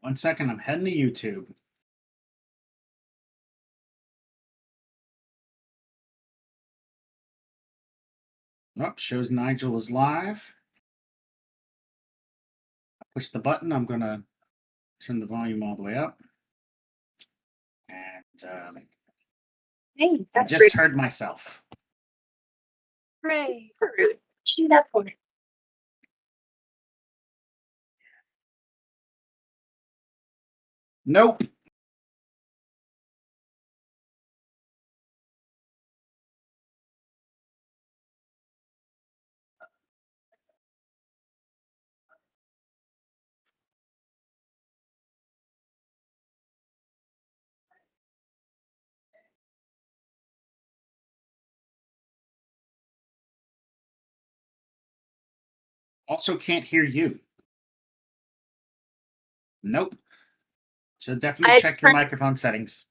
1 second, I'm heading to YouTube. Oh, shows Nigel is live. I push the button. I'm going to turn the volume all the way up. And Hey, I just heard myself. Hooray. Rude. Do that for me. Nope. Also can't hear you. Nope. So definitely check your microphone settings.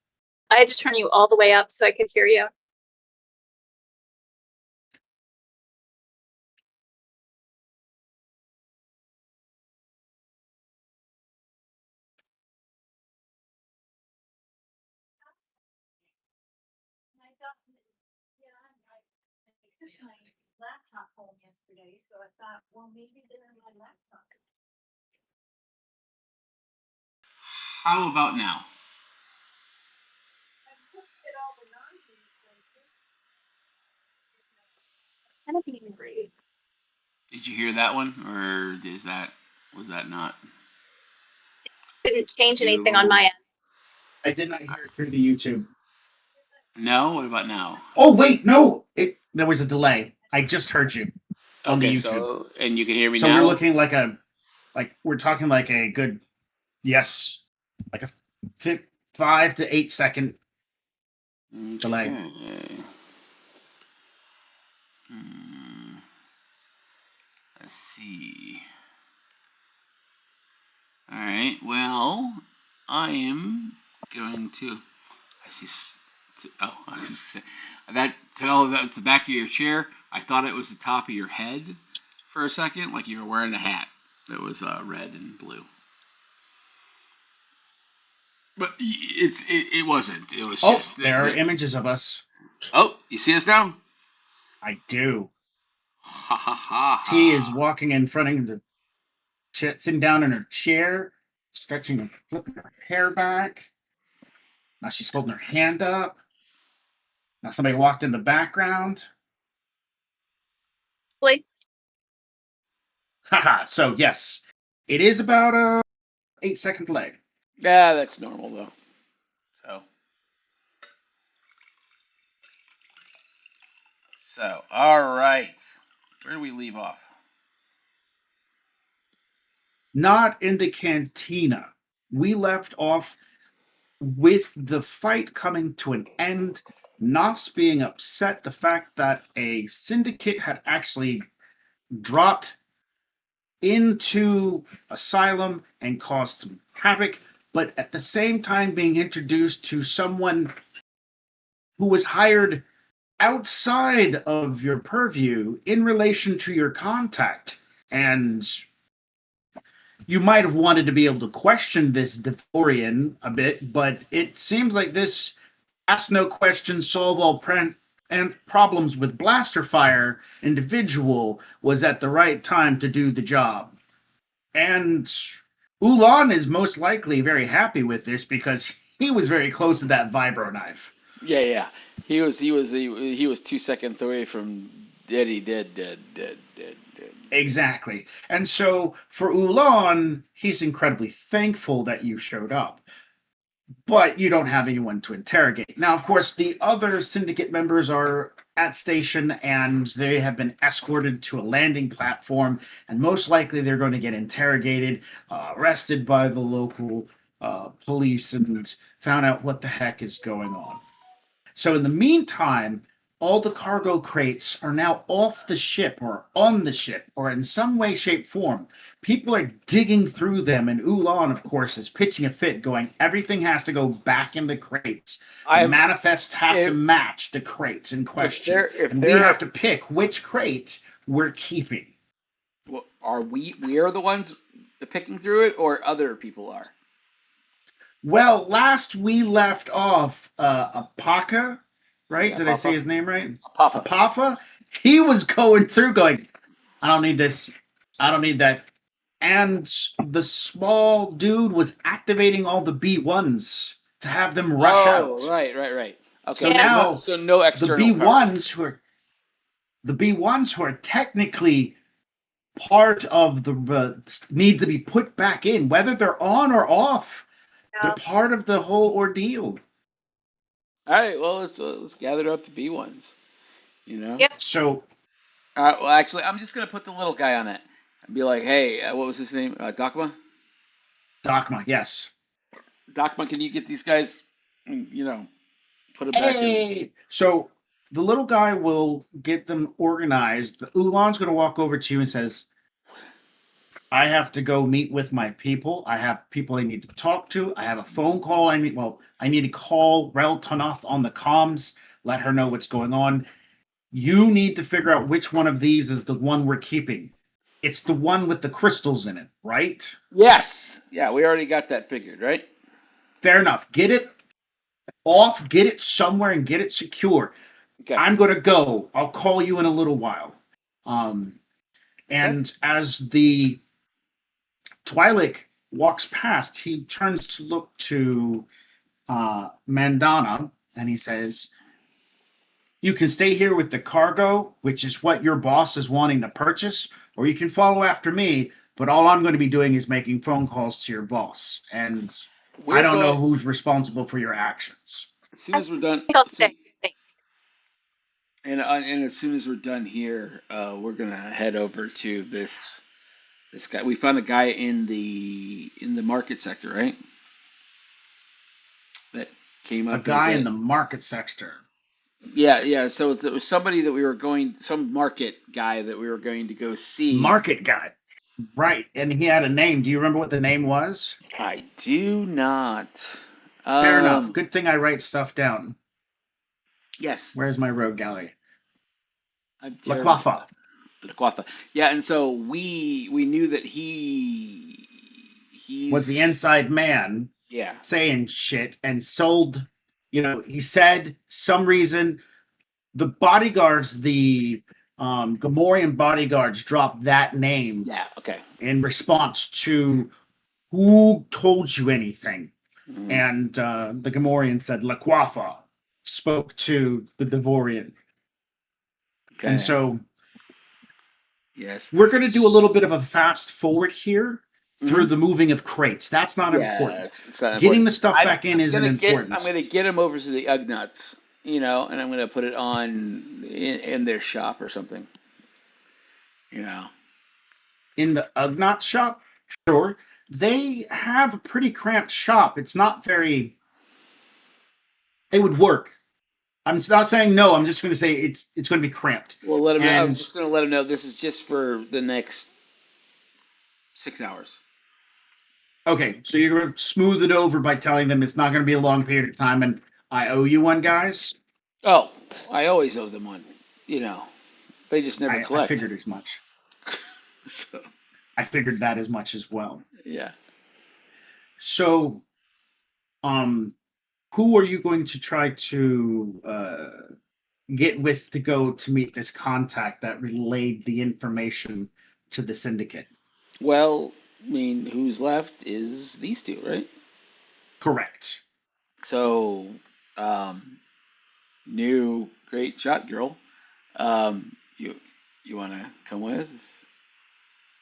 I had to turn you all the way up so I could hear you. My laptop home yesterday, so I thought, well, maybe they're in my laptop. How about now? Kind of being rude. Did you hear that one, or was that not? Didn't change anything on my end. I did not hear it through the YouTube. No? What about now? Oh, wait, no. There was a delay. I just heard you on the YouTube. So, and you can hear me so now? So we're looking we're talking like a good, yes, like a 5 to 8 second delay. Let's see. All right. Well, I am going to. I see. Oh, I was say, that's the back of your chair. I thought it was the top of your head for a second, like you were wearing a hat that was red and blue. But it wasn't. It was just. There are images of us. Oh, you see us now? I do. Ha ha ha. T is walking in front of the sitting down in her chair, stretching and flipping her hair back. Now she's holding her hand up. Now somebody walked in the background. Blake. Haha. So yes, it is about a 8 second delay. Yeah, that's normal though. So all right. Where do we leave off? Not in the cantina. We left off with the fight coming to an end, Knopf's being upset the fact that a syndicate had actually dropped into Asylum and caused some havoc, but at the same time being introduced to someone who was hired outside of your purview in relation to your contact. And you might have wanted to be able to question this Devorian a bit, but it seems like this ask no questions, solve all problems with blaster fire individual was at the right time to do the job. And Ulan is most likely very happy with this because he was very close to that vibro knife. Yeah. He was 2 seconds away from dead. Exactly. And so for Ulan, he's incredibly thankful that you showed up. But you don't have anyone to interrogate. Now, of course, the other syndicate members are at station and they have been escorted to a landing platform, and most likely they're going to get interrogated, arrested by the local police, and found out what the heck is going on. So in the meantime, all the cargo crates are now off the ship or on the ship or in some way, shape, form. People are digging through them, and Ulan, of course, is pitching a fit, going, everything has to go back in the crates. The manifests have to match the crates in question. And we have to pick which crate we're keeping. Well, we are the ones picking through it, or other people are? Well, last we left off, Apaka, right? Yeah, Did I say Papa. his name right? Papa. Apafa. He was going through, going, I don't need this. I don't need that. And the small dude was activating all the B1s to have them rush Oh, out. right. So Okay, Yeah. so now no the external power. B1s who are technically part of the need to be put back in, whether they're on or off. They're Yeah. part of the whole ordeal. All right, well let's gather up the B ones. You know. Yep. So Well, actually, I'm just gonna put the little guy on it and be like, hey, what was his name? Dakma. Dogma, yes. Dakma, can you get these guys? You know, put them back in. Hey, so the little guy will get them organized. The Ulan's going to walk over to you and says, I have to go meet with my people. I have people I need to talk to. I have a phone call. I need to call Rel Tanoth on the comms, let her know what's going on. You need to figure out which one of these is the one we're keeping. It's the one with the crystals in it, right? Yes. Yeah, we already got that figured, right? Fair enough. Get it off, get it somewhere, and get it secure. Okay. I'm going to go. I'll call you in a little while. Um, Okay. and as the Twi'lek walks past, he turns to look to Mandana and he says, you can stay here with the cargo, which is what your boss is wanting to purchase, or you can follow after me, but all I'm going to be doing is making phone calls to your boss. And I We're don't know going who's responsible for your actions. as soon as we're done. I'll stay. Thanks. And as soon as we're done here, we're gonna head over to this guy. We found a guy in the market sector, right? That came A up as guy in a the market sector. yeah. So it was somebody that we were going, some market guy that we were going to go see. Market guy. Right. And he had a name. Do you remember what the name was? I do not. Fair enough. Um, Good thing I write stuff down. yes, Where's my rogue gallery? I'm terrible at Laquafa that. Laquatha. Yeah, and so we knew that was the he's inside man yeah. saying shit and sold, he said some reason the bodyguards, the Gamorrean bodyguards dropped that name Yeah, okay. in response to who told you anything. Mhm. And the Gamorrean said Laquafa spoke to the Devorian. And Okay. so Yes. we're going to do a little bit of a fast forward here through Mhm. the moving of crates. That's not Yeah, important. it's not Getting important. the stuff back in isn't important. I'm gonna get him over to the Ugnaughts, and I'm gonna put it on in their shop or something, you know. In the Ugnaught shop, sure. They have a pretty cramped shop. It's not very. It would work. I'm not saying no. I'm just going to say it's going to be cramped. Well, let him know. I'm And just gonna let him know this is just for the next 6 hours. okay, so you're going to smooth it over by telling them it's not going to be a long period of time, and I owe you one, guys. Oh, I always owe them one. You know, they just never I collect. figured as much. So, I figured that as much as well. yeah. So, who are you going to try to get with to go to meet this contact that relayed the information to the syndicate? Well, I mean, who's left is these two, right? Correct. So, um, new great shot girl. You want to come with?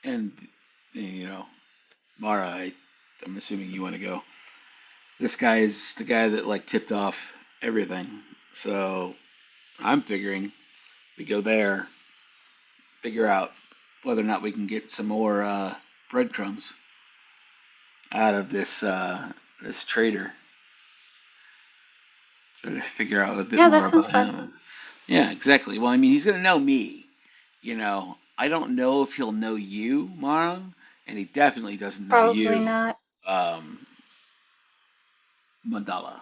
And Mara, I'm assuming you want to go. This guy is the guy that like tipped off everything. So I'm figuring we go there, figure out whether or not we can get some more breadcrumbs out of this trader. Try to figure out a bit Yeah, more that sounds about fun. him. Yeah, exactly. Well, I mean, he's gonna know me. I don't know if he'll know you, Mara, and he definitely doesn't know Probably you, not. um, Mandala.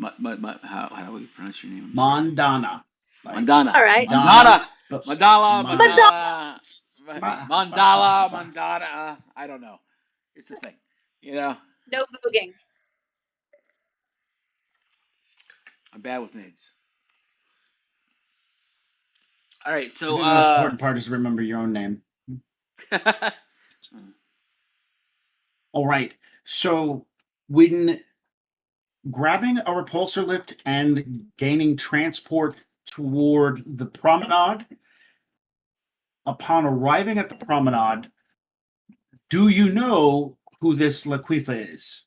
How do we pronounce your name? Mondana. Like Mandana. All right. Madonna. Mandana. Mandala. Ma, Mandala. Mandala. Mandana. I don't know. It's a thing. You know. No voguing. I'm bad with names. All right, I so think the most important part is remember your own name. All right. So when grabbing a repulsor lift and gaining transport toward the promenade, upon arriving at the promenade, do you know who this Laquifa is?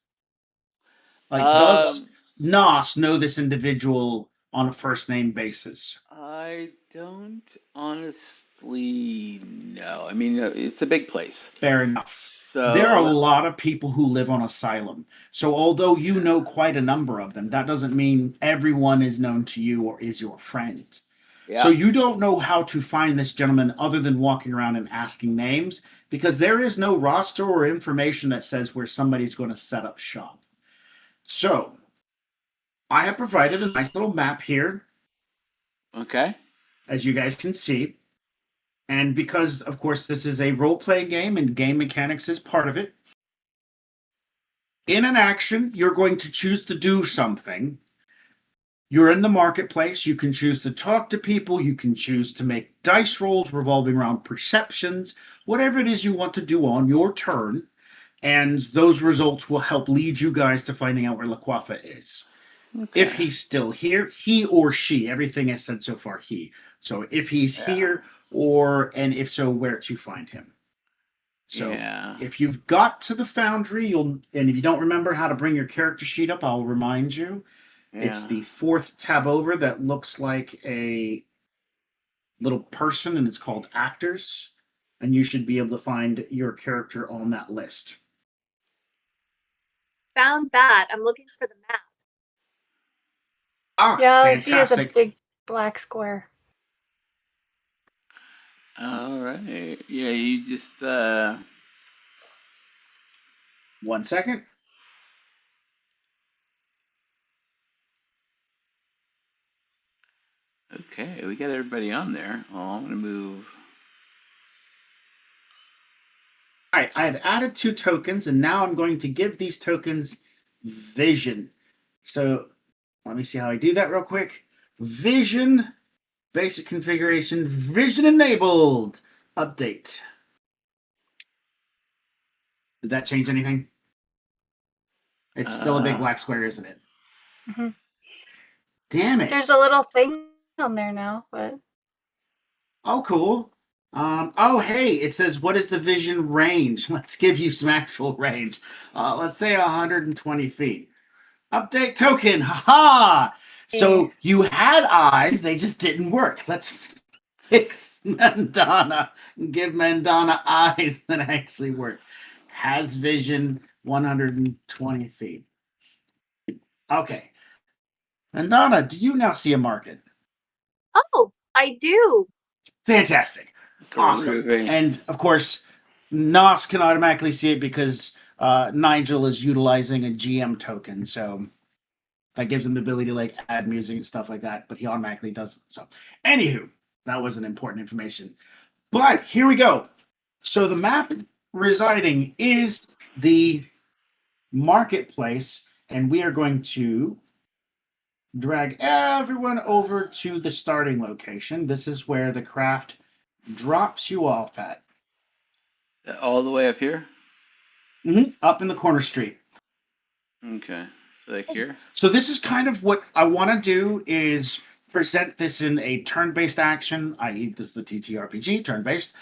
Like, does um, Nos know this individual on a first name basis? I don't honestly know. I mean, it's a big place, Fair enough. There are a so lot of people who live on Asylum. So, although you know yeah, quite a number of them, that doesn't mean everyone is known to you or is your friend. So, yeah, you don't know how to find this gentleman other than walking around and asking names because there is no roster or information that says where somebody's going to set up shop. So, I have provided a nice little map here, okay, as you guys can see. And because, of course, this is a role playing game and game mechanics is part of it, in an action, you're going to choose to do something. You're in the marketplace. You can choose to talk to people. You can choose to make dice rolls revolving around perceptions, whatever it is you want to do on your turn. And those results will help lead you guys to finding out where Laquafa is. If okay, he's still here, he or she, everything I said so far, he. So if he's yeah, here, and if so, where to find him. So yeah, if you've got to the foundry, and if you don't remember how to bring your character sheet up, I'll remind you. It's yeah. the fourth tab over that looks like a little person, and it's called Actors. And you should be able to find your character on that list. Found that. I'm looking for the map. Ah, Yeah, all I see is a fantastic. big black square. All right, yeah. You just 1 second. okay. We got everybody on there. Oh, I'm gonna move. All right, I have added 2 tokens, and now I'm going to give these tokens vision. So let me see how I do that real quick. Vision, basic configuration, vision enabled. Update. Did that change anything? It's still a big Uh, black square, isn't it? Hmm. Damn There's it. a little thing on there now, but Oh, cool. Oh, hey, it says, what is the vision range? Let's give you some actual range. Let's say 120 feet. Update token. Haha. eh. So you had eyes, they just didn't work. Let's fix Mandana and give Mandana eyes that actually work. Has vision 120 feet. Okay. Mandana, do you now see a market? Oh, I do. Fantastic. Awesome. groovy. And of course, Nos can automatically see it because Nigel is utilizing a GM token. So that gives him the ability to like add music and stuff like that, but he automatically does it. So, anywho, that wasn't important information. But here we go. So the map residing is the marketplace, and we are going to drag everyone over to the starting location. This is where the craft drops you off at. All the way up here. Up in the corner street. Okay, so like here. So this is kind of what I want to do is present this in a turn-based action, i.e. this is the TTRPG, turn-based,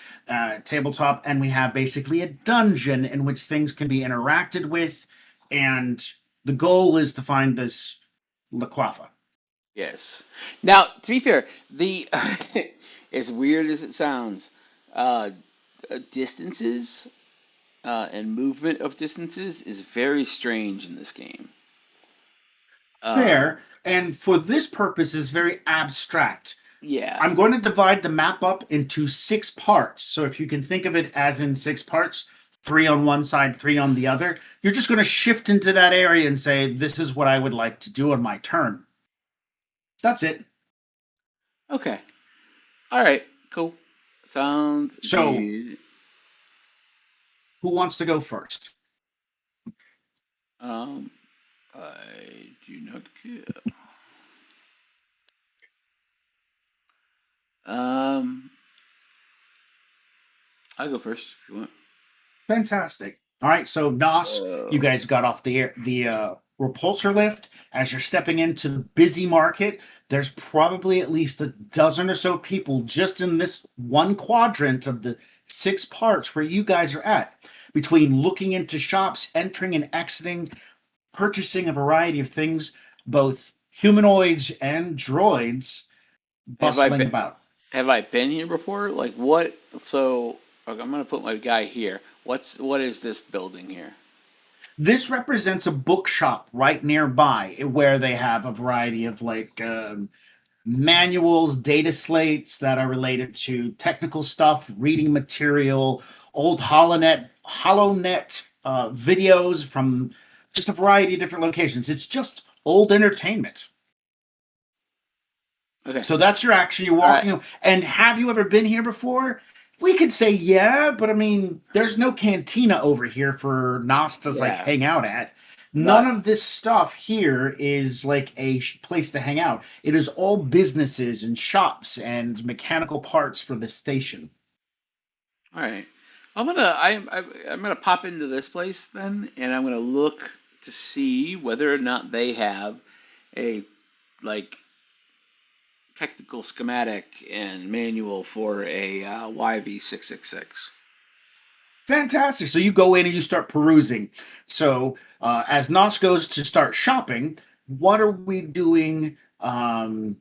tabletop, and we have basically a dungeon in which things can be interacted with, and the goal is to find this Laquafa. Yes. Now, to be fair, the as weird as it sounds, uh, distances and movement of distances is very strange in this game. Fair, and for this purpose is very abstract. Yeah. I'm going to divide the map up into 6 parts. So if you can think of it as in 6 parts, 3 on one side, 3 on the other, you're just going to shift into that area and say, this is what I would like to do on my turn. That's it. Okay. All right. Cool. Sounds So good. who wants to go first? Um, I do not care. Um, I'll go first if you want. Fantastic. All right, so Nos, you Oh. guys got off the repulsor lift. As you're stepping into the busy market, there's probably at least a dozen or so people just in this one quadrant of the 6 parts where you guys are at. Between looking into shops, entering and exiting, purchasing a variety of things, both humanoids and droids, Have I bustling been about. have I been here before? Like what? So okay, I'm gonna put my guy here. What is this building here? This represents a bookshop right nearby where they have a variety of manuals, data slates that are related to technical stuff, reading material, old HoloNet videos from just a variety of different locations. It's just old entertainment. Okay. So that's your action. You're All right. walking. And have you ever been here before? We could say yeah, but I mean, there's no cantina over here for Nas to like Yeah. hang out at. None But of this stuff here is like a place to hang out. It is all businesses and shops and mechanical parts for the station. all right. I'm gonna pop into this place then, and I'm gonna look to see whether or not they have a like technical schematic and manual for a YV666. Fantastic. So you go in and you start perusing. So as Nos goes to start shopping, what are we doing? We'll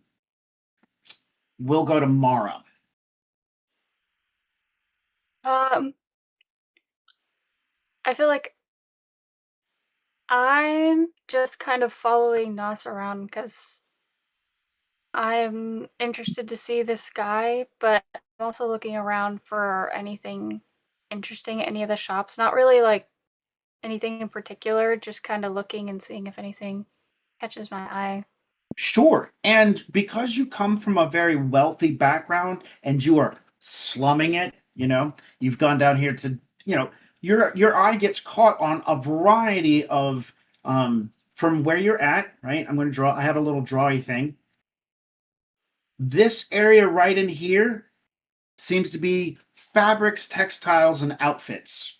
go to Mara. Um, I feel like I'm just kind of following Nas around because I'm interested to see this guy, but I'm also looking around for anything interesting at any of the shops. Not really like anything in particular, just kind of looking and seeing if anything catches my eye. Sure. And because you come from a very wealthy background and you are slumming it, you've gone down here to, your eye gets caught on a variety of from where you're at, right? I'm going to draw, I have a little drawy thing. This area right in here seems to be fabrics, textiles, and outfits.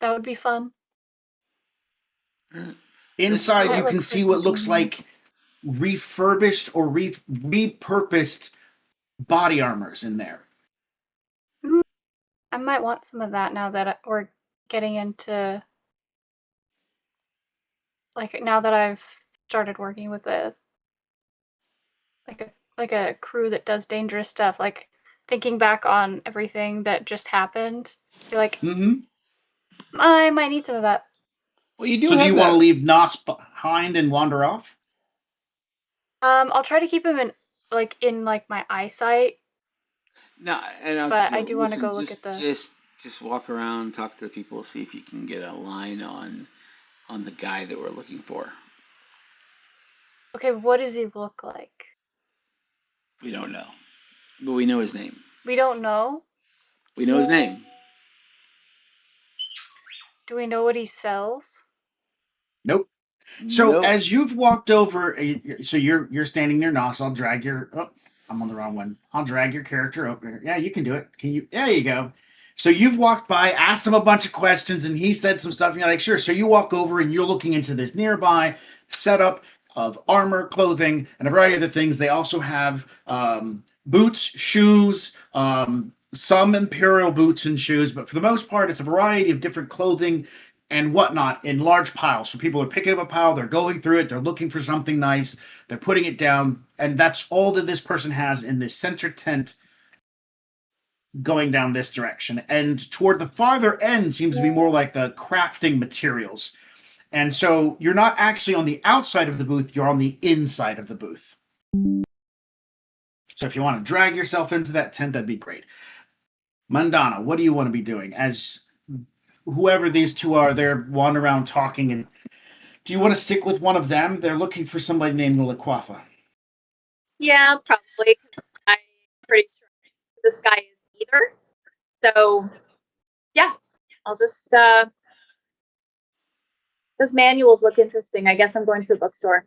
That would be fun. This Inside, Might you build, can look for see what something looks new. like refurbished or repurposed body armors in there. Mm, I might want some of that now that we're getting into like now that I've started working with a crew that does dangerous stuff. Like thinking back on everything that just happened, you're like, Mm-hmm. I might need some of that. well, you do So do have you want to that. leave Nos behind and wander off? I'll try to keep him in my eyesight, No, and I'll but just I do want to listen. go look at the. Just walk around, talk to people, see if you can get a line on the guy that we're looking for. Okay, what does he look like? We don't know, but we know his name. We don't know. We know his name. Do we know what he sells? Nope. So Nope. as you've walked over, so you're standing near Nos. I'll drag your. Oh, I'm on the wrong one. I'll drag your character over. Yeah, you can do it. Can you? There you go. So you've walked by, asked him a bunch of questions, and he said some stuff. And you're like, sure. So you walk over and you're looking into this nearby setup of armor, clothing, and a variety of other things. They also have boots, shoes, some imperial boots and shoes, but for the most part, it's a variety of different clothing and whatnot in large piles. So people are picking up a pile, they're going through it, they're looking for something nice, they're putting it down, and that's all that this person has in this center tent going down this direction. And toward the farther end seems to be more like the crafting materials. And so you're not actually on the outside of the booth, you're on the inside of the booth. So if you want to drag yourself into that tent, that'd be great. Mandana, what do you want to be doing? As whoever these two are, they're wandering around talking. And do you want to stick with one of them? They're looking for somebody named Laquafa. Yeah, probably. 'Cause I'm pretty sure this guy is either. So yeah, I'll just Those manuals look interesting. I guess I'm going to a bookstore.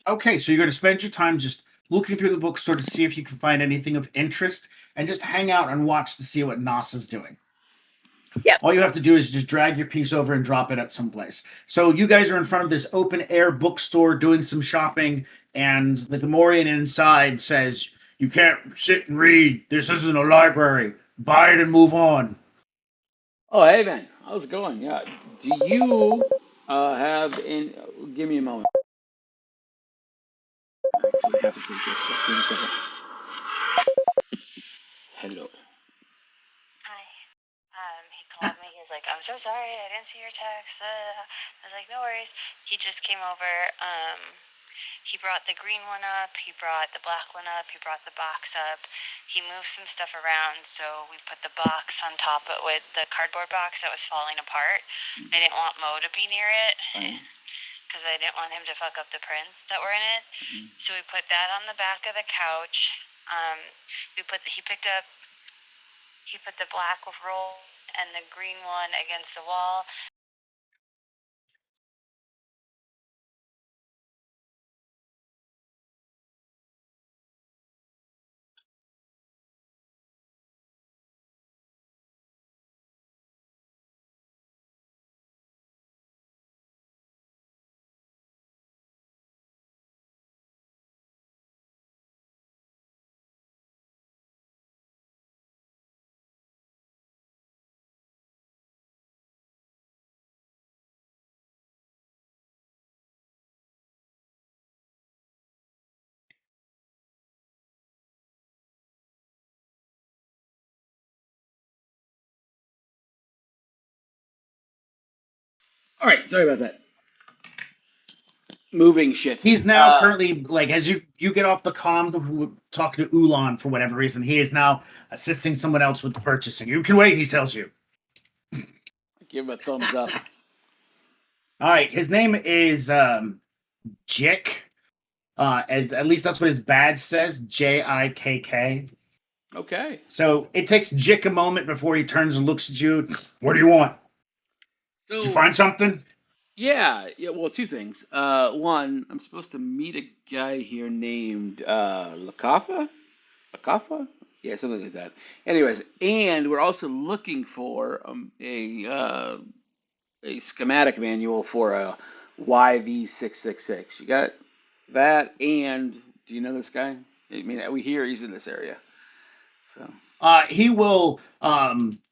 Okay, so you're going to spend your time just looking through the bookstore to see if you can find anything of interest, and just hang out and watch to see what Nos is doing. Yep. All you have to do is just drag your piece over and drop it at someplace. So you guys are in front of this open air bookstore doing some shopping, and the Gamorrean inside says, "You can't sit and read. This isn't a library. Buy it and move on." Oh, hey, man. How's it going? Yeah. Do you have in? Give me a moment. I actually have to take this. Give me a second. Hello. Hi. He called me. He's like, I'm so sorry. I didn't see your text. I was like, no worries. He just came over. He brought the green one up. He brought the black one up. He brought the box up. He moved some stuff around, so we put the box on top of with the cardboard box that was falling apart. I didn't want Mo to be near it because I didn't want him to fuck up the prints that were in it. So we put that on the back of the couch. He put the black roll and the green one against the wall. All right. Sorry about that. Moving shit. He's now currently, like, as you get off the comm to talk to Ulan for whatever reason, he is now assisting someone else with the purchasing. You can wait, he tells you. Give him a thumbs up. All right, his name is Jick. At least that's what his badge says, Jikk. Okay. So it takes Jick a moment before he turns and looks at you. What do you want? So Did you find something? yeah. Well, two things. One, I'm supposed to meet a guy here named Lakafa. Lakafa? Yeah, something like that. Anyways, and we're also looking for a schematic manual for a YV666. You got that? And do you know this guy? I mean, we hear he's in this area. So He will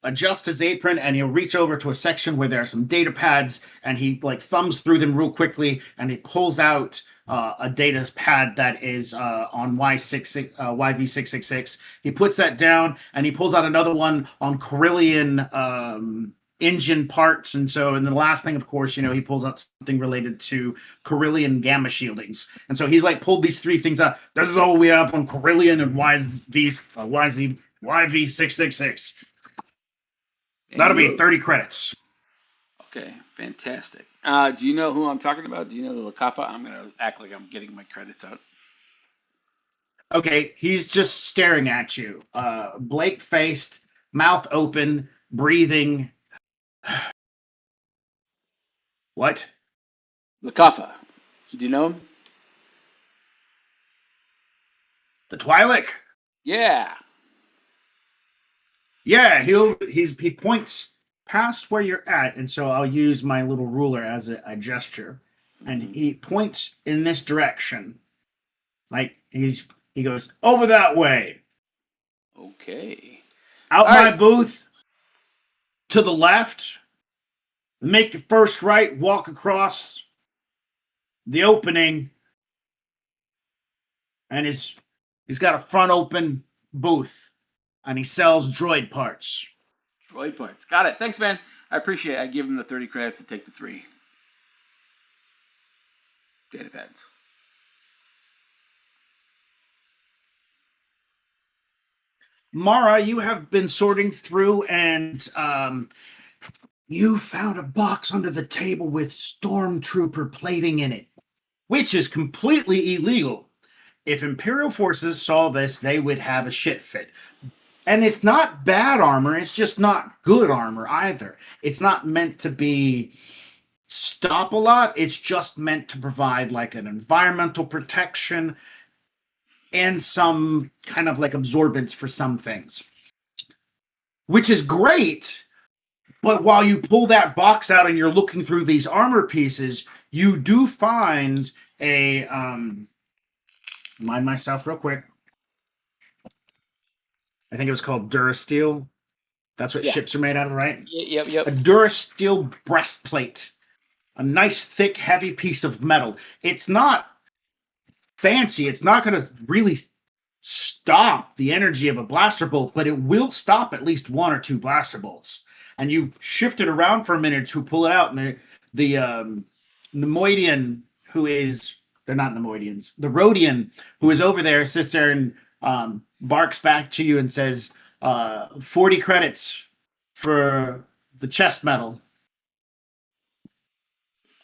adjust his apron, and he'll reach over to a section where there are some data pads, and he like thumbs through them real quickly, and he pulls out a data pad that is on YV666. He puts that down, and he pulls out another one on Carillion engine parts, and then the last thing, of course, he pulls out something related to Carillion gamma shieldings, and so he's like pulled these three things out. This is all we have on Carillion and YV666. That'll be 30 credits. okay, fantastic. Do you know who I'm talking about? Do you know the Lakafa? I'm gonna act like I'm getting my credits out. Okay, he's just staring at you, Blake-faced, mouth open, breathing. What? Lakafa. Do you know him? The Twi'lek? Yeah. Yeah, he points past where you're at, and so I'll use my little ruler as a gesture, and he points in this direction, like he goes over that way, Okay. out All my right. booth, to the left, make your first right, walk across the opening, and he's got a front open booth, and he sells droid parts. Droid parts. Got it. Thanks, man. I appreciate it. I give him the 30 credits to take the 3 data pads. Mara, you have been sorting through, and you found a box under the table with stormtrooper plating in it, which is completely illegal. If Imperial forces saw this, they would have a shit fit. And it's not bad armor, it's just not good armor either. It's not meant to be stop a lot, it's just meant to provide like an environmental protection and some kind of like absorbance for some things, which is great. But while you pull that box out and you're looking through these armor pieces, you do find a remind myself real quick. I think it was called Durasteel. That's what Yeah. ships are made out of, right? Yep. A Durasteel breastplate. A nice, thick, heavy piece of metal. It's not fancy. It's not going to really stop the energy of a blaster bolt, but it will stop at least one or two blaster bolts. And you shift it around for a minute to pull it out, and the Nemoidian, who is they're not Nemoidians, the Rhodian, who is over there, sits there and barks back to you and says, 40 credits for the chest metal.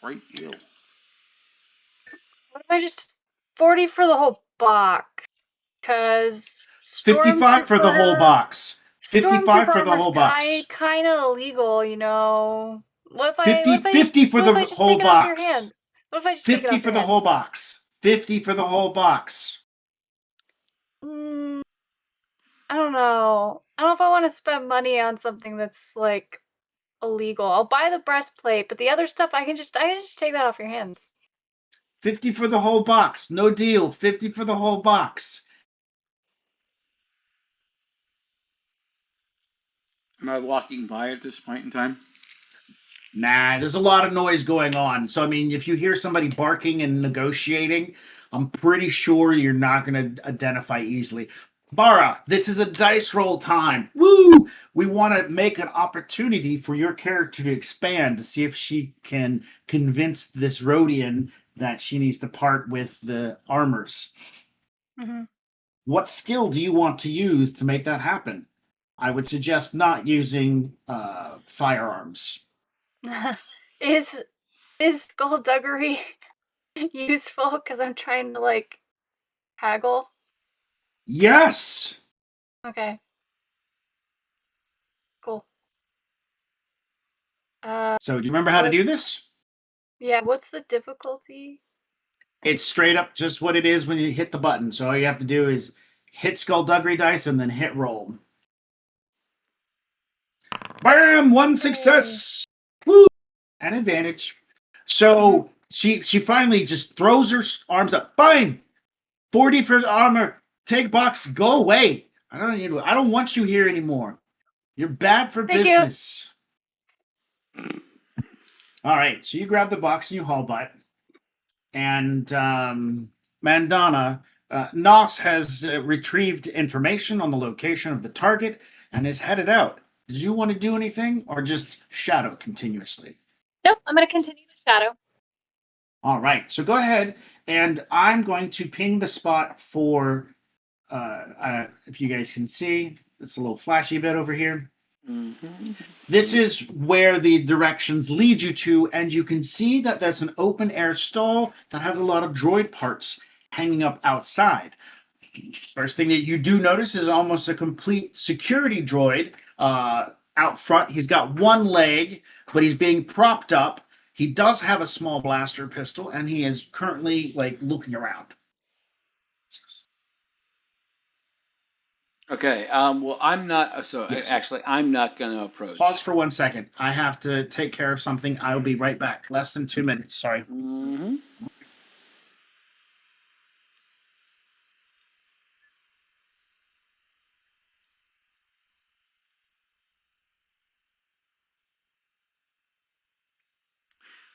Great deal. What if I just 40 for the whole box? Because 55 for the whole box. 55 for the whole box. Kind of illegal, you know. What if I 50 for the what if I just whole take it off your box. hands? What if I just take it 50 off for your the hands? whole box. 50 for the whole box. I don't know. I don't know if I want to spend money on something that's like illegal. I'll buy the breastplate, but the other stuff I can just take that off your hands. 50 for the whole box. No deal. 50 for the whole box. Am I walking by at this point in time? Nah, there's a lot of noise going on. So, I mean, if you hear somebody barking and negotiating, I'm pretty sure you're not going to identify easily. Bara, this is a dice roll time. Woo! We want to make an opportunity for your character to expand to see if she can convince this Rhodian that she needs to part with the armors. Mm-hmm. What skill do you want to use to make that happen? I would suggest not using firearms. Is skullduggery useful? Because I'm trying to like haggle. Yes. Okay. Cool. So, do you remember how to do this? Yeah. What's the difficulty? It's straight up just what it is when you hit the button. So all you have to do is hit skullduggery dice and then hit roll. Bam! One success. Woo! An advantage. So she finally just throws her arms up. Fine. 40 for the armor. Take box. Go away. I don't want you here anymore. You're bad for Thank business. All right. So you grab the box and you haul butt. And Mandana, Nos has retrieved information on the location of the target and is headed out. Did you want to do anything or just shadow continuously? Nope, I'm going to continue to shadow. All right, so go ahead, and I'm going to ping the spot for, if you guys can see, it's a little flashy bit over here. Mm-hmm. This is where the directions lead you to, and you can see that there's an open air stall that has a lot of droid parts hanging up outside. First thing that you do notice is almost a complete security droid out front. He's got one leg, but he's being propped up. He does have a small blaster pistol, and he is currently like looking around. Okay. Well, I'm not. So Yes. actually, I'm not going to approach. Pause for 1 second. I have to take care of something. I'll be right back. Less than 2 minutes. Sorry. Mm-hmm.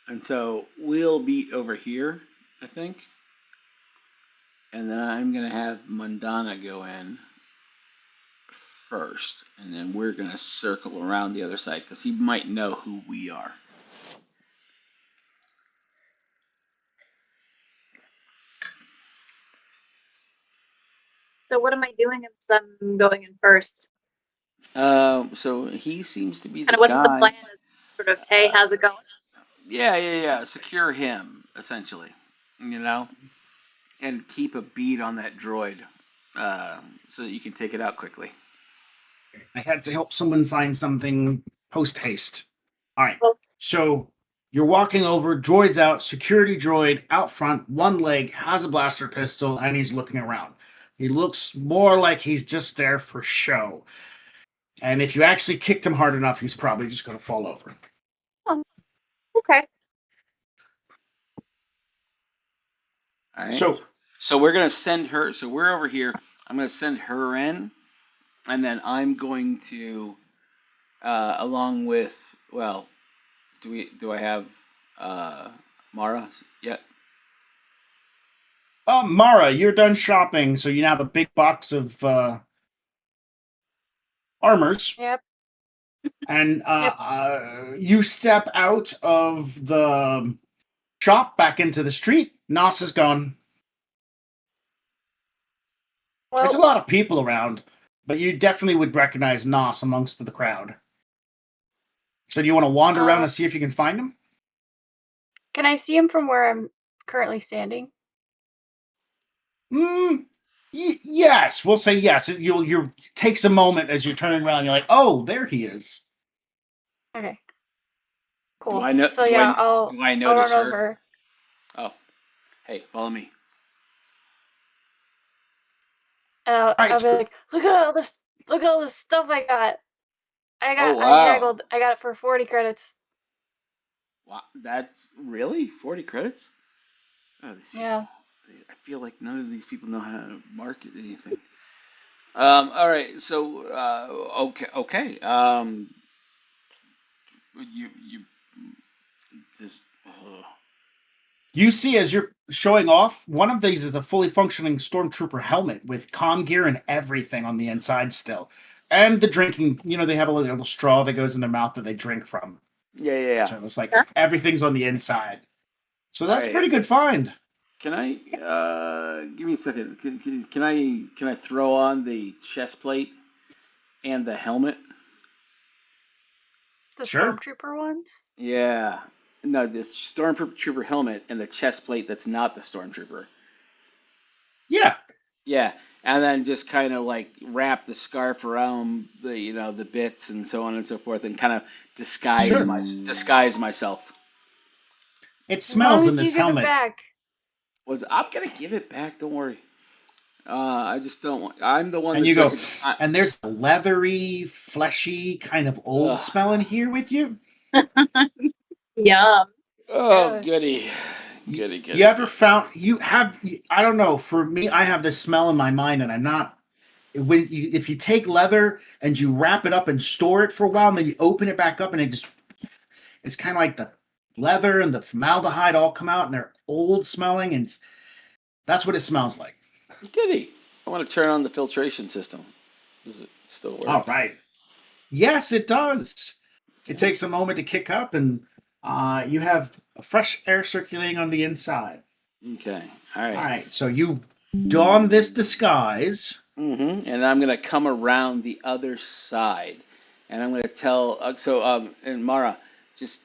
And so we'll be over here, I think. And then I'm going to have Mandana go in first. And then we're going to circle around the other side because he might know who we are. So what am I doing if I'm going in first? So he seems to be the Kind of what's guy. the plan? Sort of, hey, how's it going? Yeah. Secure him, essentially. You know? And keep a bead on that droid so that you can take it out quickly. I had to help someone find something post haste. All right. Well- So you're walking over, droid's out, security droid out front, one leg, has a blaster pistol, and he's looking around. He looks more like he's just there for show. And if you actually kicked him hard enough, he's probably just going to fall over. Okay. All right. So, So we're gonna send her. So we're over here. I'm gonna send her in, and then I'm going to, along with. Well, do I have Mara yet? Mara, you're done shopping, so you now have a big box of armors. Yep. And you step out of the shop back into the street. Nos is gone. There's a Well, lot of people around, but you definitely would recognize Nos amongst the crowd. So do you want to wander around and see if you can find him? can I see him from where I'm currently standing? Yes, we'll say yes. You takes a moment as you're turning around. You're like, oh, there he is. Okay. Cool. Do I know? So do yeah, I, I'll do I I'll notice run her? over. Oh, hey, follow me. And All right, I'll be so like, look at all this stuff I got. Oh I wow. haggled. I got it for 40 credits. Wow, that's really 40 credits? Oh, Yeah. I feel like none of these people know how to market anything. All right, so okay. You this. you see as you're showing off, one of these is a fully functioning stormtrooper helmet with comm gear and everything on the inside still. And the drinking, they have a little straw that goes in their mouth that they drink from. Yeah. So it's like Huh? everything's on the inside. So All that's a right. pretty good find. Can I give me a second? Can I throw on the chest plate and the helmet? The Sure. stormtrooper ones. Yeah. No, this stormtrooper helmet and the chest plate that's not the stormtrooper. Yeah. Yeah, and then just kind of like wrap the scarf around the bits and so on and so forth, and kind of Sure. disguise myself. It As long smells in as this you give it helmet. back. I'm gonna give it back. Don't worry. I just don't want. I'm the one And that's you go, like. and there's a leathery, fleshy, kind of old Ugh. smell in here with you. Yum. Oh, Gross. goody. You ever found I don't know, for me I have this smell in my mind and I'm not if you take leather and you wrap it up and store it for a while and then you open it back up and it's kind of like the leather and the formaldehyde all come out and they're old smelling and that's what it smells like. Goody. I want to turn on the filtration system. Does it still work? All right. Yes, it does. It takes a moment to kick up and you have fresh air circulating on the inside. Okay. All right. All right, so you don this disguise. And I'm gonna come around the other side, and I'm gonna tell. And Mara, just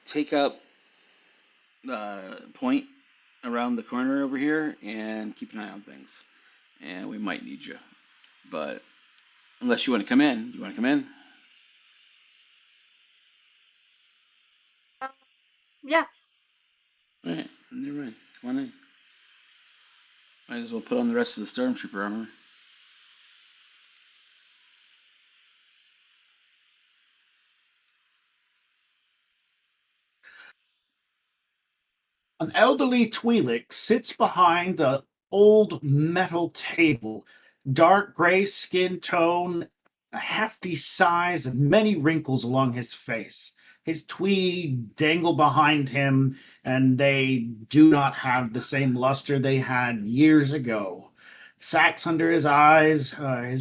take up point around the corner over here, and keep an eye on things. And we might need you, but unless you want to come in, you want to come in? Yeah. All right, never mind. Come on in. Might as well put on the rest of the stormtrooper armor. An elderly Twi'lek sits behind the old metal table, dark gray skin tone, a hefty size, and many wrinkles along his face. His tweed dangle behind him, and they do not have the same luster they had years ago. Sacks under his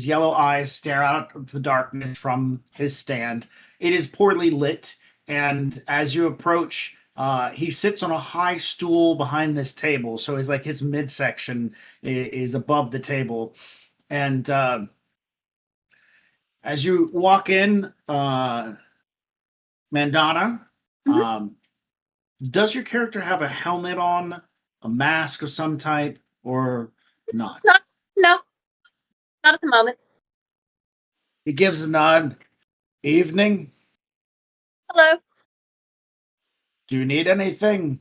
yellow eyes stare out of the darkness from his stand. It is poorly lit, and as you approach, he sits on a high stool behind this table, so he's like his midsection is above the table. And as you walk in, Mandana, Mhm. does your character have a helmet on, a mask of some type, or not? No, not at the moment. He gives a nod. Evening. Hello. Do you need anything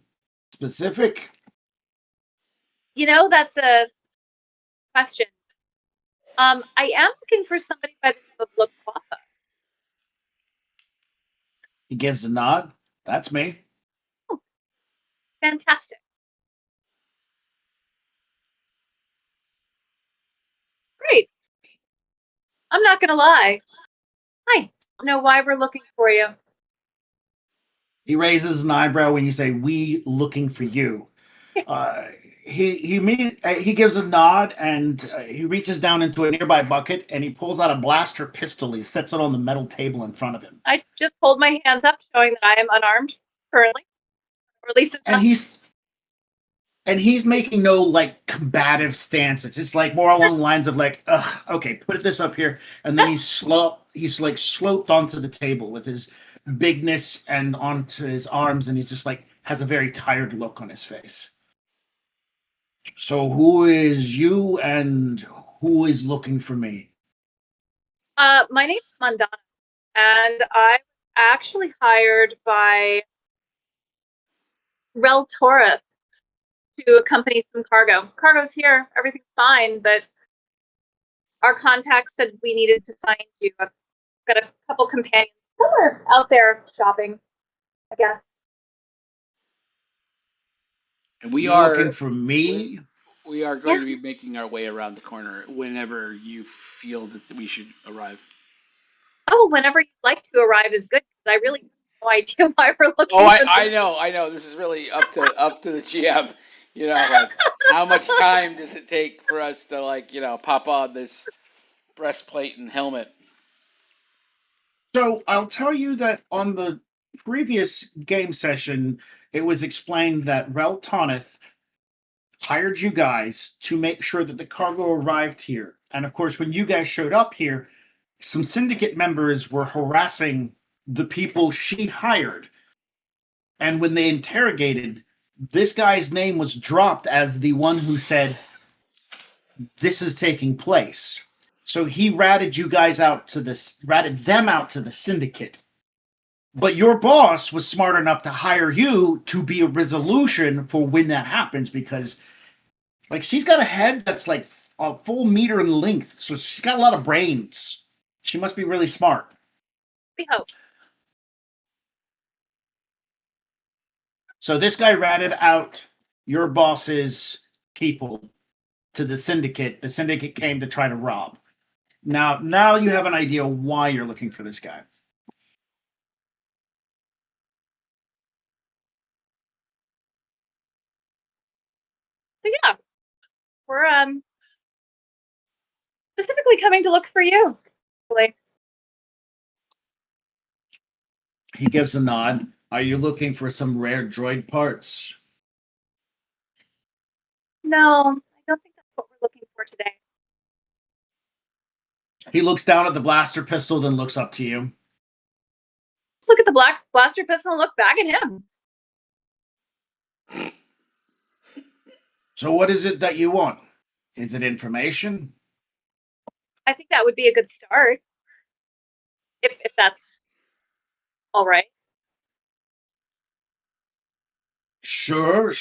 specific? That's a question. I am looking for somebody by the name of LaQuafa. He gives a nod. That's me. Fantastic. Great. I'm not gonna lie. I don't know why we're looking for you. He raises an eyebrow when you say "we looking for you." Uh, he gives a nod and he reaches down into a nearby bucket and he pulls out a blaster pistol. He sets it on the metal table in front of him, I just hold my hands up, showing that I am unarmed currently, or at least and he's making no like combative stances. It's like more along the lines of like, okay, put this up here, and then he's like sloped onto the table with his bigness and onto his arms, and he's just like has a very tired look on his face. So who is you and who is looking for me? My name is Mandana, and I'm actually hired by Rel Torres to accompany some cargo. Cargo's here, everything's fine, but our contact said we needed to find you. I've got a couple companions somewhere out there shopping, I guess. And we You're are looking for me? we are going to be making our way around the corner whenever you feel that we should arrive. Oh, whenever you'd like to arrive is good, because I really have no idea why we're looking Oh, for I know. This is really up to the GM. Like how much time does it take for us to pop on this breastplate and helmet? So I'll tell you that on the previous game session, it was explained that Rel Toneth hired you guys to make sure that the cargo arrived here. And of course, when you guys showed up here, some syndicate members were harassing the people she hired. And when they interrogated, this guy's name was dropped as the one who said, this is taking place. So he ratted them out to the syndicate. But your boss was smart enough to hire you to be a resolution for when that happens because like she's got a head that's like a full meter in length, so she's got a lot of brains. She must be really smart. We hope. So this guy ratted out your boss's people to the syndicate. The syndicate came to try to rob. Now you have an idea why you're looking for this guy. So yeah, we're specifically coming to look for you. Like, He gives a nod. Are you looking for some rare droid parts? no, I don't think that's what we're looking for today. He looks down at the blaster pistol, then looks up to you. Let's look at the black blaster pistol and look back at him. So what is it that you want? Is it information? I think that would be a good start. If that's all right. Sure.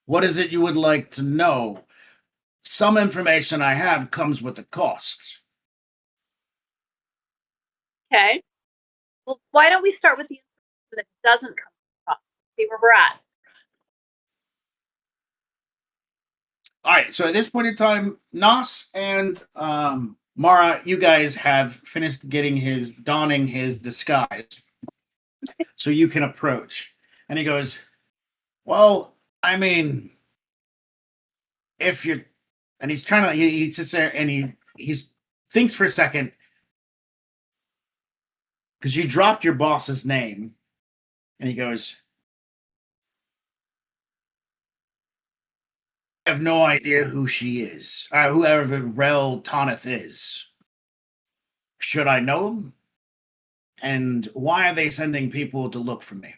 What is it you would like to know? Some information I have comes with a cost. Okay. Well, why don't we start with the information that doesn't come across? See where we're at. All right, so at this point in time, Nas and Mara, you guys have finished donning his disguise. So you can approach. And he goes, well, I mean, if you're, and he's trying to, he sits there and he's thinks for a second, because you dropped your boss's name, and he goes, I have no idea who she is, whoever Rel Toneth is. Should I know him? And why are they sending people to look for me?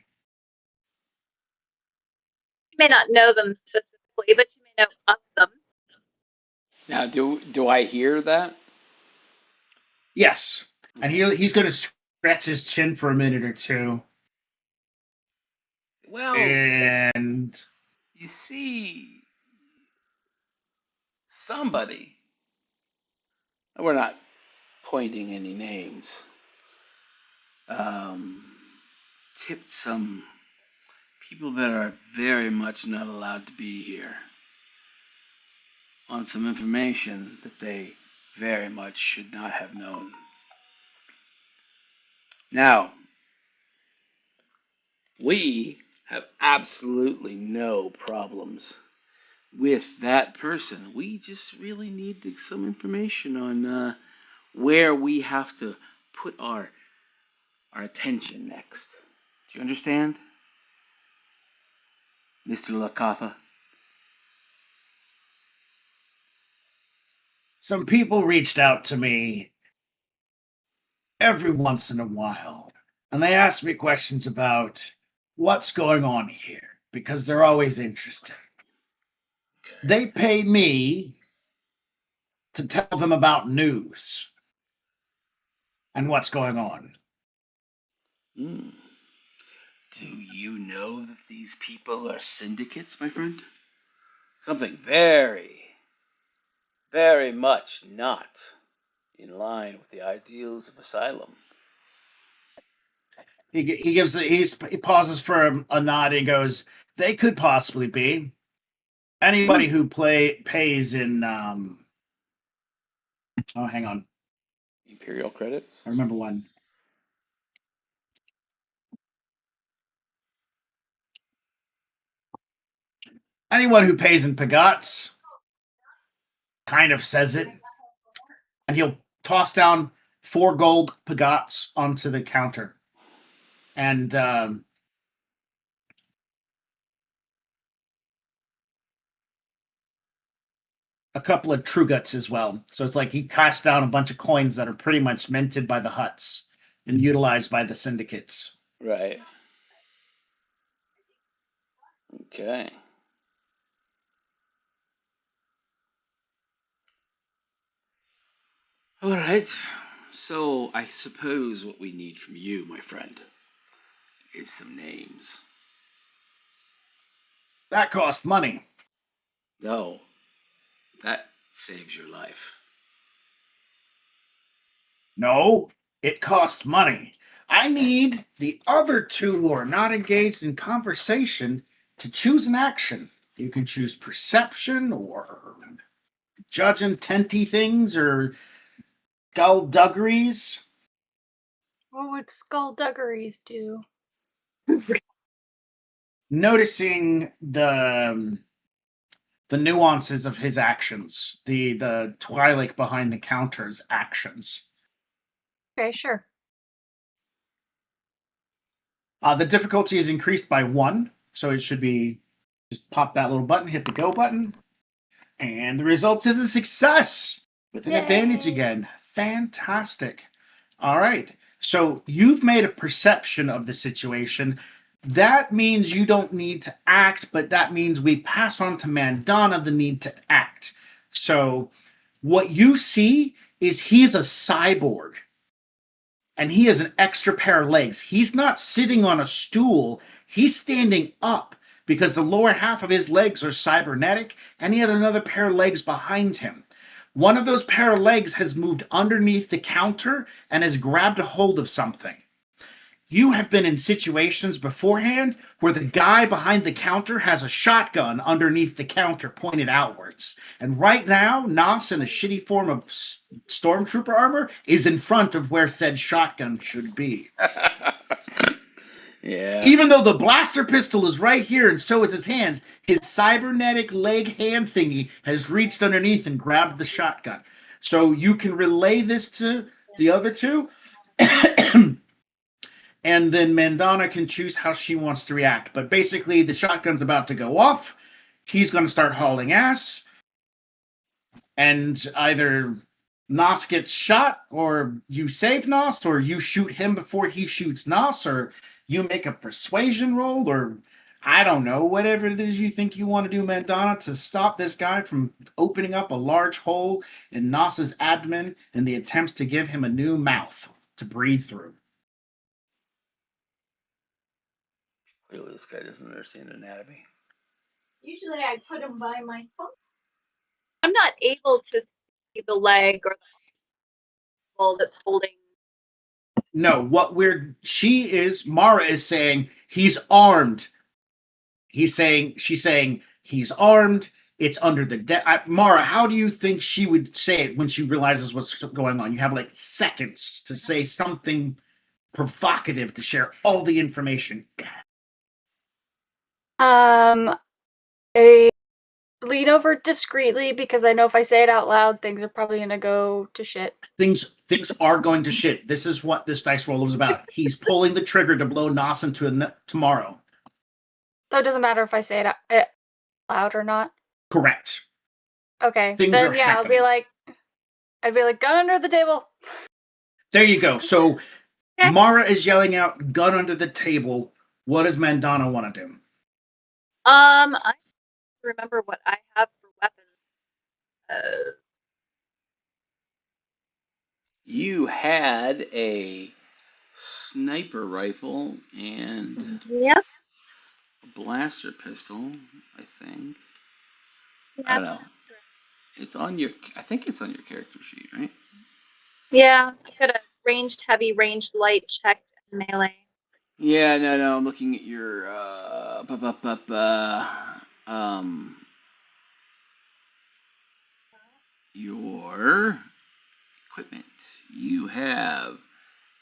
You may not know them specifically, but you may know of them. Now, do I hear that? Yes. And he's going to scratch his chin for a minute or two. Well, And you see, somebody, we're not pointing any names, tipped some people that are very much not allowed to be here on some information that they very much should not have known. Now, we have absolutely no problems with that person. We just really need some information on where we have to put our attention next. Do you understand, Mr. Lakatha? some people reached out to me every once in a while, and they ask me questions about what's going on here because they're always interested. Okay. They pay me to tell them about news and what's going on. Hmm. Do you know that these people are syndicates, my friend? Something very, very much not in line with the ideals of asylum. He pauses for a nod and goes, "They could possibly be anybody who pays in." Oh, hang on, Imperial credits? I remember one. Anyone who pays in pagats kind of says it, and he'll toss down 4 gold pagats onto the counter, and a couple of truguts as well. So it's like he casts down a bunch of coins that are pretty much minted by the huts and utilized by the syndicates. Right. Okay. All right. So I suppose what we need from you, my friend, is some names. That cost money. No, that saves your life. No, it costs money. I need the other 2 who are not engaged in conversation to choose an action. You can choose perception or judge intenty things or skullduggeries. What would skullduggeries do? Noticing the nuances of his actions, the Twilight behind the counter's actions. Okay, sure. The difficulty is increased by 1, so it should be just pop that little button, hit the go button, and the result is a success with an advantage again. Fantastic. All right. So you've made a perception of the situation. That means you don't need to act, but that means we pass on to Mandana the need to act. So what you see is he's a cyborg and he has an extra pair of legs. He's not sitting on a stool, he's standing up because the lower half of his legs are cybernetic and he has another pair of legs behind him. One of those pair of legs has moved underneath the counter and has grabbed a hold of something. You have been in situations beforehand where the guy behind the counter has a shotgun underneath the counter pointed outwards. And right now, Nas, in a shitty form of stormtrooper armor, is in front of where said shotgun should be. Yeah. Even though the blaster pistol is right here and so is his hands, his cybernetic leg hand thingy has reached underneath and grabbed the shotgun. So you can relay this to the other 2. And then Mandana can choose how she wants to react. But basically, the shotgun's about to go off. He's going to start hauling ass. And either Nos gets shot, or you save Nos, or you shoot him before he shoots Nos, or you make a persuasion roll, or I don't know, whatever it is you think you want to do, Mandana, to stop this guy from opening up a large hole in Nas's abdomen in the attempts to give him a new mouth to breathe through. Clearly, this guy doesn't understand anatomy. Usually I put him by my phone. I'm not able to see the leg or the ball that's holding. No, Mara is saying he's armed. She's saying he's armed. It's under the Mara, how do you think she would say it when she realizes what's going on? You have like seconds to say something provocative to share all the information. I lean over discreetly because I know if I say it out loud, things are probably gonna go to shit. Things are going to shit. This is what this dice roll is about. He's pulling the trigger to blow Nas into tomorrow. So it doesn't matter if I say it loud or not. Correct. Okay. Things then are yeah, happening. I'd be like, gun under the table. There you go. So Mara is yelling out, gun under the table. What does Mandana want to do? I remember what I have for weapons. You had a sniper rifle and Yep. a blaster pistol, I think. Yeah, I don't know. It's on your. I think it's on your character sheet, right? Yeah, I could have ranged heavy, ranged light, checked, and melee. Yeah, no. I'm looking at your your equipment. You have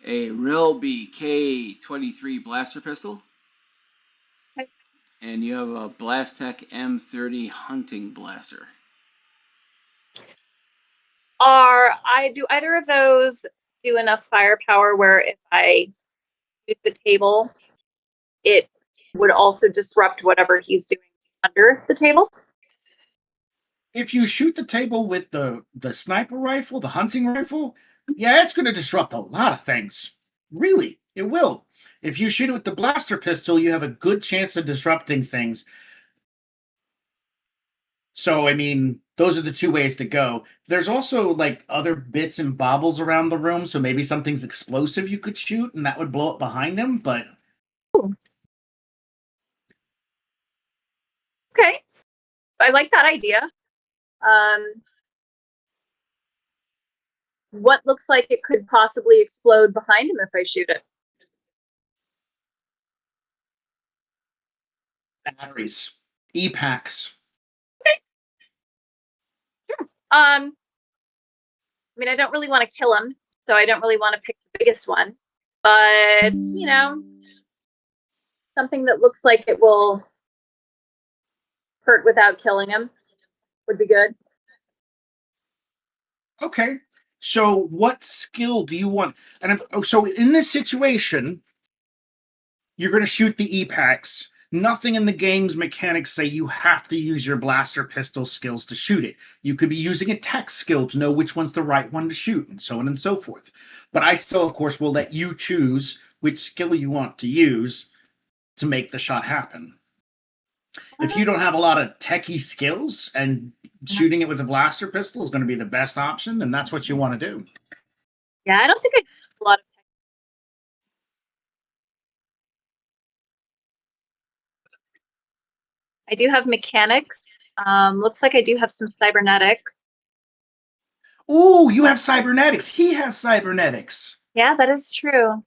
a Rilby K23 blaster pistol, Okay. and you have a Blastech M30 hunting blaster. Do either of those do enough firepower where if I shoot the table, it would also disrupt whatever he's doing under the table? If you shoot the table with the sniper rifle, the hunting rifle, yeah, it's going to disrupt a lot of things. Really, it will. If you shoot it with the blaster pistol, you have a good chance of disrupting things. So, I mean, those are the two ways to go. There's also like other bits and bobbles around the room, so maybe something's explosive you could shoot, and that would blow up behind him. But Okay, I like that idea. What looks like it could possibly explode behind him if I shoot it? batteries, e-packs. I mean, I don't really want to kill him, so I don't really want to pick the biggest one. But, something that looks like it will hurt without killing him would be good. Okay. So, what skill do you want? So, in this situation, you're going to shoot the e-packs. Nothing in the game's mechanics say you have to use your blaster pistol skills to shoot it. You could be using a tech skill to know which one's the right one to shoot, and so on and so forth. But I still, of course, will let you choose which skill you want to use to make the shot happen. If you don't have a lot of techie skills and shooting it with a blaster pistol is going to be the best option, then that's what you want to do. Yeah, I don't think I do a lot of tech. I do have mechanics. Looks like I do have some cybernetics. Ooh, you have cybernetics. He has cybernetics. Yeah, that is true.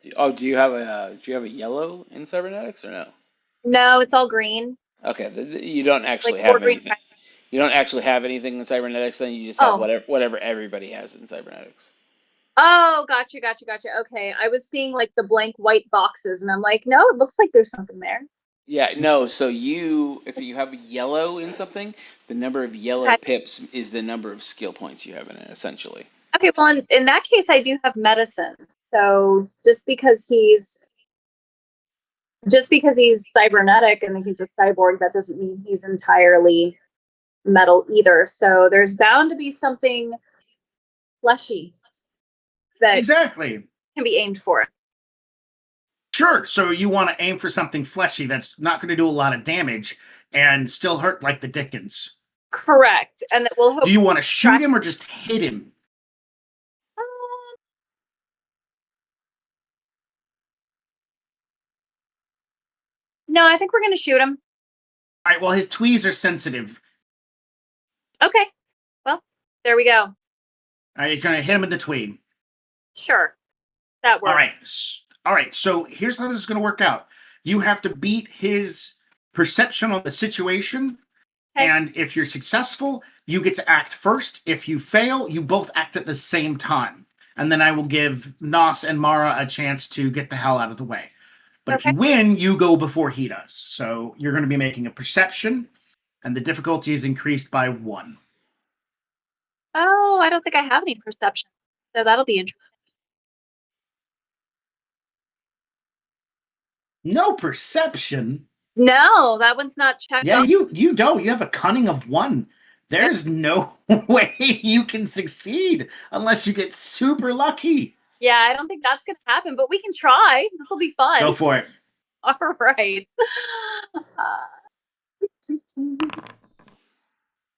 Do you have a yellow in cybernetics or no? No, it's all green. Okay, you don't actually Like, or have green. anything. You don't actually have anything in cybernetics. Then you just have whatever everybody has in cybernetics. Oh, gotcha. Okay, I was seeing like the blank white boxes, and I'm like, no, it looks like there's something there. Yeah, no. So if you have a yellow in something, the number of yellow pips is the number of skill points you have in it, essentially. Okay, well, in that case, I do have medicine. So just because he's cybernetic and he's a cyborg, that doesn't mean he's entirely metal either. So there's bound to be something fleshy that exactly can be aimed for it. Sure. So you want to aim for something fleshy that's not going to do a lot of damage and still hurt like the Dickens. Correct. And that will Do you hopefully want to shoot him or just hit him? No, I think we're going to shoot him. All right. Well, his tweez are sensitive. Okay. Well, there we go. All right, you're going to hit him in the tweed. Sure. That works. All right. All right. So here's how this is going to work out. You have to beat his perception on the situation. Okay. And if you're successful, you get to act first. If you fail, you both act at the same time. And then I will give Nos and Mara a chance to get the hell out of the way. But if you win, you go before he does. So you're going to be making a perception, and the difficulty is increased by 1. Oh, I don't think I have any perception. So that'll be interesting. No perception? No, that one's not checked. Yeah, off. you don't. You have a cunning of 1. There's no way you can succeed unless you get super lucky. Yeah, I don't think that's going to happen, but we can try. This will be fun. Go for it. All right.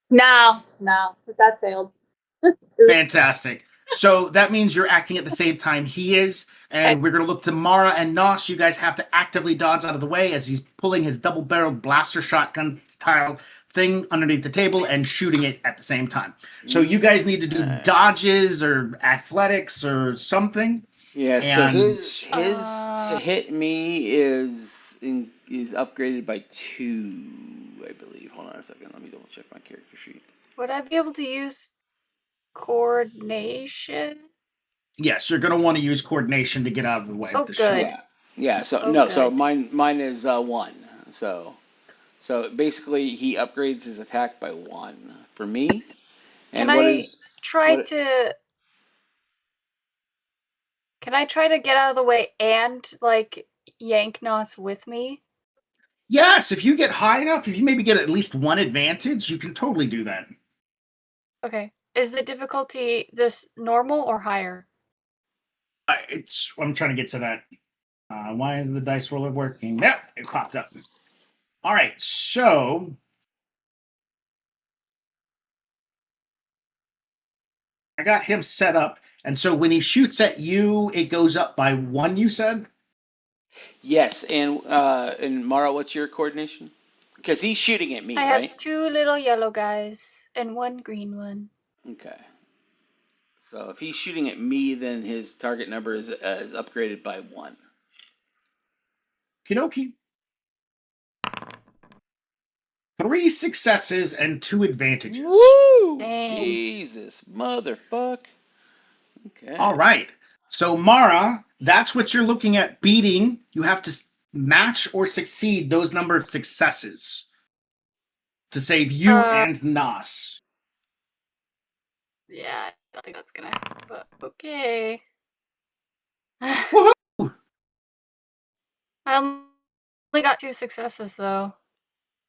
No, that failed. Fantastic. So that means you're acting at the same time he is, and Okay. we're going to look to Mara and Nos. You guys have to actively dodge out of the way as he's pulling his double-barreled blaster shotgun style thing underneath the table and shooting it at the same time. So you guys need to do dodges or athletics or something. Yeah, so And- his to hit me is upgraded by 2, I believe. Hold on a second, let me double check my character sheet. Would I be able to use coordination? Yes, you're going to want to use coordination to get out of the way Oh, of the good. shot. Yeah. So Oh, no, so good. mine is 1. So basically he upgrades his attack by 1 for me. And Can what I is try what- to? Can I try to get out of the way and like yank Nos with me? Yes, if you get high enough, if you maybe get at least 1 advantage, you can totally do that. Okay. Is the difficulty this normal or higher? I'm trying to get to that. Why is the dice roller working? Yep, it popped up. All right, so I got him set up, and so when he shoots at you, it goes up by 1. You said? Yes, and Mara, what's your coordination? Because he's shooting at me, I right? have 2 little yellow guys and 1 green one. Okay. So if he's shooting at me, then his target number is upgraded by 1. Kinoki. 3 successes and 2 advantages. Woo! Dang. Jesus, motherfuck. Okay. All right. So Mara, that's what you're looking at beating. You have to match or succeed those number of successes to save you and Nas. Yeah, I don't think that's gonna happen, but okay. Woohoo! I only got 2 successes though.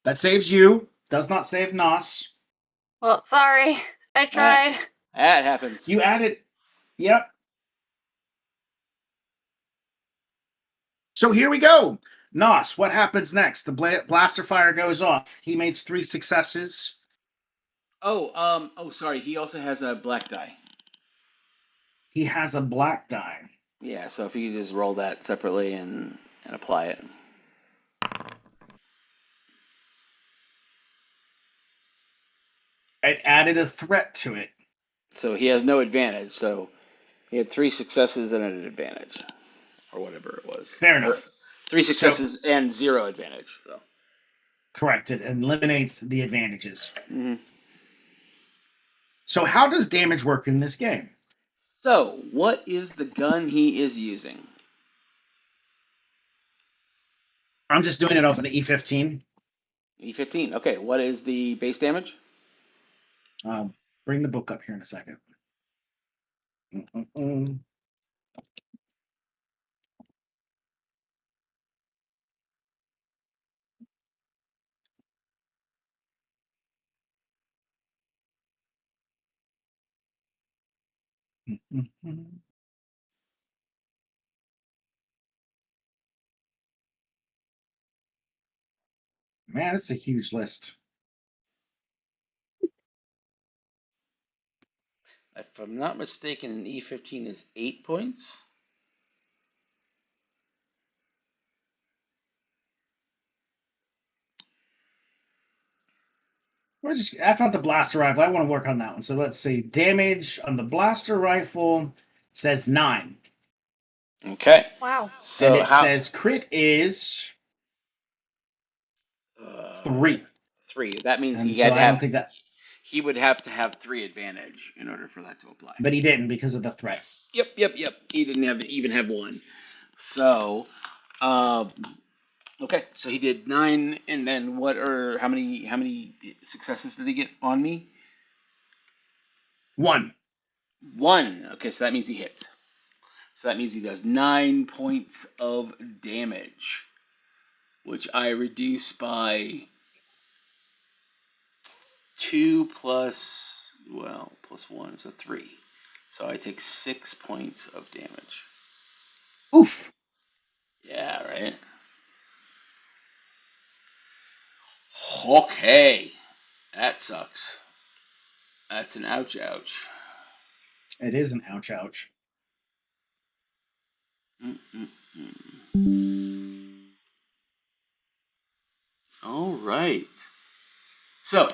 That saves you. Does not save Nos. Well, sorry. I tried. That happens. You added. Yep. So here we go. Nos, what happens next? The blaster fire goes off. He makes 3 successes. Oh, sorry. He also has a black die. He has a black die. Yeah, so if you could just roll that separately and apply it. It added a threat to it. So he has no advantage. So he had 3 successes and an advantage, or whatever it was. Fair enough. Or 3 successes and 0 advantage. So. Correct. It eliminates the advantages. Mm-hmm. So how does damage work in this game? So what is the gun he is using? I'm just doing it off an E15. E15. Okay, what is the base damage? Bring the book up here in a second. Man, it's a huge list. If I'm not mistaken, an E15 is 8 points. I found the blaster rifle. I want to work on that one. So let's see. Damage on the blaster rifle says 9. Okay. Wow. So and it says crit is 3. 3. That means And he so had to I don't have. think that. He would have to have 3 advantage in order for that to apply. But he didn't because of the threat. Yep. He didn't even have 1. So, okay. So he did 9, and then how many successes did he get on me? 1. 1. Okay, so that means he hits. So that means he does 9 points of damage, which I reduce by 2 plus 1, so 3. So I take 6 points of damage. Oof. Yeah, right? Okay. That sucks. That's an ouch. It is an ouch. All right. So,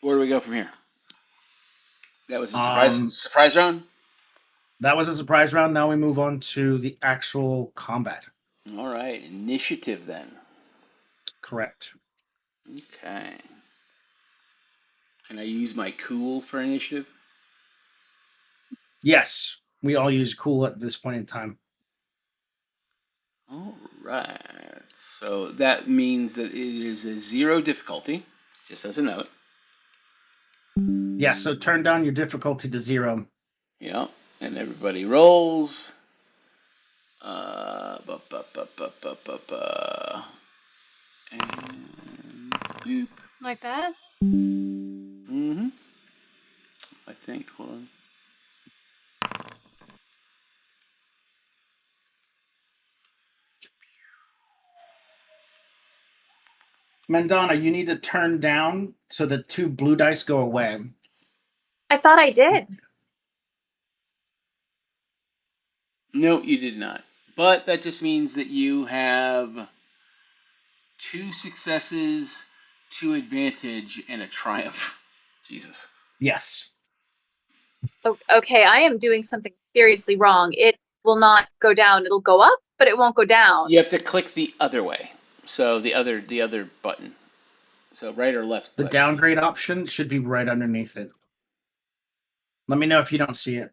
where do we go from here? That was a surprise round? That was a surprise round. Now we move on to the actual combat. All right. Initiative then. Correct. Okay. Can I use my cool for initiative? Yes. We all use cool at this point in time. All right. So that means that it is a 0 difficulty, just as a note. Yeah, so turn down your difficulty to 0. Yeah. And everybody rolls. And boop. Like that? Mm-hmm. I think. Hold on. Mandana, you need to turn down so the 2 blue dice go away. I thought I did. No, you did not. But that just means that you have 2 successes, 2 advantage, and a triumph. Jesus. Yes. Okay, I am doing something seriously wrong. It will not go down. It'll go up, but it won't go down. You have to click the other way. So the other button. So right or left The click. downgrade option should be right underneath it. Let me know if you don't see it.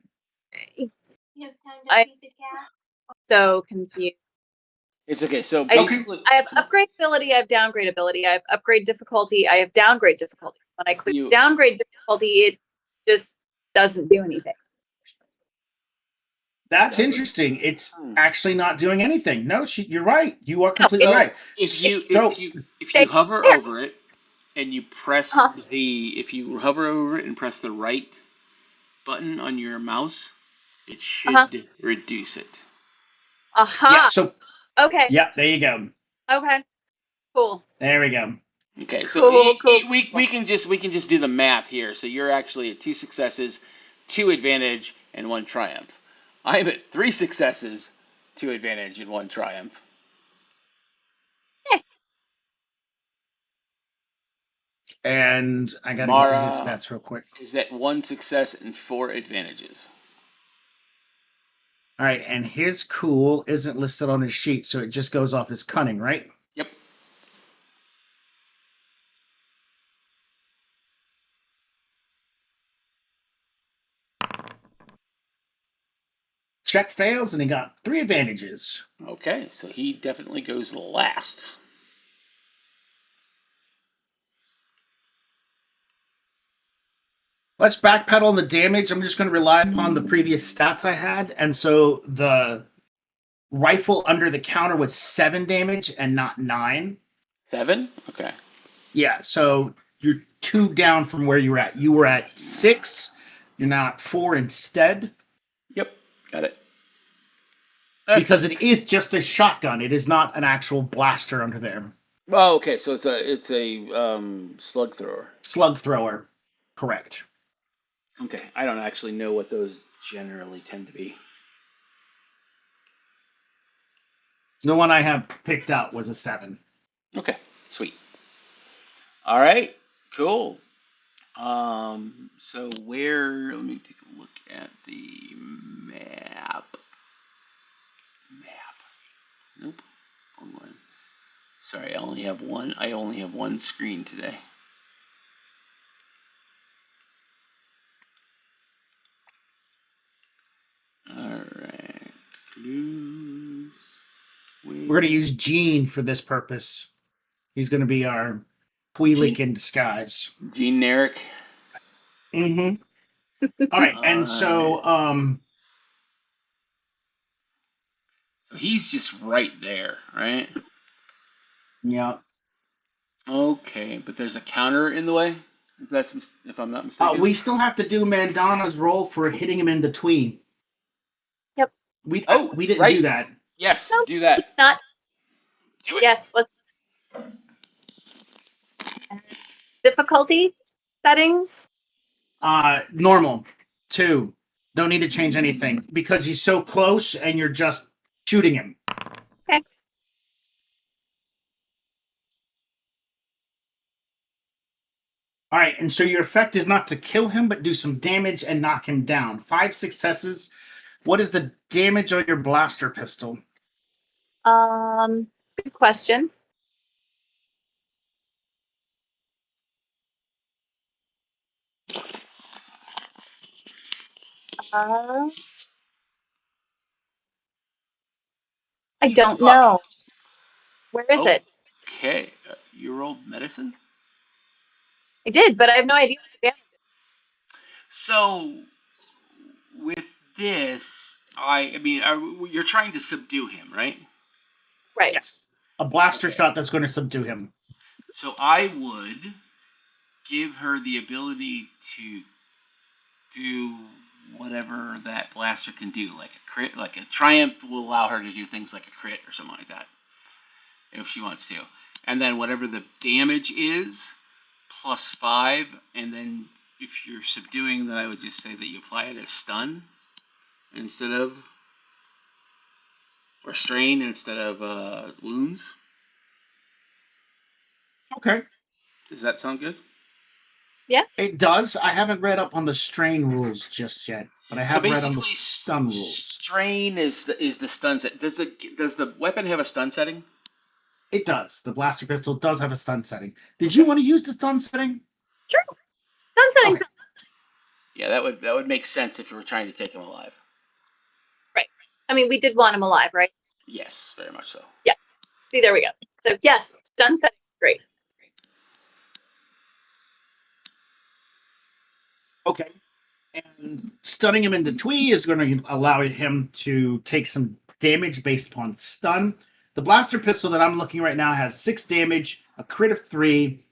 I'm so confused. It's okay. So basically, I have upgrade ability, I have downgrade ability, I have upgrade difficulty, I have downgrade difficulty. When I click downgrade difficulty, it just doesn't do anything. That's interesting. It's actually not doing anything. No, you're right. You are completely right. If you hover over it and you press if you hover over it and press the right button on your mouse, it should reduce it. Yeah, so okay. Yeah, there you go. Okay. Cool. There we go. Okay, so cool. we can just do the math here. So you're actually at 2 successes, 2 advantage, and 1 triumph. I'm at 3 successes, 2 advantage, and 1 triumph. And I gotta get to his stats real quick. Is at 1 success and 4 advantages. All right, and his cool isn't listed on his sheet, so it just goes off his cunning, right? Yep. Check fails, and he got 3 advantages. Okay, so he definitely goes last. Let's backpedal on the damage. I'm just going to rely upon the previous stats I had, and so the rifle under the counter was 7 damage and not 9. 7? Okay. Yeah, so you're 2 down from where you were at. You were at 6. You're now at 4 instead. Yep, got it. Because it is just a shotgun. It is not an actual blaster under there. Oh, okay. So it's a slug thrower. Slug thrower. Correct. Okay. I don't actually know what those generally tend to be. The one I have picked out was a 7. Okay. Sweet. All right. Cool. So where? Let me take a look at the map. Map. Nope. Wrong one. Sorry, I only have one. I only have one screen today. All right. Clues. We're going to use Gene for this purpose. He's going to be our Twi'lek in disguise. Generic. Mm-hmm. All right, and so So he's just right there, right? yeah. Okay, but there's a counter in the way. If I'm not mistaken. We still have to do Mandana's roll for hitting him in the tween. Yep. We didn't right. do that. Yes, No, do that. not. Do it. Yes, let's. Difficulty settings. Normal. 2. Don't need to change anything because he's so close and you're just shooting him. Okay. All right, and so your effect is not to kill him, but do some damage and knock him down. 5 successes. What is the damage on your blaster pistol? Good question. I don't know. Where is it? Okay, you rolled medicine. I did, but I have no idea what the damage is. So with this, I mean, you're trying to subdue him, right? Right. Yes. A blaster shot that's going to subdue him. So I would give her the ability to do whatever that blaster can do, like a crit, like a triumph will allow her to do things like a crit or something like that, if she wants to. And then whatever the damage is, +5, and then if you're subduing, then I would just say that you apply it as stun instead of, or strain instead of wounds. Okay. Does that sound good? Yeah. It does. I haven't read up on the strain rules just yet, but I have read on the stun rules. Strain is the stun set. Does the weapon have a stun setting? It does. The blaster pistol does have a stun setting. Did you want to use the stun setting? Sure. Stun setting. Okay. Yeah, that would make sense if you were trying to take him alive. Right. I mean, we did want him alive, right? Yes, very much so. Yeah. See, there we go. So yes, stun setting. Great. Okay. And stunning him into Twee is going to allow him to take some damage based upon stun. The blaster pistol that I'm looking right now has 6 damage, a crit of 3,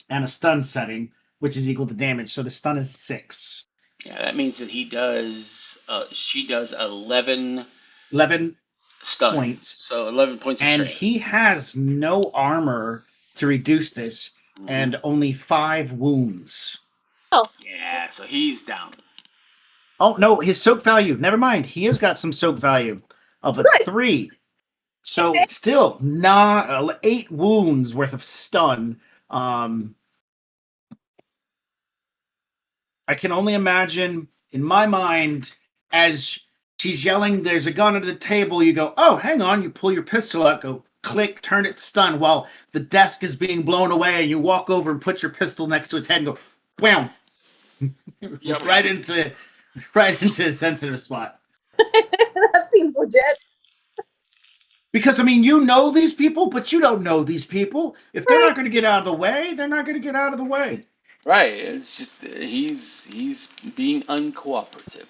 and a stun setting, which is equal to damage. So the stun is 6. Yeah, that means that she does 11 stun points. So 11 points of and strain. He has no armor to reduce this, and only 5 wounds. Oh. Yeah, so he's down. Oh, no, his soak value. Never mind. He has got some soak value of a 3. So still, 8 wounds worth of stun. I can only imagine, in my mind, as she's yelling, there's a gun under the table, you go, oh, hang on, you pull your pistol out, go click, turn it stun, while the desk is being blown away, and you walk over and put your pistol next to his head and go, wham! Yep. right into a sensitive spot. That seems legit. Because, I mean, you know these people, but you don't know these people. If they're not going to get out of the way, they're not going to get out of the way. Right. It's just he's being uncooperative.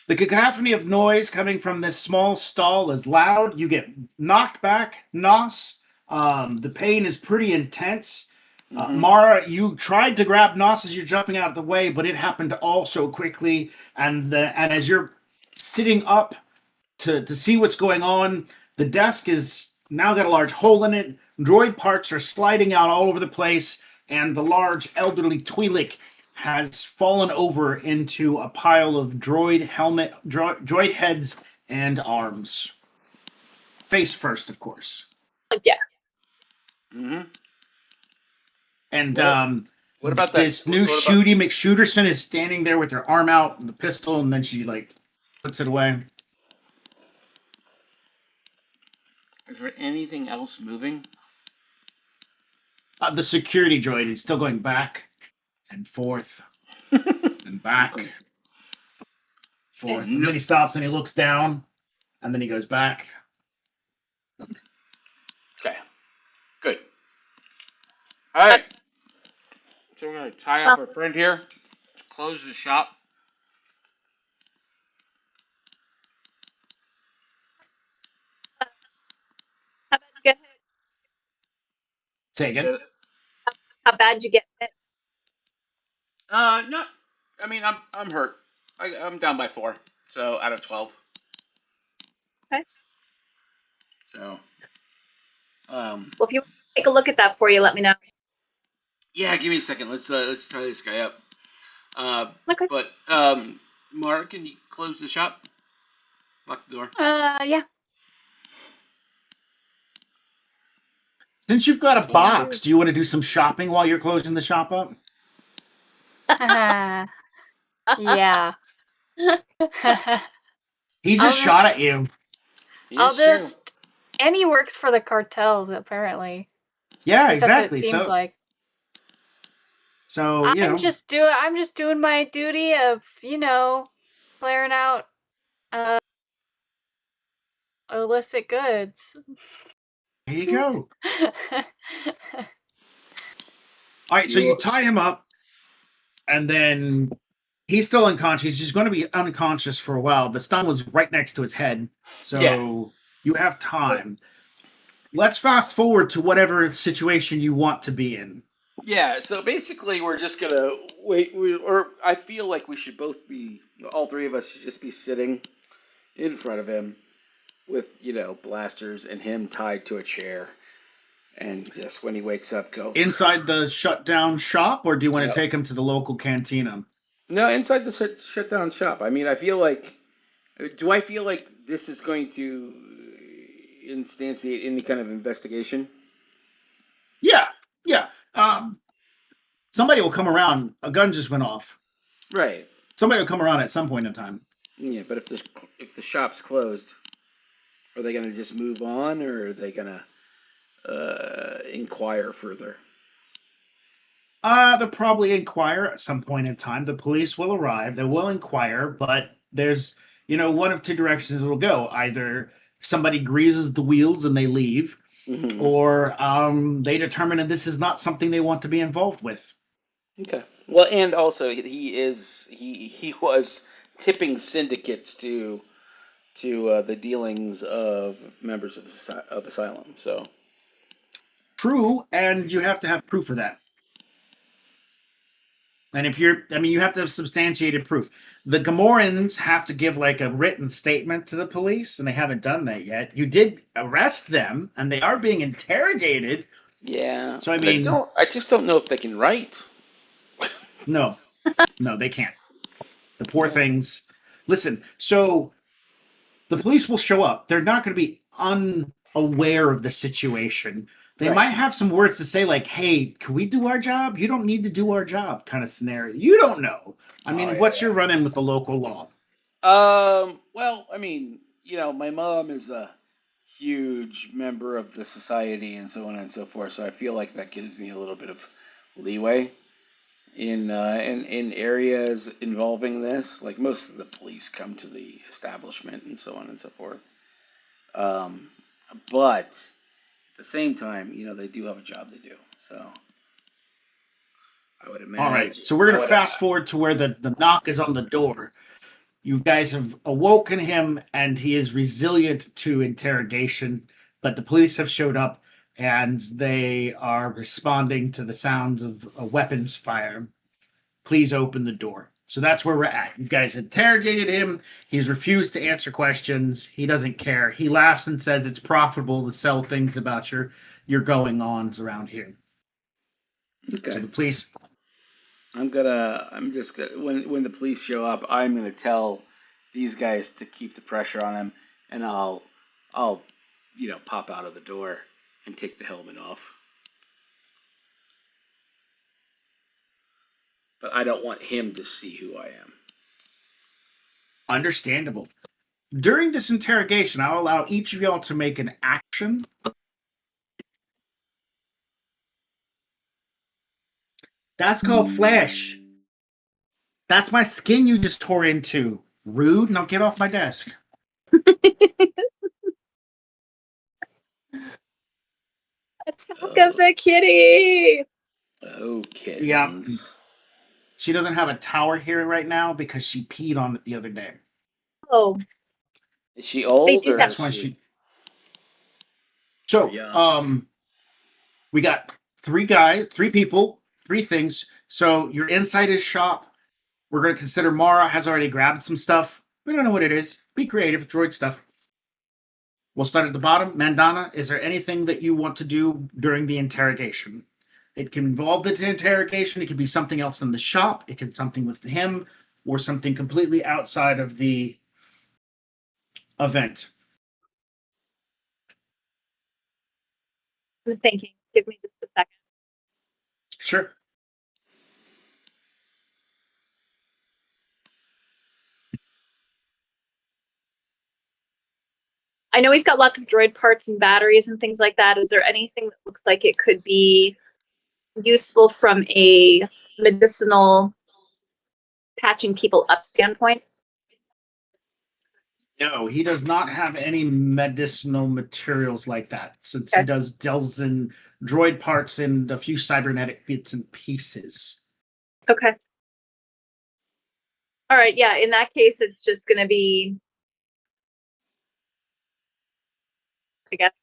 The cacophony of noise coming from this small stall is loud. You get knocked back, Nos. The pain is pretty intense. Mara, you tried to grab Nos as you're jumping out of the way, but it happened all so quickly. And as you're sitting up to see what's going on, the desk is now got a large hole in it. Droid parts are sliding out all over the place, and the large elderly Twi'lek has fallen over into a pile of droid heads and arms. Face first, of course. Yeah. Mm-hmm. And What about this that? new What about, Shooty McShooterson is standing there with her arm out and the pistol, and then she like puts it away. is there anything else moving? The security droid is still going back and forth and back, forth, and then he stops and he looks down, and then he goes back. Okay. Good. All right. So we're gonna tie up our friend here. Close the shop. How bad you get hit? Say again. So, How bad you get hit? not. I mean, I'm hurt. I'm down by 4. So out of 12. Okay. So. Well, if you want to take a look at that for you, let me know. Yeah, give me a second. Let's tie this guy up. Okay. But Mark, can you close the shop? Lock the door. Yeah. Since you've got a Can box, do. do you want to do some shopping while you're closing the shop up? Yeah. He I'll just shot at you. I'll It's true. just. And he works for the cartels, apparently. Yeah, At least that's what exactly. it seems like. So you know, I'm just doing my duty of, clearing out illicit goods. there you go. All right, so you tie him up, and then he's still unconscious. He's going to be unconscious for a while. The stun was right next to his head, so you have time. Let's fast forward to whatever situation you want to be in. Yeah, so basically we're just gonna wait. Or I feel like we should both be, all 3 of us should just be sitting in front of him with, blasters and him tied to a chair. And just when he wakes up, go. Inside the shut down shop, or do you want Yep. to take him to the local cantina? No, inside the shut down shop. I mean, do I feel like this is going to instantiate any kind of investigation? Yeah, yeah. Somebody will come around. A gun just went off. Right. Somebody will come around at some point in time. Yeah, but if the shop's closed, are they gonna just move on, or are they gonna inquire further? They'll probably inquire at some point in time. The police will arrive. They will inquire, but there's, one of 2 directions it'll go. Either somebody greases the wheels and they leave, Mm-hmm. or they determine that this is not something they want to be involved with. Okay. Well, and also he was tipping syndicates to the dealings of members of Asylum. So. True, and you have to have proof of that. And you have to have substantiated proof. The Gamorreans have to give like a written statement to the police, and they haven't done that yet. You did arrest them, and they are being interrogated. Yeah. So I just don't know if they can write. No, they can't. The poor things. Listen, so the police will show up. They're not going to be unaware of the situation. They might have some words to say like, hey, can we do our job? You don't need to do our job kind of scenario. You don't know. I mean, what's your run-in with the local law? Well, I mean, my mom is a huge member of the society and so on and so forth, so I feel like that gives me a little bit of leeway in areas involving this. Like most of the police come to the establishment and so on and so forth. But at the same time, they do have a job to do. So I would imagine. All right, so we're going to fast forward to where the knock is on the door. You guys have awoken him, and he is resilient to interrogation, but the police have showed up, and they are responding to the sounds of a weapons fire. Please open the door. So that's where we're at. You guys interrogated him. He's refused to answer questions. He doesn't care. He laughs and says it's profitable to sell things about your going-ons around here. Okay. So the police. I'm just gonna, when the police show up, I'm gonna tell these guys to keep the pressure on him, and I'll, pop out of the door and take the helmet off. But I don't want him to see who I am. Understandable. During this interrogation, I'll allow each of y'all to make an action. That's called flesh. That's my skin you just tore into. Rude. Now get off my desk. Attack of the kitty. Oh, kittens. Yeah. She doesn't have a tower here right now because she peed on it the other day. Oh. Is she old do or that. That's why is she? So, Yeah. we got 3 people, 3 things. So you're inside his shop. We're going to consider Mara has already grabbed some stuff. We don't know what it is. Be creative, droid stuff. We'll start at the bottom. Mandana, is there anything that you want to do during the interrogation? It can involve the interrogation. It could be something else in the shop. It can be something with him or something completely outside of the event. I'm thinking. Give me just a second. Sure. I know he's got lots of droid parts and batteries and things like that. Is there anything that looks like it could be useful from a medicinal patching people up standpoint? No, he does not have any medicinal materials like that, since he deals in droid parts and a few cybernetic bits and pieces. Okay. All right, yeah, in that case, it's just going to be, I guess,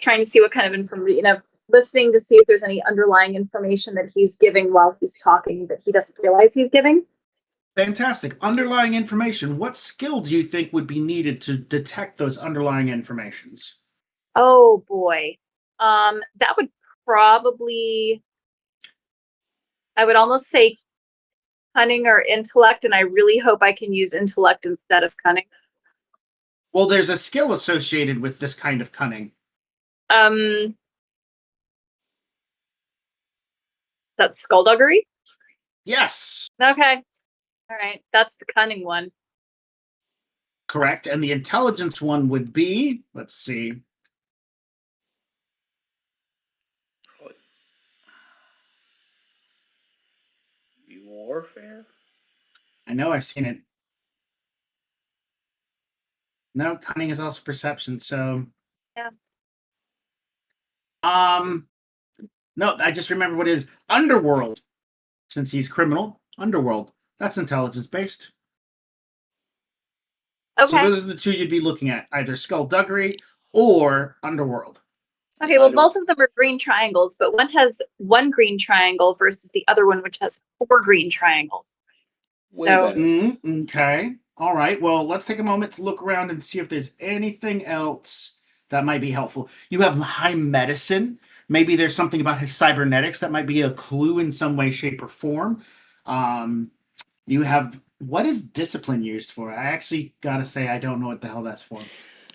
trying to see what kind of information, listening to see if there's any underlying information that he's giving while he's talking that he doesn't realize he's giving. Fantastic. Underlying information. What skill do you think would be needed to detect those underlying informations? Oh boy. That would probably, I would almost say cunning or intellect, and I really hope I can use intellect instead of cunning. Well, there's a skill associated with this kind of cunning. That's skullduggery? Yes. Okay. All right. That's the cunning one. Correct. And the intelligence one would be, let's see. Warfare? I know, I've seen it. No, cunning is also perception, so. Yeah. No, I just remember what is Underworld. Since he's criminal, Underworld. That's intelligence based. Okay. So those are the 2 you'd be looking at, either skullduggery or Underworld. Okay, well, both of them are green triangles, but one has 1 green triangle versus the other one, which has 4 green triangles. Okay. All right. Well, let's take a moment to look around and see if there's anything else that might be helpful. You have high medicine. Maybe there's something about his cybernetics that might be a clue in some way, shape, or form. You have, what is discipline used for? I actually got to say, I don't know what the hell that's for.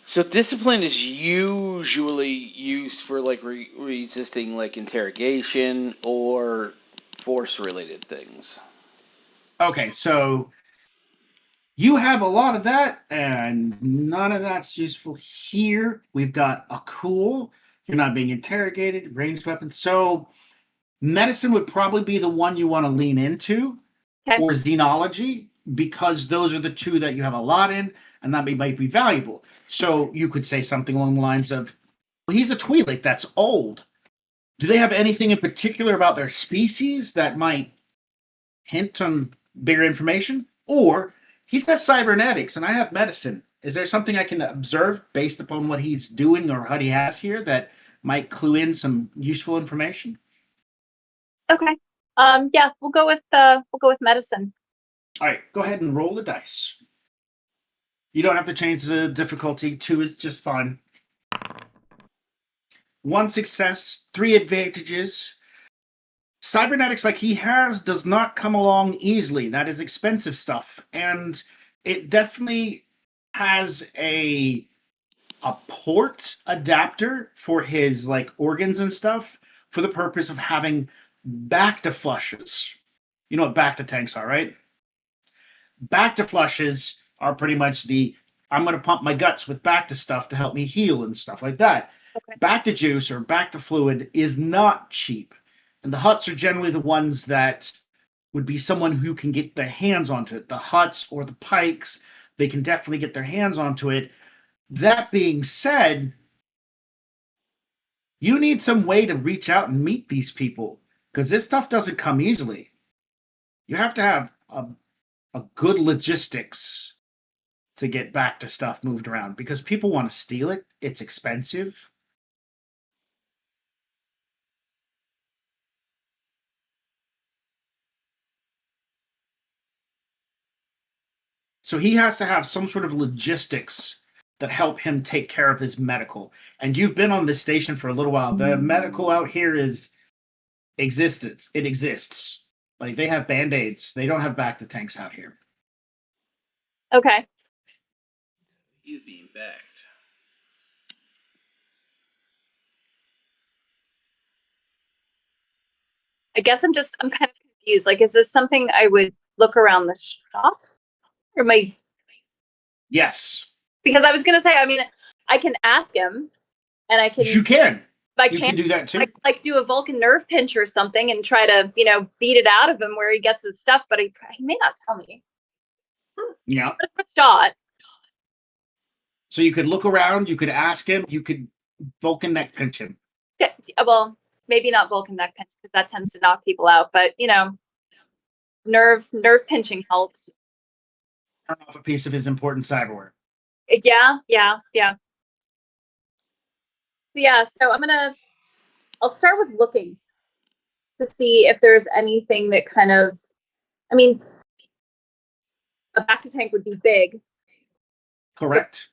So discipline is usually used for like resisting like interrogation or force-related things. Okay, so you have a lot of that, and none of that's useful here. We've got a cool. You're not being interrogated, ranged weapons. So medicine would probably be the one you want to lean into, or xenology, because those are the 2 that you have a lot in, and that might be valuable. So you could say something along the lines of, well, he's a Twi'lek that's old. Do they have anything in particular about their species that might hint on bigger information? Or he's got cybernetics and I have medicine. Is there something I can observe based upon what he's doing or what he has here that might clue in some useful information? Okay. Yeah, we'll go with medicine. All right, go ahead and roll the dice. You don't have to change the difficulty. 2 is just fine. 1 success, 3 advantages. Cybernetics like he has does not come along easily. That is expensive stuff. And it definitely has a port adapter for his like organs and stuff for the purpose of having back to flushes. You know what back to tanks are, right? Back to flushes are pretty much I'm going to pump my guts with back to stuff to help me heal and stuff like that. Okay. Back to juice or back to fluid is not cheap. And the huts are generally the ones that would be someone who can get their hands onto it. The huts or the pikes, they can definitely get their hands onto it. That being said, you need some way to reach out and meet these people because this stuff doesn't come easily. You have to have a good logistics to get back to stuff moved around because people want to steal it. It's expensive. So he has to have some sort of logistics that help him take care of his medical. And you've been on this station for a little while. The medical out here existence. It exists. Like they have band-aids. They don't have back to tanks out here. Okay. He's being backed. I guess I'm kind of confused. Like, is this something I would look around the shop? Or Yes. because I was gonna say, I mean, I can ask him and I can You can. I You can can't do that too. like do a Vulcan nerve pinch or something and try to, beat it out of him where he gets his stuff, but he may not tell me. Yeah. That's a shot. So you could look around, you could ask him, you could Vulcan neck pinch him. Yeah, well, maybe not Vulcan neck pinch because that tends to knock people out, but nerve pinching helps. Turn off a piece of his important cyberware. Yeah. So yeah, so I'll start with looking to see if there's anything that kind of, I mean, a back to tank would be big. Correct.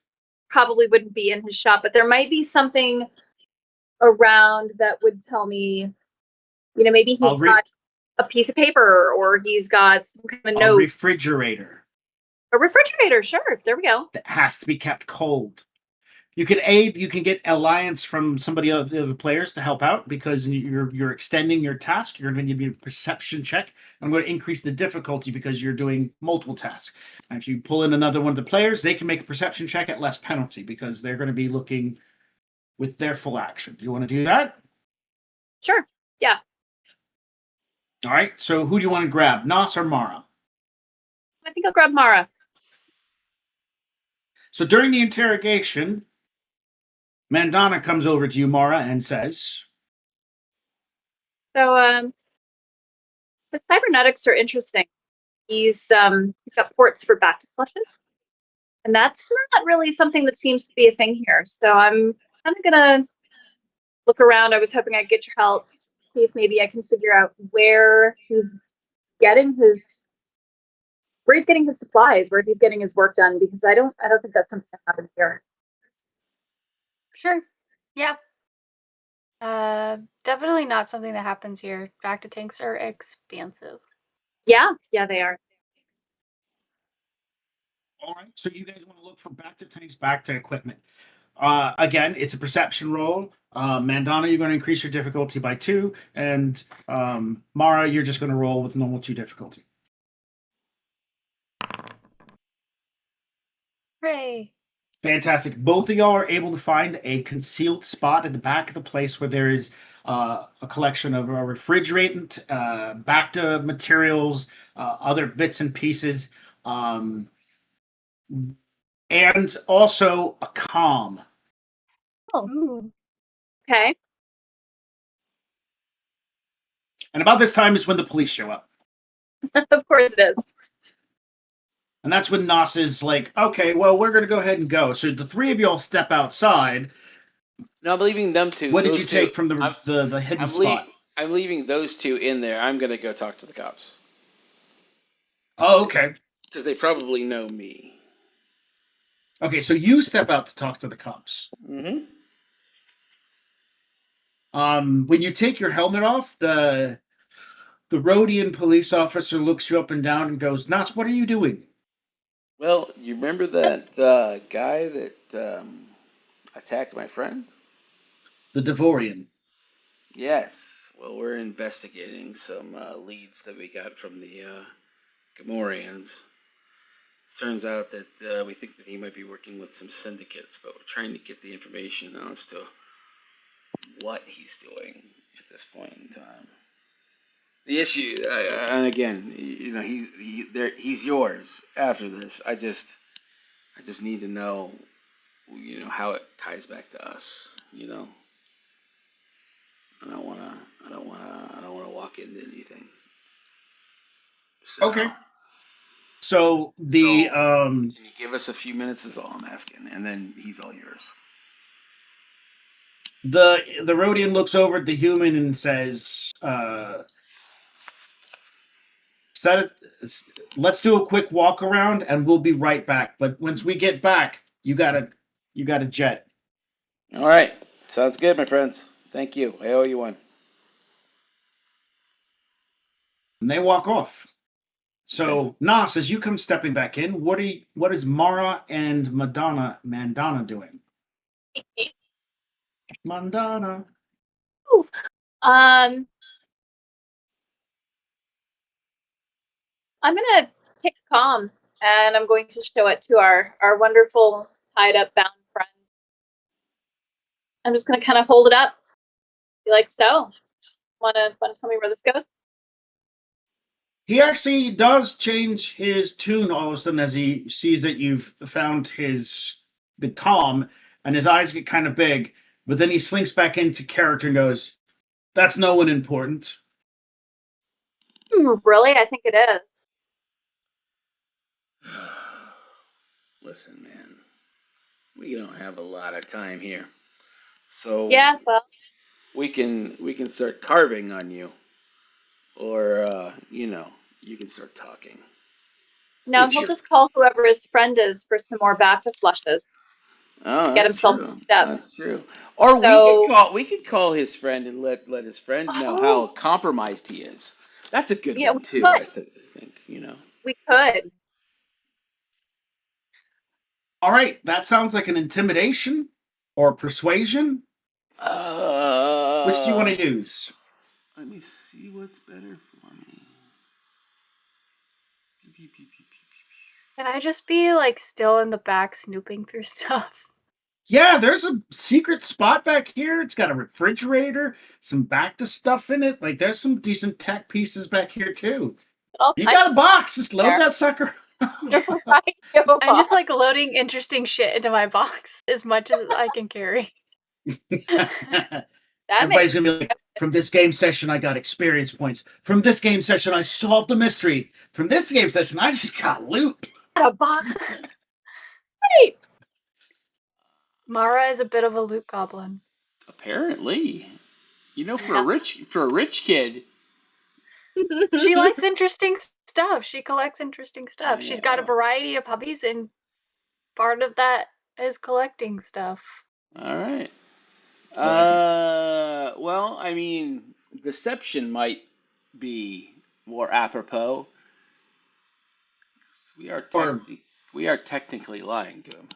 Probably wouldn't be in his shop, but there might be something around that would tell me, maybe he's got a piece of paper or he's got some kind of note. A refrigerator. A refrigerator, sure. There we go. That has to be kept cold. You can get alliance from somebody of the other players to help out because you're extending your task. You're going to give me a perception check. I'm going to increase the difficulty because you're doing multiple tasks. And if you pull in another one of the players, they can make a perception check at less penalty because they're going to be looking with their full action. Do you want to do that? Sure. Yeah. All right. So who do you want to grab, Nos or Mara? I think I'll grab Mara. So during the interrogation, Mandana comes over to you, Mara, and says, So the cybernetics are interesting. He's got ports for back to flushes. And that's not really something that seems to be a thing here. So I'm kind of gonna look around. I was hoping I'd get your help, see if maybe I can figure out where he's getting his supplies, where he's getting his work done, because I don't think that's something that happens here. Sure. Yeah. Definitely not something that happens here. Back to tanks are expansive. Yeah, they are. all right, so you guys want to look for back to tanks, back to equipment. Again, it's a perception roll. Mandana, you're going to increase your difficulty by 2, and Mara, you're just going to roll with normal 2 difficulty. Hooray. Fantastic. Both of y'all are able to find a concealed spot at the back of the place where there is a collection of refrigerant, back to materials, other bits and pieces, and also a comm. Oh, okay. And about this time is when the police show up. Of course it is. And that's when Nos is like, okay, well, we're going to go ahead and go. So the 3 of y'all step outside. No, I'm leaving them two. What did you take from the hidden spot? I'm leaving those two in there. I'm gonna go talk to the cops Oh, okay. because they probably know me. Okay, so you step out to talk to the cops. Mm-hmm. When you take your helmet off, the Rhodian police officer looks you up and down and goes, "Nas, what are you doing?" Well, you remember that guy that attacked my friend? The Devorian. Yes. Well, we're investigating some leads that we got from the Gamorreans. Turns out that we think that he might be working with some syndicates, but we're trying to get the information as to what he's doing at this point in time. The issue, and again, he's yours after this. I just need to know, how it ties back to us. I don't wanna walk into anything. So, Okay. So can you give us a few minutes? Is all I'm asking, and then he's all yours. the Rhodian looks over at the human and says, "Set it. Let's do a quick walk around, and we'll be right back. But once we get back, you gotta jet." All right, sounds good, my friends. Thank you. I owe you one. And they walk off. So Nas, as you come stepping back in, what is Mara and Mandana doing? Mandana. Um, I'm gonna take a calm and I'm going to show it to our wonderful tied up bound friend. I'm just gonna kind of hold it up, be like, "So, wanna tell me where this goes?" He actually does change his tune all of a sudden as he sees that you've found the calm, and his eyes get kind of big. But then he slinks back into character and goes, "That's no one important." Really, I think it is. Listen, man, we don't have a lot of time here, so Yeah, well, we can start carving on you, or you can start talking. no, It's he'll your just call whoever his friend is for some more Bacta flushes. Oh, Get that's himself true. hooked up. That's true. Or So, we could call his friend and let his friend know how oh, compromised he is. That's a good yeah, one we too. could. I think. We could. All right, that sounds like an intimidation or persuasion. Which do you want Uh, to use? let me see what's better for me. Can I just be like still in the back snooping through stuff? Yeah, there's a secret spot back here. It's got a refrigerator, some back to stuff in it. Like there's some decent tech pieces back here too. All You kinds got a box. Just load there. that sucker. Right, give a I'm just fuck. like loading interesting shit into my box as much as I can carry. That Everybody's makes gonna be like, from this game session, I got experience points. From this game session, I solved the mystery. From this game session, I just got loot. A box. great. Mara is a bit of a loot goblin. Apparently, for Yeah. a rich kid. She likes interesting stuff. She collects interesting stuff. She's got a Yeah. variety of hobbies, and part of that is collecting stuff. All right. I like it. Well, I mean, deception might be more apropos. We are Or technically lying to him.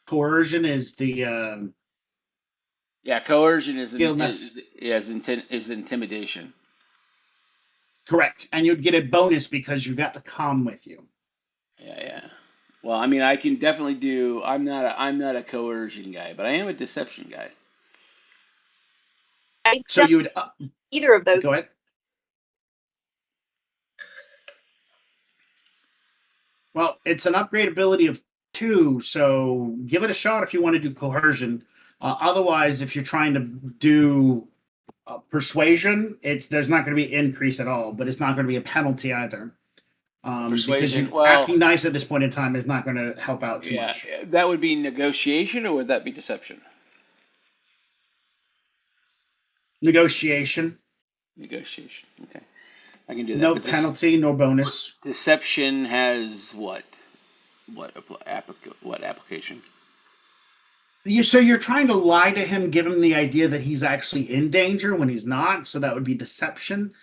coercion is the Yeah, coercion is skill is intimidation. correct, and you'd get a bonus because you got the com with you. Yeah. Well, I mean, I can definitely do. I'm not a coercion guy, but I am a deception guy. I So don't you would either of those. go ahead. Well, it's an upgrade ability of 2, so give it a shot if you want to do coercion. Otherwise, if you're trying to do persuasion, there's not going to be increase at all, but it's not going to be a penalty either. Because Persuasion. you Well, asking nice at this point in time is not going to help out too yeah, much. that would be negotiation, or would that be deception? Negotiation. Negotiation. Okay. I can do that. No But penalty, no bonus. deception has what? What application? So you're trying to lie to him, give him the idea that he's actually in danger when he's not. So that would be deception.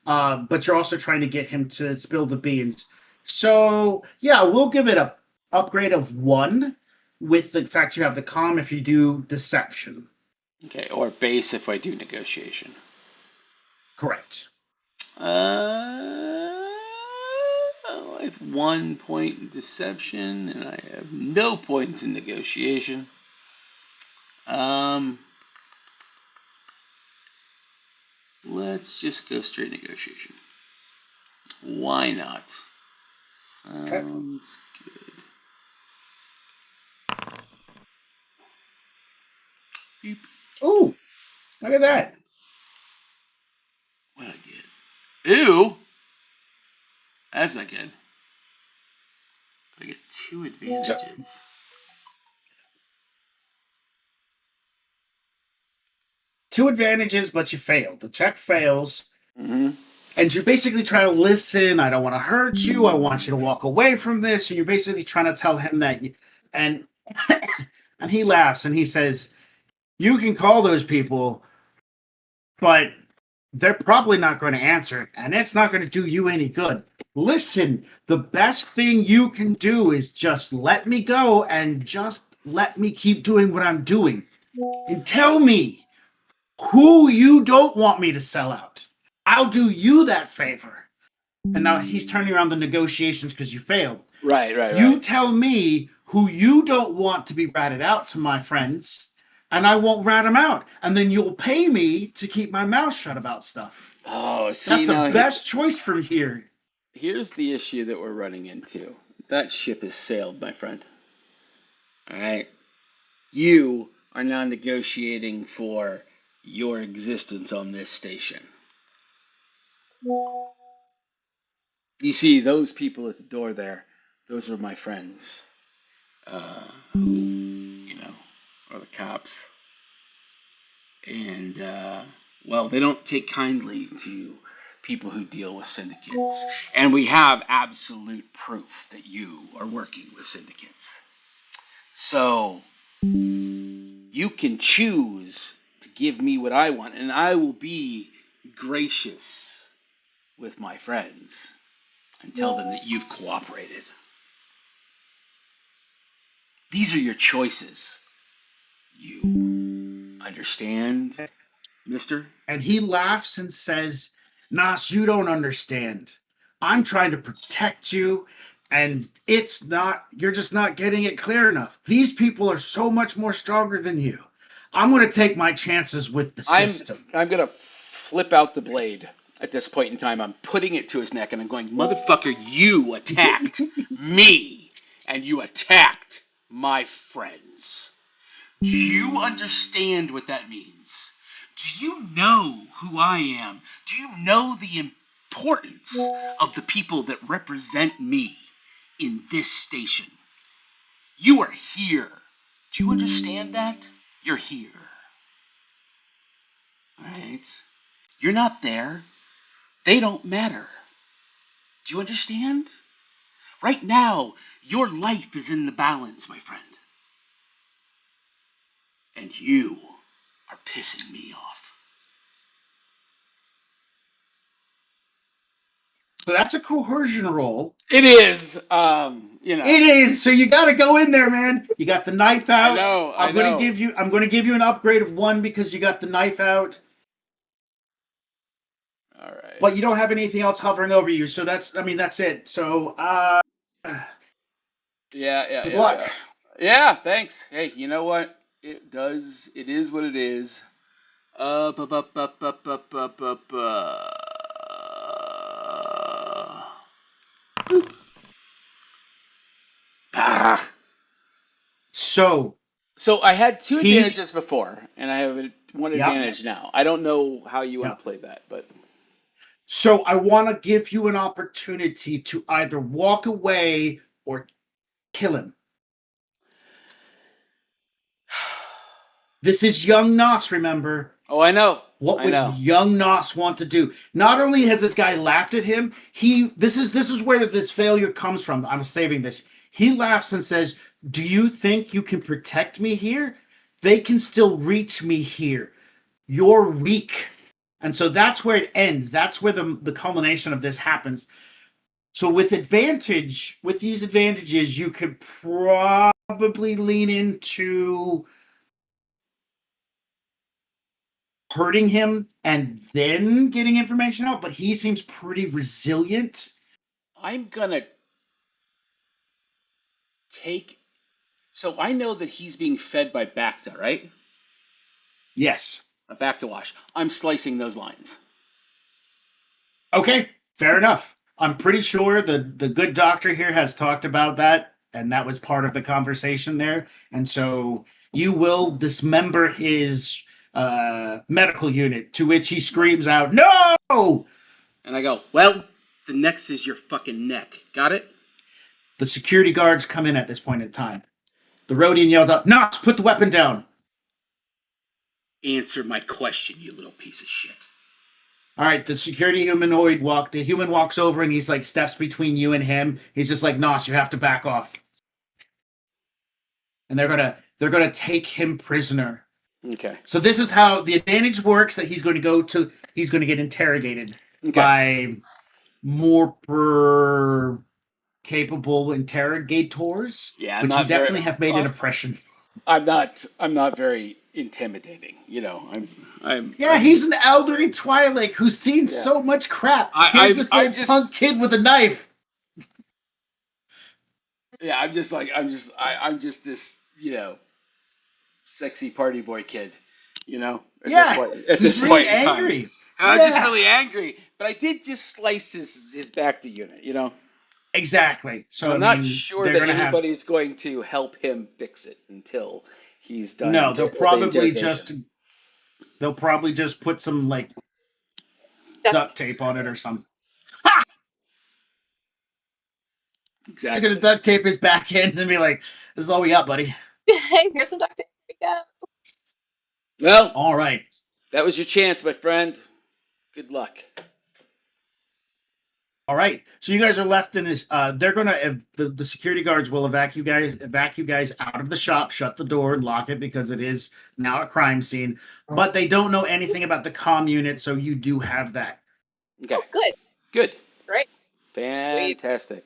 But you're also trying to get him to spill the beans. So yeah, we'll give it a upgrade of 1 with the fact you have the calm if you do deception. Okay, or base if I do negotiation. Correct. I have 1 point in deception, and I have no points in negotiation. Let's just go straight negotiation. Why not? Sounds good. Beep. Oh, look at that. What I get? Ew! That's not good. I get 2 advantages. Two advantages, but you failed. The check fails. Mm-hmm. And you're basically trying to listen. I don't want to hurt you. I want you to walk away from this. And you're basically trying to tell him that. And and he laughs and he says, "You can call those people, but they're probably not going to answer, and it's not going to do you any good. Listen, the best thing you can do is just let me go and just let me keep doing what I'm doing. And tell me who you don't want me to sell out. I'll do you that favor." And now he's turning around the negotiations because you failed. Right. You tell me who you don't want to be ratted out to my friends, and I won't rat them out. And then you'll pay me to keep my mouth shut about stuff. Oh, see, That's the now best choice from here. here's the issue that we're running into. That ship has sailed, my friend. All right. You are now negotiating for your existence on this station. You see, those people at the door there, those are my friends. You know, are the cops. And, well, they don't take kindly to people who deal with syndicates. And we have absolute proof that you are working with syndicates. So, you can choose to give me what I want, and I will be gracious with my friends and tell them that you've cooperated. These are your choices. You understand, mister? And he laughs and says, "Nas, you don't understand. I'm trying to protect you, and you're just not getting it clear enough. These people are so much more stronger than you. I'm going to take my chances with the system." I'm going to flip out the blade at this point in time. I'm putting it to his neck, and I'm going, motherfucker, you attacked me, and you attacked my friends. Do you understand what that means? Do you know who I am? Do you know the importance of the people that represent me in this station? You are here. Do you understand that? You're here. Alright? You're not there. They don't matter. Do you understand? Right now, your life is in the balance, my friend. And you are pissing me off. So that's a coercion roll. It is, you know. It is. So you got to go in there, man. You got the knife out. I know. I'm going to give you an upgrade of 1 because you got the knife out. All right. But you don't have anything else hovering over you. So that's it. So good luck. Yeah, thanks. Hey, you know what? It is what it is. Up, up, up, up, up, up, up, up, Boop. Ah. So I had 2 advantages before, and I have 1 Yep. advantage now. I don't know how you want Yep. to play that, but So I want to give you an opportunity to either walk away or kill him. This is young Nos, remember? oh, I know. What I would know. young Nos want to do? Not only has this guy laughed at him, this is where this failure comes from. I'm saving this. He laughs and says, "Do you think you can protect me here? They can still reach me here. You're weak." And so that's where it ends. That's where the culmination of this happens. So with these advantages, you could probably lean into hurting him and then getting information out, but he seems pretty resilient. I'm gonna take. So I know that he's being fed by Bacta, right? Yes. A Bacta wash. I'm slicing those lines. Okay, fair enough. I'm pretty sure the good doctor here has talked about that, and that was part of the conversation there. And so you will dismember his medical unit, to which he screams out, "No!" And I go, well, the next is your fucking neck. Got it? The security guards come in at this point in time. The Rhodian yells out, "Knox, put the weapon down." Answer my question, you little piece of shit. All right, the the human walks over and he's like steps between you and him. He's just like, "Nos, you have to back off." And they're gonna take him prisoner. Okay. So this is how the advantage works, that he's going to get interrogated by more capable interrogators, Yeah, I'm which not you definitely very, have made an impression. I'm not very intimidating. You know, I'm. Yeah, he's an elderly Twi'lek who's seen so much crap. Here's this little punk kid with a knife. Yeah, I'm just this, sexy party boy kid, at this he's point really in time. angry. I'm just really angry, but I did just slice his back to unit. Exactly. So I'm not sure they're that gonna anybody's going to help him fix it until he's done. No, they'll probably interrogation. just put some like duct tape on it or something. Exactly. They're gonna duct tape his back in and be like, "This is all we got, buddy." Hey, here's some duct tape. Well, all right. That was your chance, my friend. Good luck. All right. So you guys are left in this. They're gonna the security guards will evacuate you guys out of the shop, shut the door, and lock it because it is now a crime scene. But they don't know anything about the comm unit, so you do have that. Okay. Oh, good. Good. Great. Fantastic.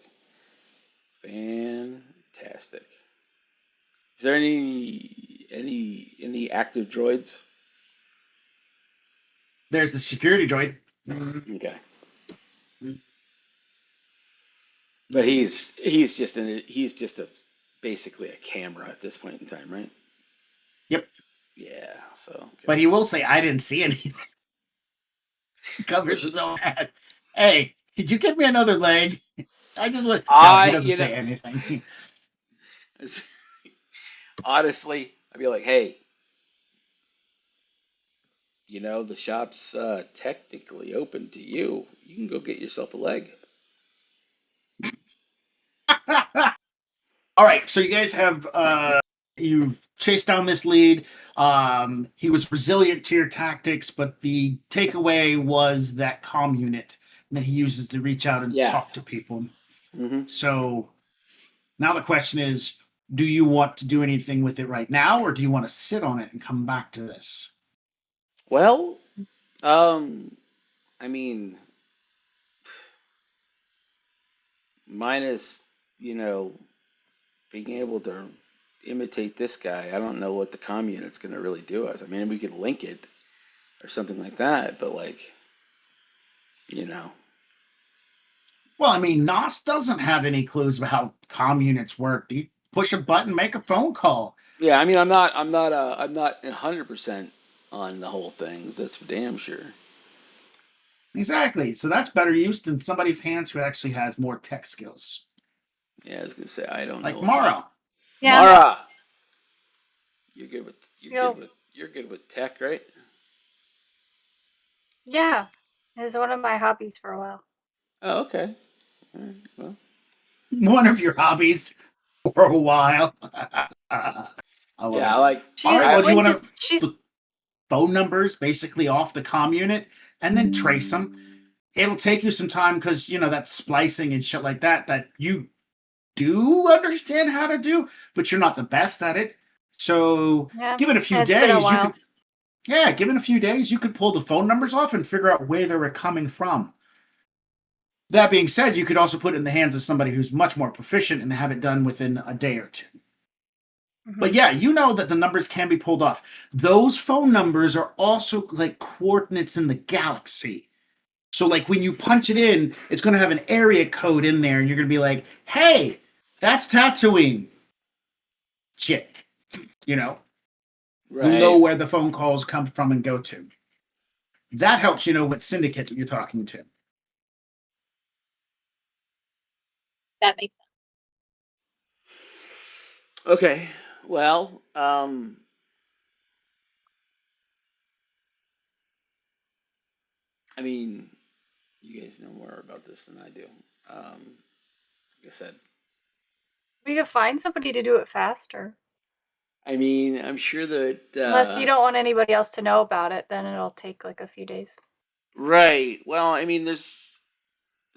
Fantastic. Is there any active droids? There's the security droid. Okay. But he's just basically a camera at this point in time, right? Yep. Yeah. So. Okay. But he will say, "I didn't see anything." He covers his own head. "Hey, could you give me another leg? I just want." No, he doesn't say anything. Honestly, I'd be like, "Hey, the shop's technically open to you. You can go get yourself a leg." All right, so you guys have you've chased down this lead. He was resilient to your tactics, but the takeaway was that comm unit that he uses to reach out and talk to people. Mm-hmm. So now the question is, do you want to do anything with it right now, or do you want to sit on it and come back to this? Well, I mean, minus, being able to imitate this guy, I don't know what the comm unit's going to really do us. I mean, we could link it or something like that, but Well, I mean, Nos doesn't have any clues about how comm units work. You push a button, make a phone call. Yeah, I mean, I'm not 100% on the whole thing. That's for damn sure. Exactly. So that's better used in somebody's hands who actually has more tech skills. Yeah, I was gonna say I don't know. Like Mara. Yeah. Mara, you're good with tech, right? Yeah, it's one of my hobbies for a while. Oh, okay. All right, well, One of your hobbies for a while. I love it. like. She's phone numbers basically off the comm unit and then trace them. It'll take you some time because, that's splicing and shit like that you do understand how to do, but you're not the best at it. So Yeah, given a few it's been a days, while. given a few days, you could pull the phone numbers off and figure out where they were coming from. That being said, you could also put it in the hands of somebody who's much more proficient and have it done within a day or two. But yeah, you know that the numbers can be pulled off. Those phone numbers are also like coordinates in the galaxy. So like when you punch it in, it's going to have an area code in there, and you're going to be like, "Hey, that's Tatooine." Shit, you know Right. where the phone calls come from and go to. That helps you know what syndicate you're talking to. That makes sense. Okay. Well, I mean, you guys know more about this than I do. Like I said, We could find somebody to do it faster. I mean, I'm sure that Unless you don't want anybody else to know about it, then it'll take like a few days. right. Well, I mean, there's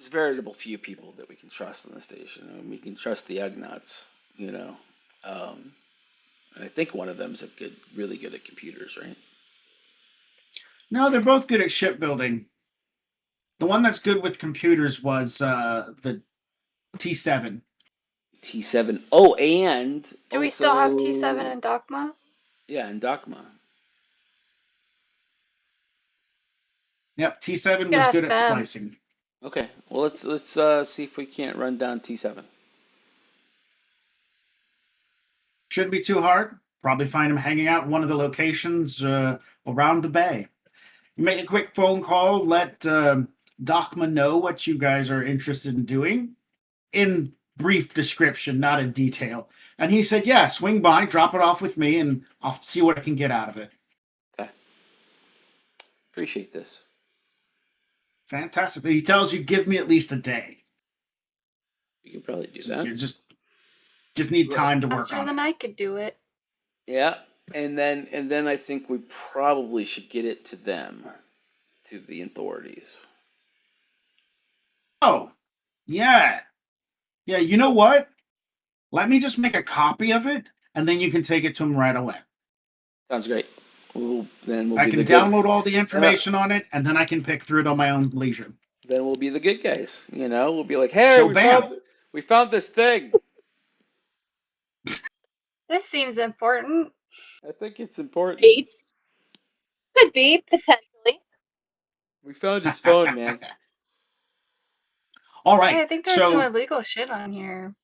a veritable few people that we can trust in the station. I mean, we can trust the Ugnaughts, you know. Um, and I think one of them's really good at computers, right? No, they're both good at shipbuilding. The one that's good with computers was the T7. T7. Oh, and Do we still have T7 also, and Dogma? yeah, and Dakma. Yep, T7 We could was ask good at them. splicing. Okay, well let's see if we can't run down T7. Shouldn't be too hard. Probably find him hanging out in one of the locations around the bay. You make a quick phone call, let Docma know what you guys are interested in doing in brief description, not in detail. And he said, yeah, swing by, drop it off with me, and I'll see what I can get out of it. Okay, appreciate this. Fantastic. He tells you, give me at least a day. We could probably do So that. you just need time to work Faster on than it. I could do it. Yeah, and then I think we probably should get it to them, to the authorities. Oh, yeah. Yeah, you know what? Let me just make a copy of it, and then you can take it to him right away. Sounds great. Then we'll I be can the good. download all the information on it, and then I can pick through it on my own leisure. Then we'll be the good guys. We'll be like, hey, So, bam. we found this thing. This seems important. I think it's important. Right? Could be, potentially. We found his phone, man. All Hey, right. I think there's some So illegal shit on here.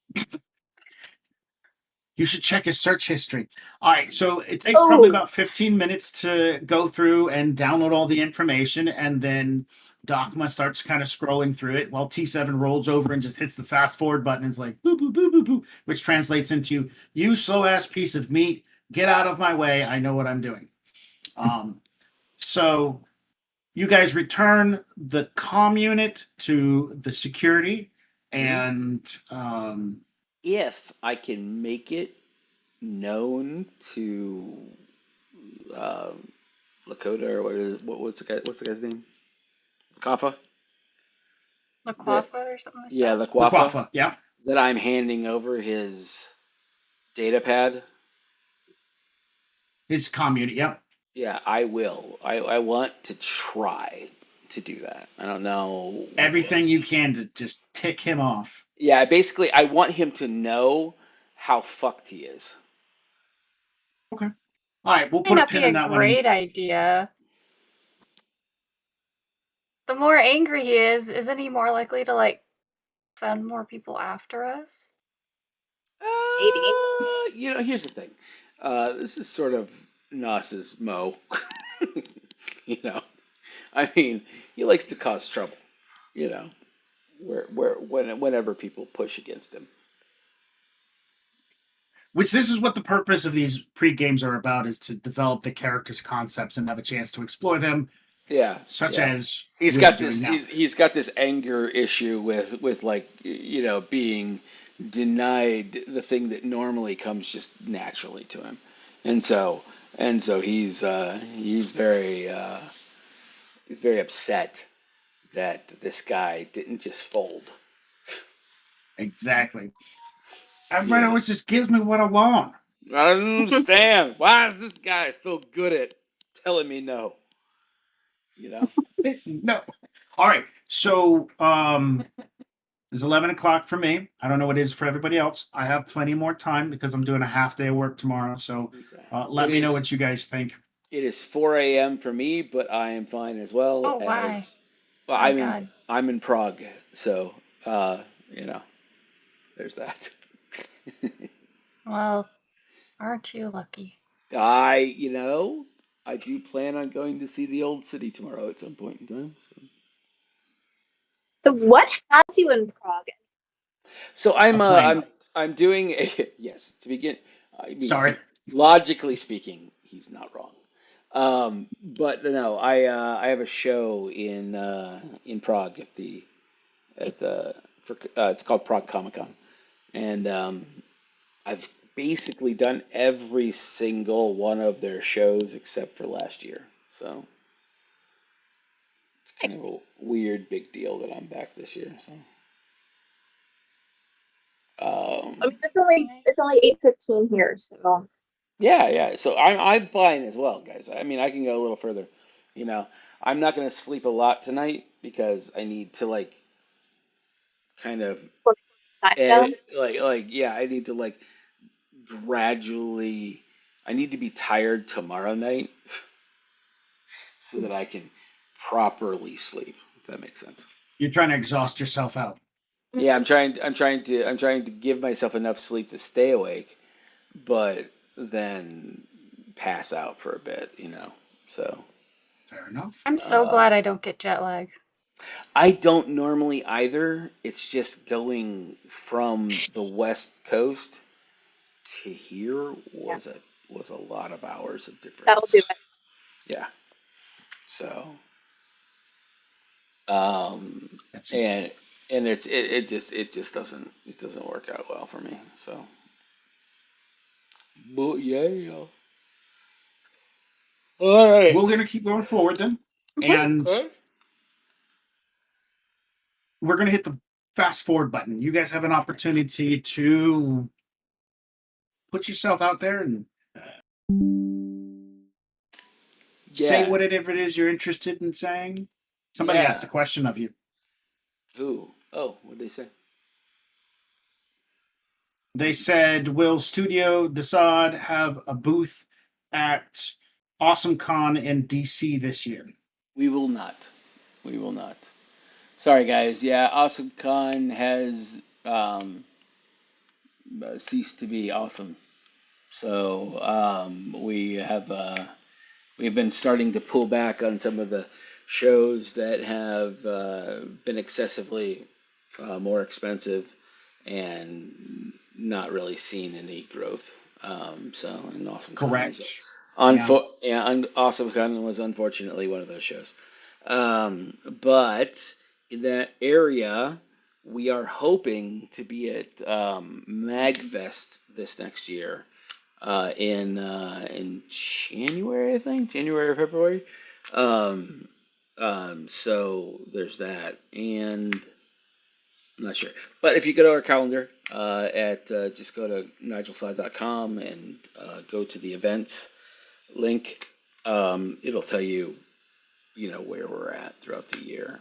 you should check his search history. All right. So it takes probably about 15 minutes to go through and download all the information, and then Docma starts kind of scrolling through it while T7 rolls over and just hits the fast forward button and is like, boo, boo, boo, boo, boo, which translates into, you slow ass piece of meat, get out of my way. I know what I'm doing. So you guys return the comm unit to the security, and If I can make it known to Lakota, or what's the guy's name? Kafa? That Laquafa or something like Yeah, that. Lakwafa. Laquafa, yeah, That I'm handing over his data pad. his comm unit, yeah. Yeah, I will. I want to try to do that. I don't know. Everything you can to just tick him off. Yeah, basically, I want him to know how fucked he is. Okay. All right, we'll May put a not be pin in a that one. great idea. The more angry he is, isn't he more likely to like send more people after us? Maybe. Here's the thing. This is sort of Nos's Mo. you know, I mean, he likes to cause trouble. You know, whenever people push against him. Which this is what the purpose of these pre-games are about, is to develop the characters' concepts and have a chance to explore them, Yeah, such yeah. as He's we're got doing this. now. He's got this anger issue with like being denied the thing that normally comes just naturally to him, and so he's very upset that this guy didn't just fold. Exactly. You Everybody know, always just gives me what I want. I don't understand. Why is this guy so good at telling me no? You know? No. All right. So it's 11 o'clock for me. I don't know what it is for everybody else. I have plenty more time because I'm doing a half day of work tomorrow. So It let me know is what you guys think. it is 4 a.m. for me, but I am fine as well Oh, why? as well. My God. I'm in Prague, so you know, there's that. Well, aren't you lucky? You know, I do plan on going to see the old city tomorrow at some point in time. So what has you in Prague? So A plane. I'm doing a yes to begin. I mean, Sorry. logically speaking, he's not wrong. But no, I have a show in Prague at the for it's called Prague Comic Con, and I've basically done every single one of their shows except for last year. So it's kind of a weird big deal that I'm back this year. So I mean, um, it's only 8:15 here, so yeah. So I'm fine as well, guys. I mean, I can go a little further. You know, I'm not gonna sleep a lot tonight because I need to like kind of put time down. edit, yeah, I need to like gradually. I need to be tired tomorrow night so that I can properly sleep. If that makes sense. You're trying to exhaust yourself out. Yeah, I'm trying to give myself enough sleep to stay awake, but then pass out for a bit, you know. So, Fair enough. I'm so uh, glad I don't get jet lag. I don't normally either. It's just going from the West Coast to here Yeah, was a lot of hours of that'll do difference. it. Yeah. So, um, That's just and it just doesn't work out well for me. So, but yeah. All right. we're gonna keep going forward then. Mhm. And All right. we're gonna hit the fast forward button. You guys have an opportunity to put yourself out there and say Yeah. whatever it is you're interested in saying. Somebody asked Yeah. a question of you. Ooh. Oh, what'd they say? They said, "Will Studio Desaad have a booth at Awesome Con in DC this year?" We will not. We will not. Sorry, guys. Yeah, Awesome Con has ceased to be awesome. So we've been starting to pull back on some of the shows that have been excessively more expensive and not really seen any growth. So, and Awesome Con is Correct. Yeah. yeah, Awesome Con was unfortunately one of those shows. But in that area, we are hoping to be at MagFest this next year in January, I think, January or February. Um, so there's that, and I'm not sure. But if you go to our calendar at just go to nigelside.com and go to the events link, it'll tell you, you know, where we're at throughout the year.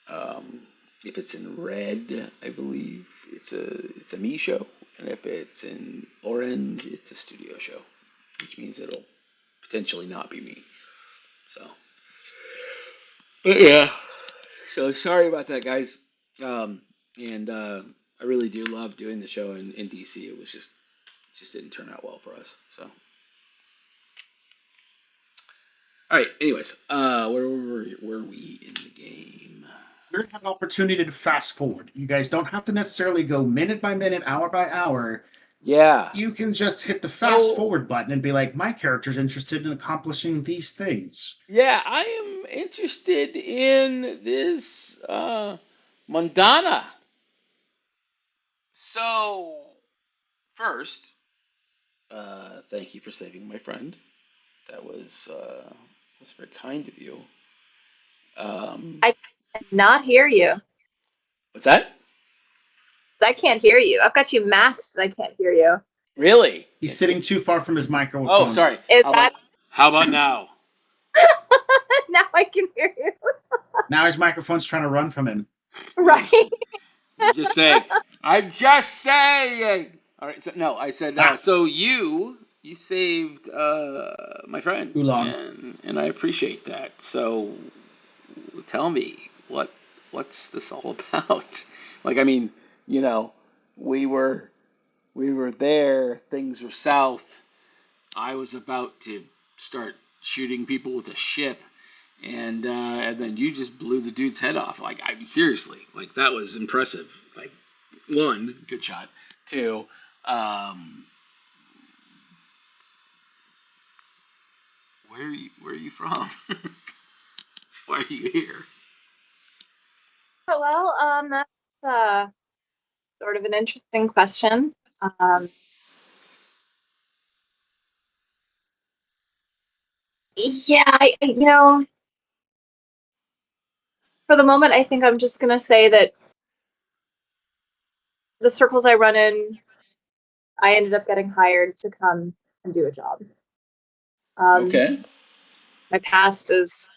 Um, if it's in red, I believe it's a me show, and if it's in orange, it's a studio show, which means it'll potentially not be me. So, but yeah. So sorry about that, guys. Um, and I really do love doing the show in DC. It just didn't turn out well for us. So, all right. Anyways, were we in the game? You're gonna have an opportunity to fast forward. You guys don't have to necessarily go minute by minute, hour by hour. Yeah. You can just hit the fast So forward button and be like, my character's interested in accomplishing these things. yeah, I am interested in this Mondana. So first, Thank you for saving my friend. That was very kind of you. I cannot hear you. What's that? I can't hear you. I've got you maxed. I can't hear you. Really? He's sitting too far from his Oh, microphone. sorry. Is How that about how about now? now I can hear you? Now his microphone's trying to run from him. Right. I'm just saying. I'm just saying. All right. So no, I said. Ah. So you saved my friend, Oolong. and I appreciate that. So tell me what's this all about? Like, I mean, you know, we were we were there. Things were south. I was about to start shooting people with a ship, and then you just blew the dude's head off. Like, I mean, seriously, like that was impressive. Like, one, good shot. Two, um, where are you from? Why are you here? Well, that's sort of an interesting question. Um, yeah, for the moment, I think I'm just gonna say that the circles I run in, I ended up getting hired to come and do a job. Um, Okay. my past is,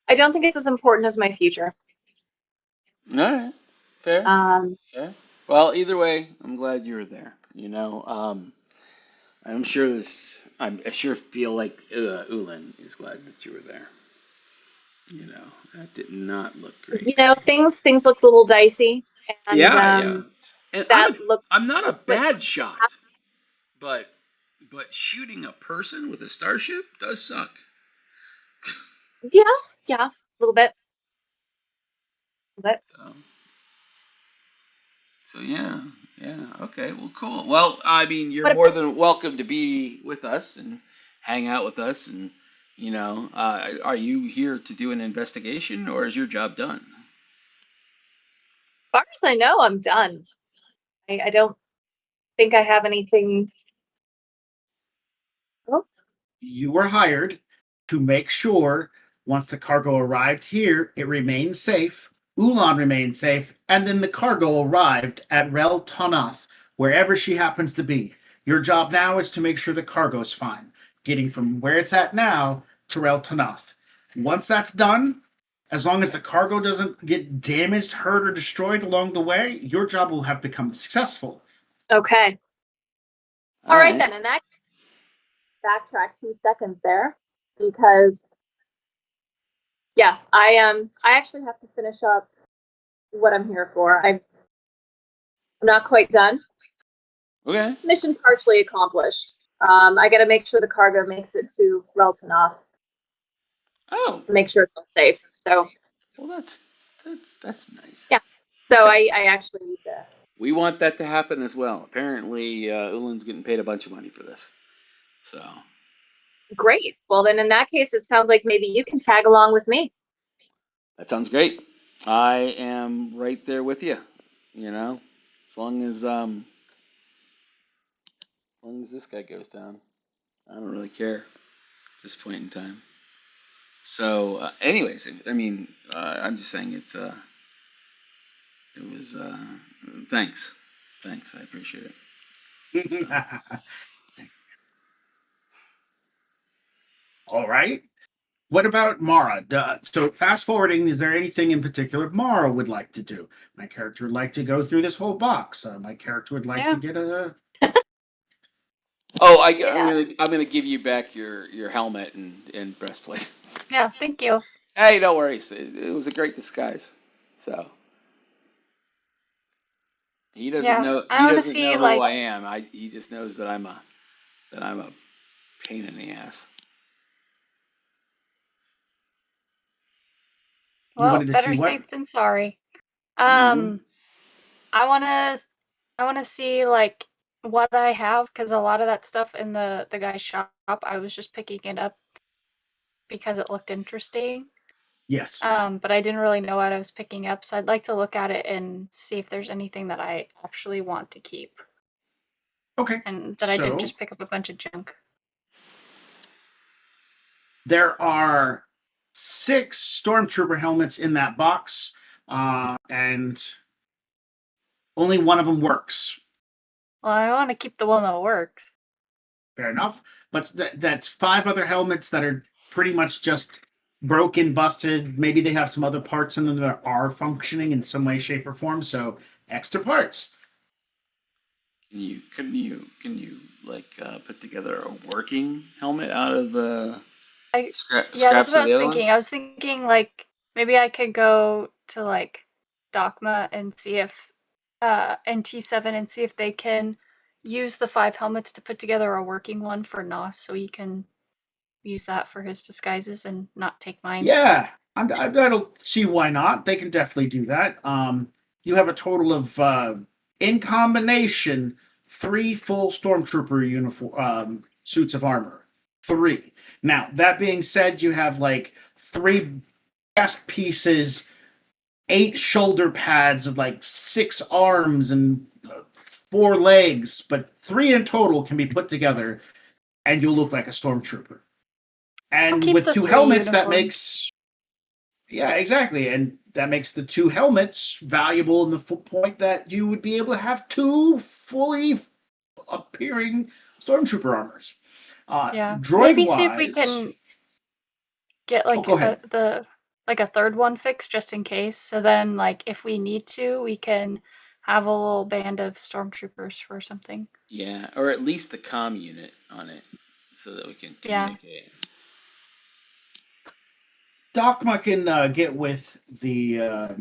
I don't think it's as important as my future. All right. Fair. Um, Fair. Well, either way, I'm glad you were there. I sure feel like Ulan is glad that you were there. That did not look great. things looked a little dicey, and Yeah, yeah. And that looked I'm not a what. bad shot, but shooting a person with a starship does suck. Yeah, yeah, a little bit, but So, so yeah, yeah. Okay, well, cool. Well, I mean, you're what more than welcome to be with us and hang out with us. And are you here to do an investigation, or is your job done? far as I know, I'm done. I don't think I have anything. Oh, You were hired to make sure once the cargo arrived here, it remained safe, Ulan remained safe, and then the cargo arrived at Rel Tonath, wherever she happens to be. Your job now is to make sure the cargo's fine, getting from where it's at now to Rel Tonath. Once that's done, as long as the cargo doesn't get damaged, hurt, or destroyed along the way, your job will have become successful. okay. All All right right. then, and that backtrack 2 seconds there because yeah, I actually have to finish up what I'm here for. I'm not quite done. Okay. Mission partially accomplished. I got to make sure the cargo makes it to Reltanoff, Oh, make sure it's all safe. So well, that's nice. yeah, so Okay. I actually need to. We want that to happen as well. Apparently, Ulan's getting paid a bunch of money for this. So Great. Well, then in that case, it sounds like maybe you can tag along with me. that sounds great. I am right there with you. You know, as long as this guy goes down, I don't really care at this point in time. So, anyways, I mean, I'm just saying it was, thanks. Thanks. I appreciate it. So, All right. What about Mara? So fast forwarding, is there anything in particular Mara would like to do? My character would like to go through this whole box. My character would like to Yeah. get a. oh, Yeah. I'm gonna give you back your helmet and breastplate. Yeah, thank you. Hey, no worries. It was a great disguise. So Yeah, I he want to doesn't see know who like, I am. He just knows that I'm a pain in the ass. You well, wanted to see better what? safe than sorry. Hmm. Um, I want to I want to see like what I have because a lot of that stuff in the guy's shop, I was just picking it up because it looked interesting. Yes. But I didn't really know what I was picking up, so I'd like to look at it and see if there's anything that I actually want to keep. Okay. and that I didn't So just pick up a bunch of junk. there are 6 stormtrooper helmets in that box, and only one of them works. Well, I want to keep the one that works. Fair enough. But that's 5 other helmets that are pretty much just broken, busted. Maybe they have some other parts in them that are functioning in some way, shape, or form. So extra parts. Can you like put together a working helmet out of the Yeah, scraps that's what I of was the other thinking. ones? I was thinking like maybe I could go to like Docma and see if and T7 and see if they can use the 5 helmets to put together a working one for Nos, so he can use that for his disguises and not take mine. Yeah, I don't see why not. They can definitely do that. You have a total of, in combination, 3 full stormtrooper uniform suits of armor. 3. Now that being said, you have like 3 chest pieces, 8 shoulder pads of like 6 arms and 4 legs, but 3 in total can be put together, and you'll look like a stormtrooper. I'll And keep with the 2 3 helmets, that uniforms. makes yeah, exactly, and that makes the 2 helmets valuable in the point that you would be able to have 2 fully appearing stormtrooper armors. Yeah. Droid Maybe see if we wise, can get oh, like go ahead. a third one fixed just in case. So then like if we need to, we can have a little band of stormtroopers for something. Yeah, or at least the comm unit on it, so that we can Yeah. communicate. Docma can get with the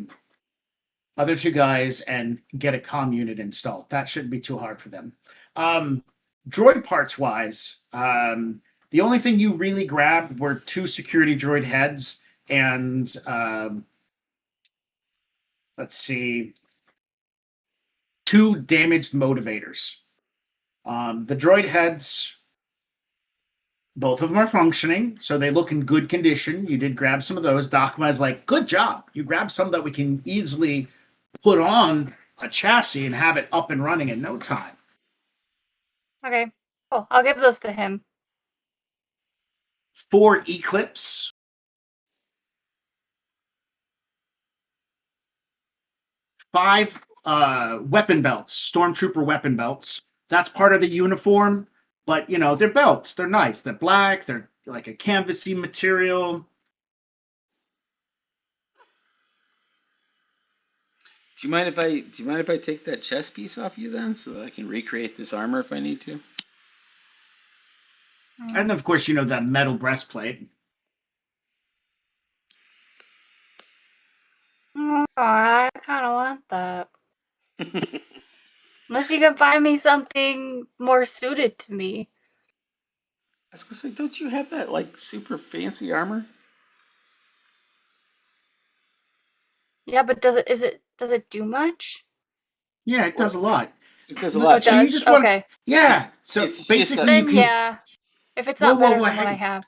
other 2 guys and get a comm unit installed. That shouldn't be too hard for them. Droid parts wise, the only thing you really grabbed were 2 security droid heads and let's see, 2 damaged motivators. The droid heads, both of them are functioning, so they look in good condition. You did grab some of those. Docma is like, good job. You grabbed some that we can easily put on a chassis and have it up and running in no time. Okay. Cool. I'll give those to him. 4 Eclipse. 5 weapon belts, stormtrooper weapon belts. That's part of the uniform, but you know, they're belts. They're nice. They're black. They're like a canvasy material. Do you mind if I take that chest piece off you then, so that I can recreate this armor if I need to? And of course, you know, that metal breastplate. I kind of want that. Unless you can find me something more suited to me. I was gonna say, don't you have that like super fancy armor? Yeah, but does it do much? Yeah, it does a lot. It does a Oh, it lot. So you does? just want, Okay. yeah. It's So it's just basically, a you Then can. yeah. If it's not better than what I have.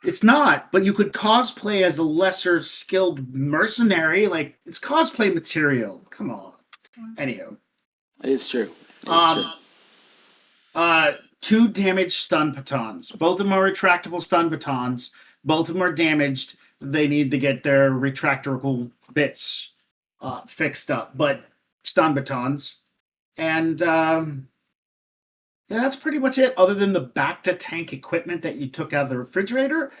It's not, but you could cosplay as a lesser skilled mercenary. Like, it's cosplay material. Come on. Anyhow, It is true. It is um, true. 2 damaged stun batons. Both of them are retractable stun batons. Both of them are damaged. They need to get their retractable bits fixed up, but stun batons. And yeah, that's pretty much it. Other than the back to tank equipment that you took out of the refrigerator,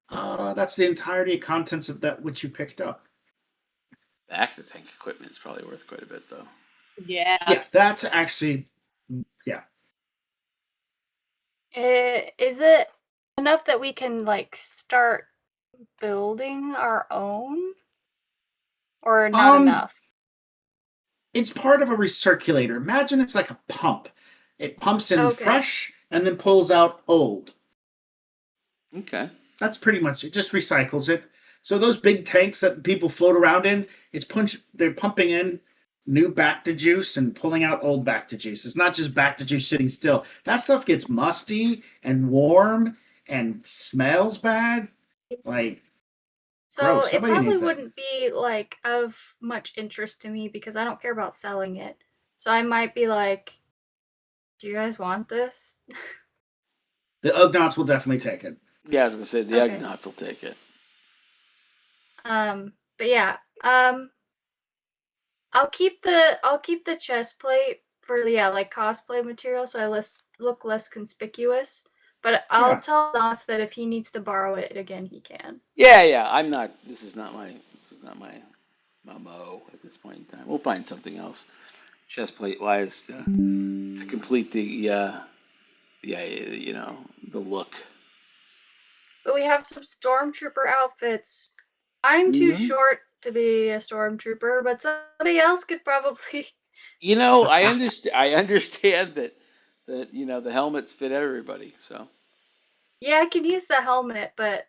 that's the entirety of contents of that which you picked up. The active tank equipment is probably worth quite a bit, though. Yeah. Yeah, that's actually, yeah. Is it enough that we can like start building our own, or not enough? It's part of a recirculator. Imagine it's like a pump. It pumps in Okay. fresh and then pulls out old. Okay. That's pretty much it. Just recycles it. So those big tanks that people float around in, they're pumping in new Bacta juice and pulling out old Bacta juice. It's not just Bacta juice sitting still. That stuff gets musty and warm and smells bad. Like, So gross. it Nobody probably needs that. wouldn't be like of much interest to me because I don't care about selling it. So I might be like Do you guys want this? The Ugnaughts will definitely take it. Yeah, I was gonna say the Okay. Ugnaughts will take it. But yeah, I'll keep the chest plate for like cosplay material, so I look less conspicuous. But I'll Yeah. tell Nos that if he needs to borrow it again, he can. Yeah. I'm not. This is not my mo at this point in time. We'll find something else, chest plate wise, to complete the look. But we have some stormtrooper outfits. I'm too Mhm. short to be a stormtrooper, but somebody else could probably. You know, I understand. I understand that the helmets fit everybody. So Yeah, I can use the helmet, but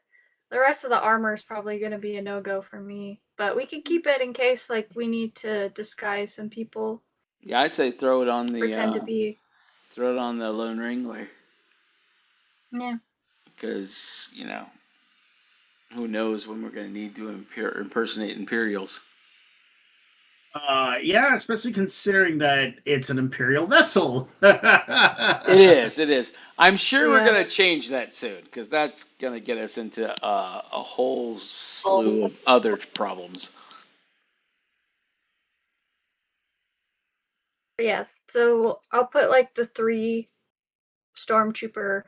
the rest of the armor is probably going to be a no-go for me. But we can keep it in case like we need to disguise some people, yeah, I'd say pretend to be. throw it on the Lone Wrangler Yeah. because who knows when we're going to need to impersonate Imperials. Yeah, especially considering that it's an Imperial vessel. It is. It is. I'm sure we're Yeah. going to change that soon because that's going to get us into a whole slew of other problems. But yeah, so I'll put like the 3 stormtrooper,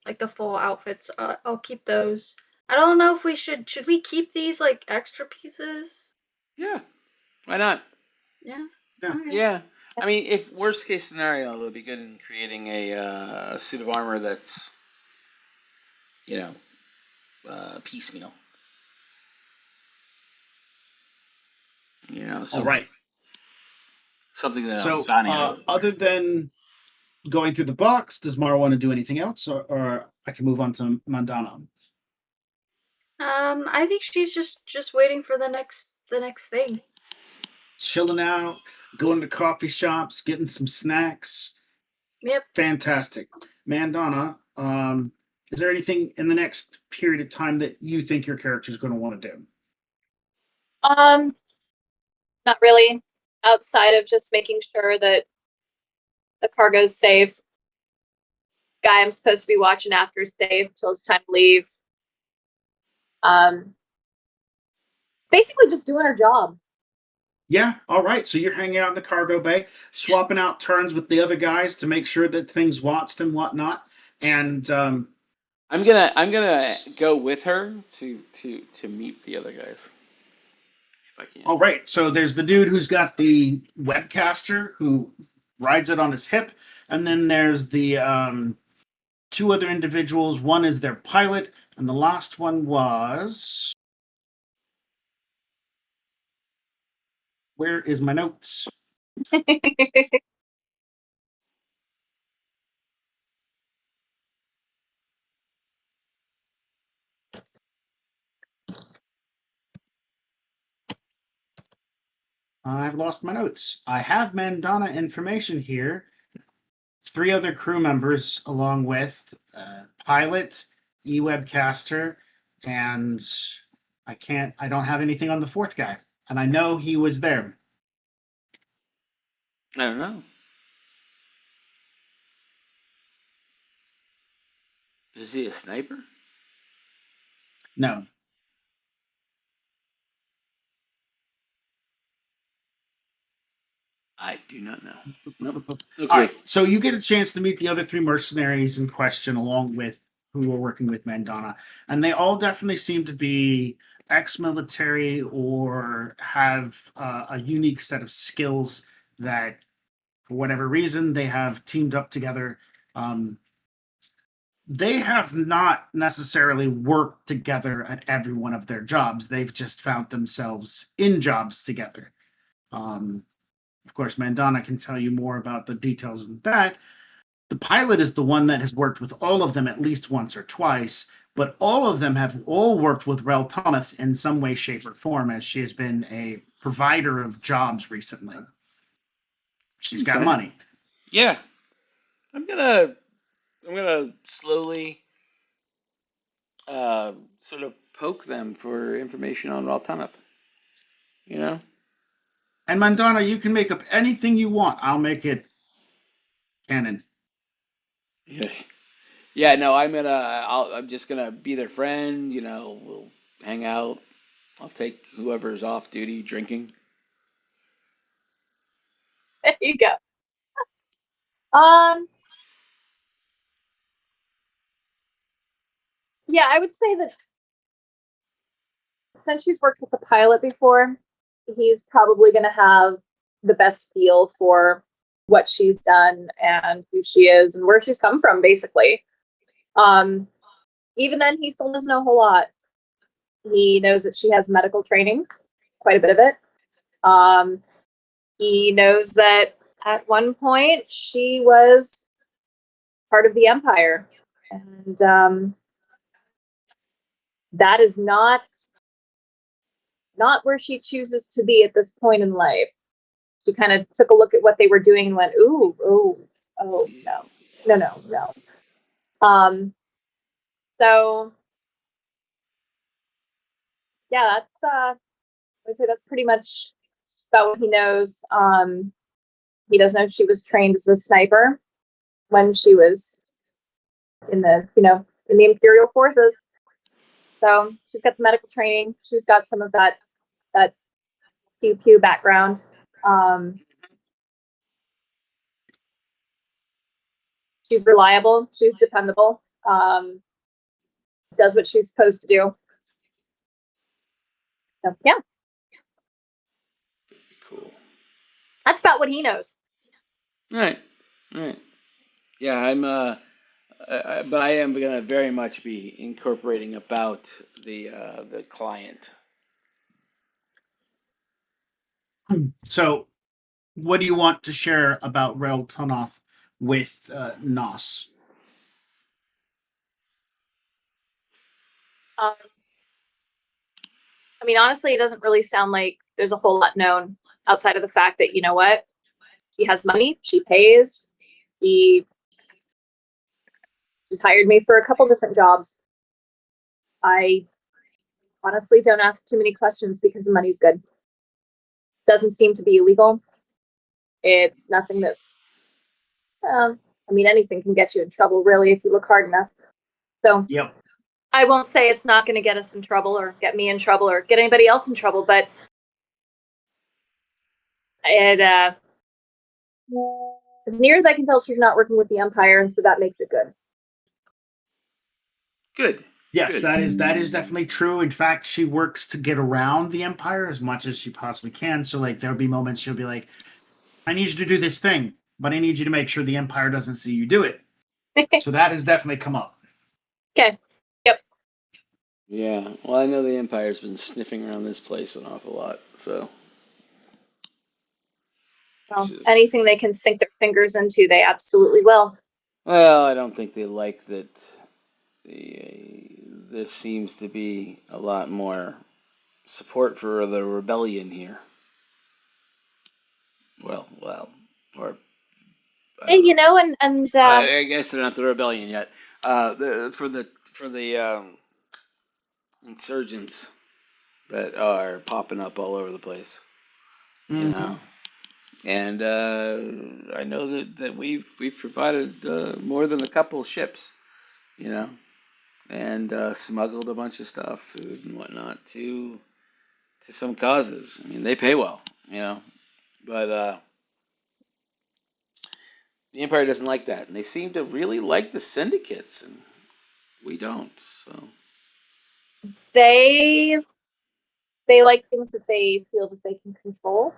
like the full outfits. I'll keep those. I don't know if we should we keep these like extra pieces? Yeah. Why not? Yeah. Yeah. Okay. Yeah. I mean, if worst case scenario, it would be good in creating a suit of armor that's, piecemeal. All So right. something that So, Bonnie and I would wear. other than going through the box, does Mara want to do anything else, or I can move on to Mandana? I think she's just waiting for the next thing. Chilling out, going to coffee shops, getting some snacks. Yep. Fantastic. Mandana, is there anything in the next period of time that you think your character is going to want to do? Not really. Outside of just making sure that the cargo's safe. Guy I'm supposed to be watching after is safe till it's time to leave. Um, basically just doing our job. Yeah, all right. So you're hanging out in the cargo bay, swapping out turns with the other guys to make sure that things watched and whatnot. And I'm gonna go with her to meet the other guys if I can. all right, so there's the dude who's got the webcaster who rides it on his hip, and then there's the 2 other individuals. One is their pilot, and the last one was. Where is my notes? I've lost my notes. I have Mandana information here. 3 other crew members, along with pilot, e-webcaster, and I don't have anything on the 4th guy. And I know he was there. I don't know. Is he a sniper? No. I do not know. Nope. Okay. All right. So you get a chance to meet the other 3 mercenaries in question, along with who are working with Mandana, and they all definitely seem to be ex-military or have a unique set of skills that, for whatever reason, they have teamed up together. They have not necessarily worked together at every one of their jobs. They've just found themselves in jobs together. Of course, Mandana can tell you more about the details of that. The pilot is the one that has worked with all of them at least once or twice, but all of them have all worked with Rel Thomas in some way, shape, or form, as she has been a provider of jobs recently. She's got Okay. money. Yeah. I'm gonna slowly sort of poke them for information on Raltanov. You know? And Mandana, you can make up anything you want. I'll make it canon. Yeah. Yeah, no, I'm just gonna be their friend, we'll hang out. I'll take whoever's off duty drinking. There you go. Um, yeah, I would say that since she's worked with the pilot before, he's probably going to have the best feel for what she's done and who she is and where she's come from, basically. Um, Even then, he still doesn't know a whole lot. He knows that she has medical training, quite a bit of it. He knows that at one point she was part of the Empire, and that is not where she chooses to be at this point in life. She kind of took a look at what they were doing and went, "Ooh, ooh, oh no, no, no, no." So yeah, I'd say that's pretty much about what he knows. He does know she was trained as a sniper when she was in the Imperial forces. So she's got the medical training. She's got some of that pew pew background. Um, she's reliable. She's dependable. Does what she's supposed to do. So yeah, Cool. that's about what he knows. All right. All right. Yeah, but I am gonna very much be incorporating about the client. So, what do you want to share about Rel Tunoth with Nos? Um, I mean, honestly, it doesn't really sound like there's a whole lot known outside of the fact that, you know what, she has money, she pays, she she's hired me for a couple different jobs. I honestly don't ask too many questions because the money's good. Doesn't seem to be illegal. It's nothing that, I mean, anything can get you in trouble, really, if you look hard enough. So Yep. I won't say it's not going to get us in trouble or get me in trouble or get anybody else in trouble, but it, as near as I can tell, she's not working with the Empire, and so that makes it good. Good. Yes, Good. that is definitely true. In fact, she works to get around the Empire as much as she possibly can. So, like, there'll be moments she'll be like, "I need you to do this thing, but I need you to make sure the Empire doesn't see you do it." So that has definitely come up. Okay. Yep. Yeah. Well, I know the Empire's been sniffing around this place an awful lot, so this Well, is. anything they can sink their fingers into, they absolutely will. Well, I don't think they like that. There seems to be a lot more support for the rebellion here. Well, or I don't You know. know, and I guess they're not the rebellion yet. For the insurgents that are popping up all over the place, you Mm-hmm. know. And I know that we've provided more than a couple ships, you know, and smuggled a bunch of stuff, food and whatnot, to some causes. I mean, they pay well, you know, but the Empire doesn't like that, and they seem to really like the syndicates, and we don't. So they they like things that they feel that they can control.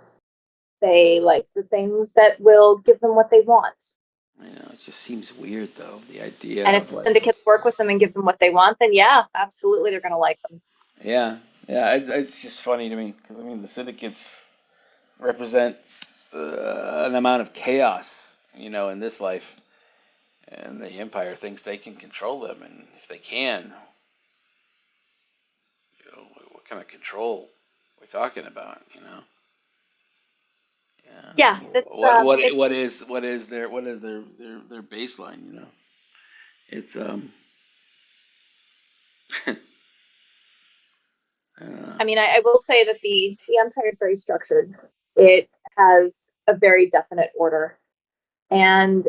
They like the things that will give them what they want. I know it just seems weird, though, the idea And if of the like, syndicates work with them and give them what they want, then yeah, absolutely, they're going to like them. yeah, yeah, it's just funny to me because I mean the syndicates represents an amount of chaos, you know, in this life, and the Empire thinks they can control them, and if they can, you know, what kind of control are we talking about, you know? Yeah. Yeah, it's What is their baseline, you know? It's I mean, I will say that the empire is very structured. It has a very definite order, and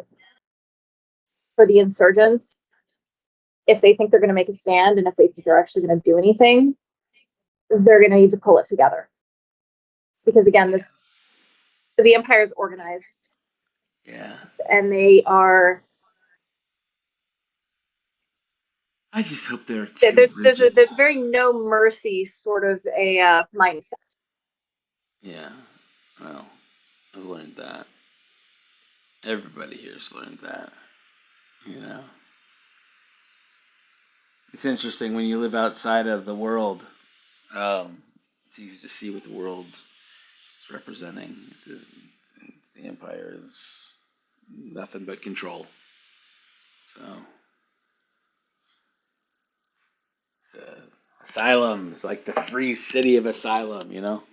for the insurgents, if they think they're going to make a stand and if they think they're actually going to do anything, they're going to need to pull it together. Because again, the Empire is organized. Yeah. And they are. I just hope they're too There's very no mercy sort of a mindset. Yeah. Well, I've learned that. Everybody here's learned that. You know. It's interesting when you live outside of the world. It's easy to see what the world is representing. The empire is nothing but control. So, Asylum is like the free city of Asylum. You know,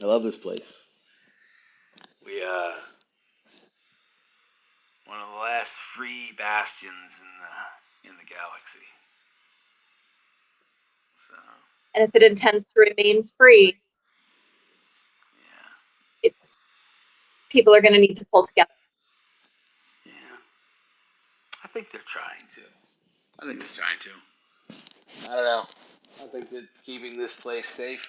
I love this place. We one of the last free bastions in the galaxy. So, And if it intends to remain free, yeah, people are going to need to pull together. yeah. I think they're trying to. I think they're trying to. I don't know. I think that keeping this place safe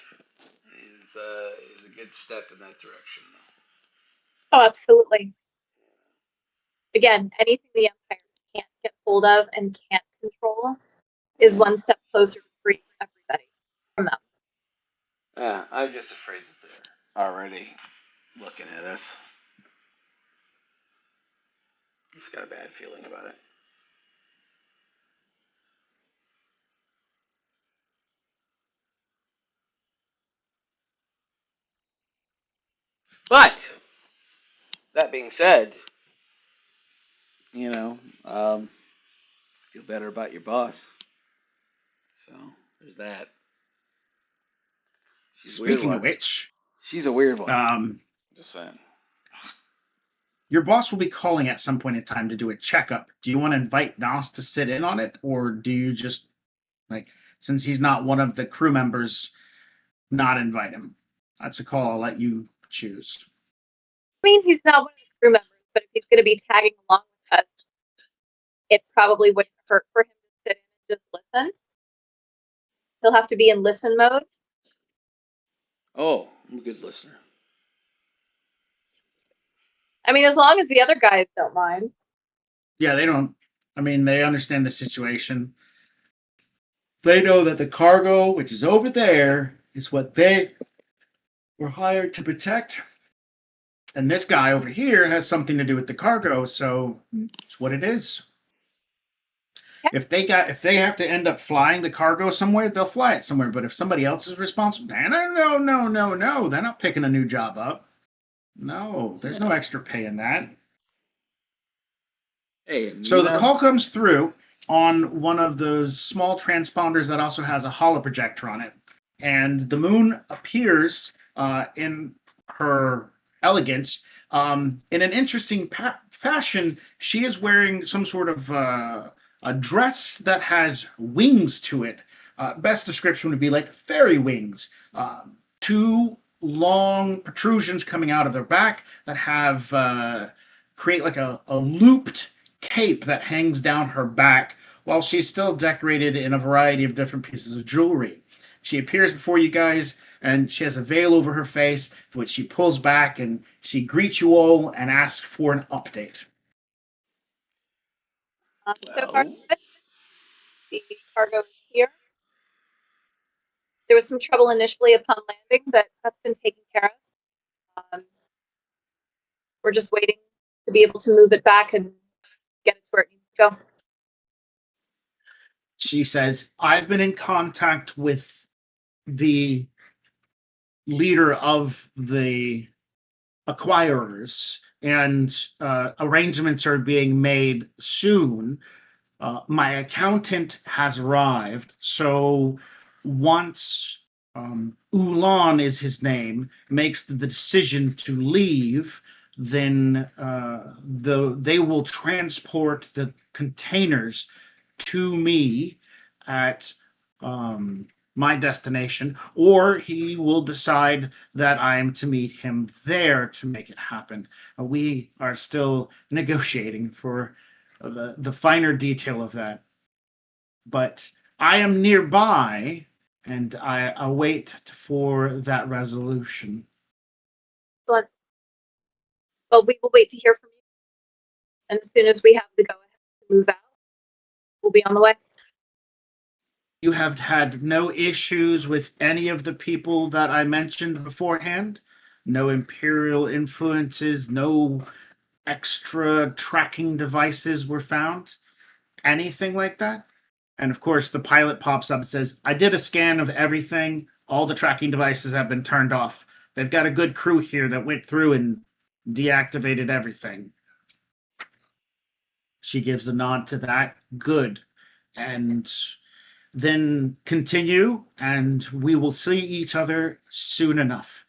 is a good step in that direction. Oh, absolutely. Again, anything the Empire can't get hold of and can't control is one step closer to freeing everybody from them. Yeah, I'm just afraid that they're already looking at us. Just got a bad feeling about it. But that being said, you know, feel better about your boss. So there's that. She's a weird Speaking of one. which, She's a weird one. Just saying. your boss will be calling at some point in time to do a checkup. Do you want to invite Nos to sit in on it, or do you just, like, since he's not one of the crew members, not invite him? That's a call. I'll let you choose. I mean, he's not one of the crew members, but if he's going to be tagging along with us, it probably wouldn't hurt for him to sit in and just listen. He'll have to be in listen mode. Oh, I'm a good listener. I mean, as long as the other guys don't mind. Yeah, they don't. I mean, they understand the situation. They know that the cargo, which is over there, is what they were hired to protect. And this guy over here has something to do with the cargo, so it's what it is. Okay. If they have to end up flying the cargo somewhere, they'll fly it somewhere. But if somebody else is responsible, no, they're not picking a new job up. No, there's no extra pay in that. Hey, So the call comes through on one of those small transponders that also has a holoprojector on it. And the moon appears in her elegance. In an interesting fashion, she is wearing some sort of a dress that has wings to it. Best description would be like fairy wings. Two long protrusions coming out of their back that have create like a looped cape that hangs down her back while she's still decorated in a variety of different pieces of jewelry. She appears before you guys and she has a veil over her face, which she pulls back and she greets you all and asks for an update. So far, the cargo is here. There was some trouble initially upon landing, but that's been taken care of. We're just waiting to be able to move it back and get it to where it needs to go. She says, I've been in contact with the leader of the acquirers, and arrangements are being made soon. My accountant has arrived, so once Ulan is his name, makes the decision to leave, then they will transport the containers to me at my destination, or he will decide that I am to meet him there to make it happen. We are still negotiating for the finer detail of that. But I am nearby, and I await for that resolution. But we will wait to hear from you. And as soon as we have the go ahead to move out, we'll be on the way. You have had no issues with any of the people that I mentioned beforehand? No Imperial influences, no extra tracking devices were found? Anything like that? And of course, the pilot pops up and says, I did a scan of everything. All the tracking devices have been turned off. They've got a good crew here that went through and deactivated everything. She gives a nod to that. Good. And then continue, and we will see each other soon enough.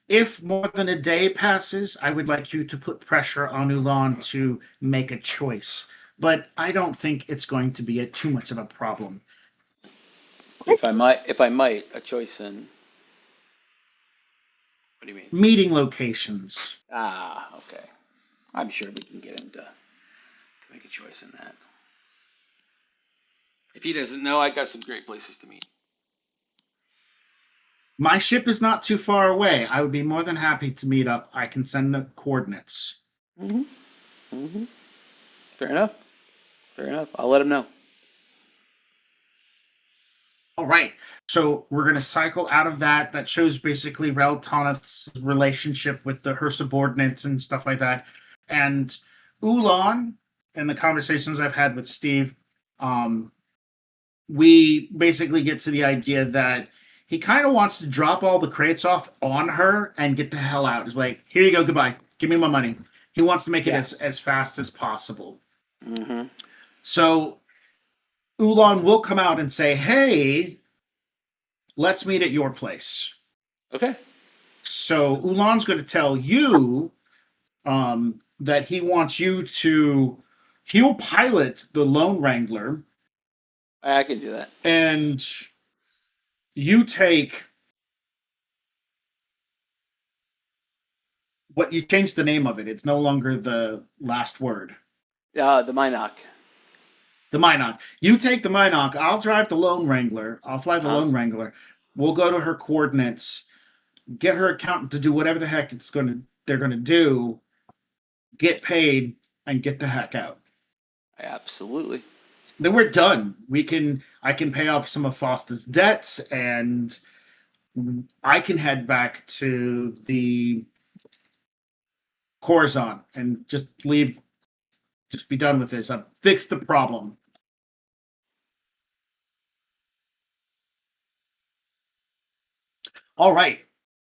If more than a day passes, I would like you to put pressure on Ulan to make a choice. But I don't think it's going to be too much of a problem. If I might, a choice in. What do you mean? Meeting locations. Ah, okay. I'm sure we can get him to make a choice in that. If he doesn't know, I got some great places to meet. My ship is not too far away. I would be more than happy to meet up. I can send the coordinates. Mm-hmm. Mm-hmm. Fair enough. Fair enough. I'll let him know. All right. So we're going to cycle out of that. That shows basically Reltoneth's relationship with her subordinates and stuff like that. And Ulan, and the conversations I've had with Steve, we basically get to the idea that he kind of wants to drop all the crates off on her and get the hell out. He's like, here you go, goodbye. Give me my money. He wants to make it as fast as possible. Mm-hmm. So Ulan will come out and say, hey, let's meet at your place. Okay. So Ulan's going to tell you that he wants you to, he'll pilot the Lone Wrangler. I can do that. And you take what you changed the name of it. It's no longer the last word. The Minoc. The Minoc. You take the Minoc. I'll drive the Lone Wrangler. I'll fly the Lone Wrangler. We'll go to her coordinates, get her accountant to do whatever the heck they're gonna do, get paid, and get the heck out. Absolutely. Then we're done. I can pay off some of Foster's debts, and I can head back to the Corazon and just be done with this. I've fixed the problem. All right.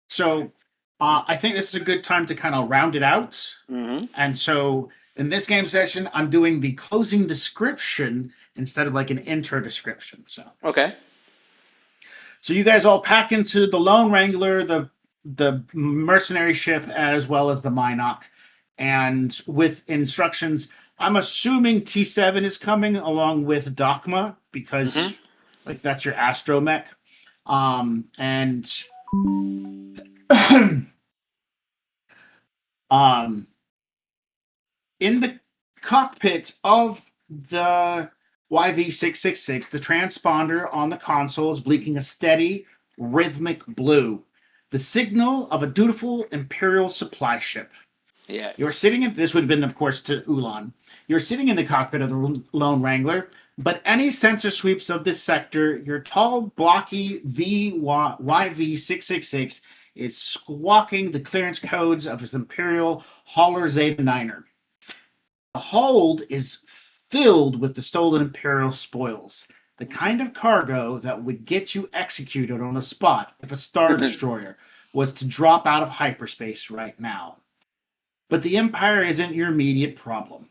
So I think this is a good time to kind of round it out. Mm-hmm. And so in this game session, I'm doing the closing description instead of like an intro description. So okay. So you guys all pack into the Lone Wrangler, the mercenary ship, as well as the Minoc, and with instructions. I'm assuming T7 is coming along with Docma because like that's your astromech. And in the cockpit of the YV666, the transponder on the console is blinking a steady, rhythmic blue, the signal of a dutiful Imperial supply ship. Yeah. You're sitting in, this would have been, of course, to Ulan. You're sitting in the cockpit of the Lone Wrangler, but any sensor sweeps of this sector, your tall, blocky YV666 is squawking the clearance codes of his Imperial Hauler Zeta Niner. The hold is filled with the stolen Imperial spoils, the kind of cargo that would get you executed on the spot if a Star Destroyer was to drop out of hyperspace right now. But the Empire isn't your immediate problem.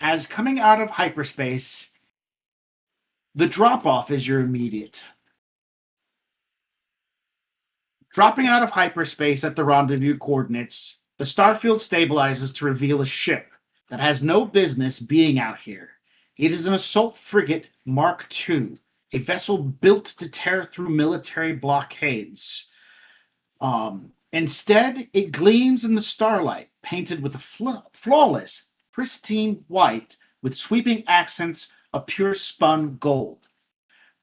As coming out of hyperspace, the drop-off is your immediate. Dropping out of hyperspace at the rendezvous coordinates, the starfield stabilizes to reveal a ship that has no business being out here. It is an assault frigate Mark II, a vessel built to tear through military blockades. Instead, it gleams in the starlight, painted with a flawless, pristine white with sweeping accents of pure spun gold.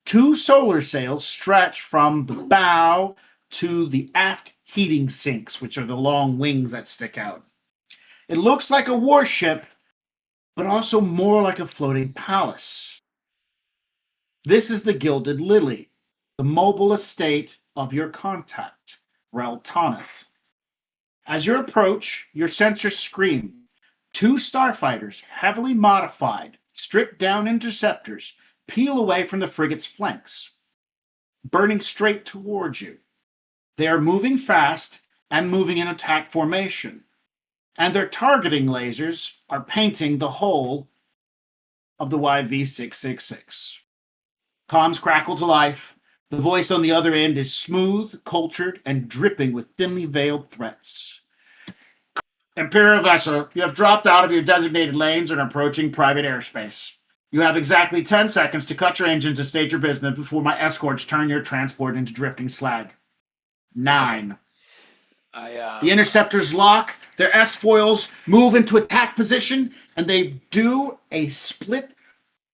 2 solar sails stretch from the bow to the aft heating sinks, which are the long wings that stick out. It looks like a warship, but also more like a floating palace. This is the Gilded Lily, the mobile estate of your contact, Rel Tanith. As you approach, your sensors scream. 2 starfighters, heavily modified, stripped-down interceptors, peel away from the frigate's flanks, burning straight towards you. They are moving fast and moving in attack formation, and their targeting lasers are painting the whole of the YV-666. Comms crackle to life. The voice on the other end is smooth, cultured, and dripping with thinly veiled threats. Imperial vessel, you have dropped out of your designated lanes and are approaching private airspace. You have exactly 10 seconds to cut your engines and state your business before my escorts turn your transport into drifting slag. 9. The interceptors lock, their S-foils move into attack position, and they do a split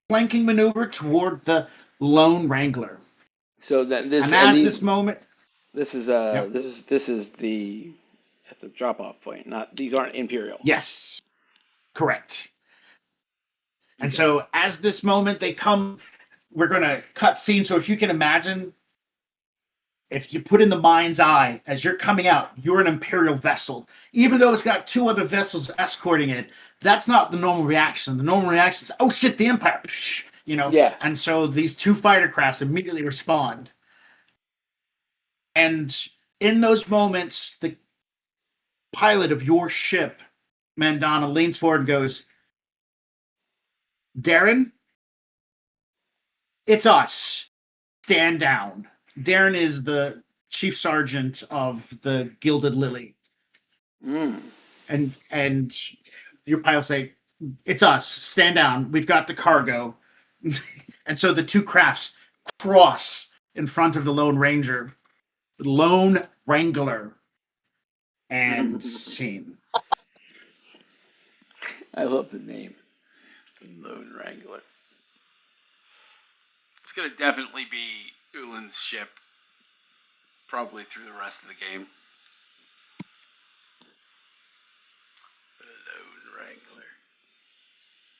flanking maneuver toward the Lone Wrangler. So that this And and as these this moment, this is Yep. this is the at the drop off point. Not these aren't Imperial. yes, correct. And Okay. so as this moment they come, we're going to cut scene. So if you can imagine, if you put in the mind's eye, as you're coming out, you're an Imperial vessel. Even though it's got 2 other vessels escorting it, that's not the normal reaction. The normal reaction is, oh shit, the Empire, you know? Yeah. And so these 2 fighter crafts immediately respond. And in those moments, the pilot of your ship, Mandana, leans forward and goes, Darren, it's us. Stand down. Darren is the chief sergeant of the Gilded Lily. Mm. And your pilots say, it's us. Stand down. We've got the cargo. And so the 2 crafts cross in front of the Lone Ranger, the Lone Wrangler, and scene. I love the name, the Lone Wrangler. It's going to definitely be Ulan's ship, probably through the rest of the game. Lone Wrangler.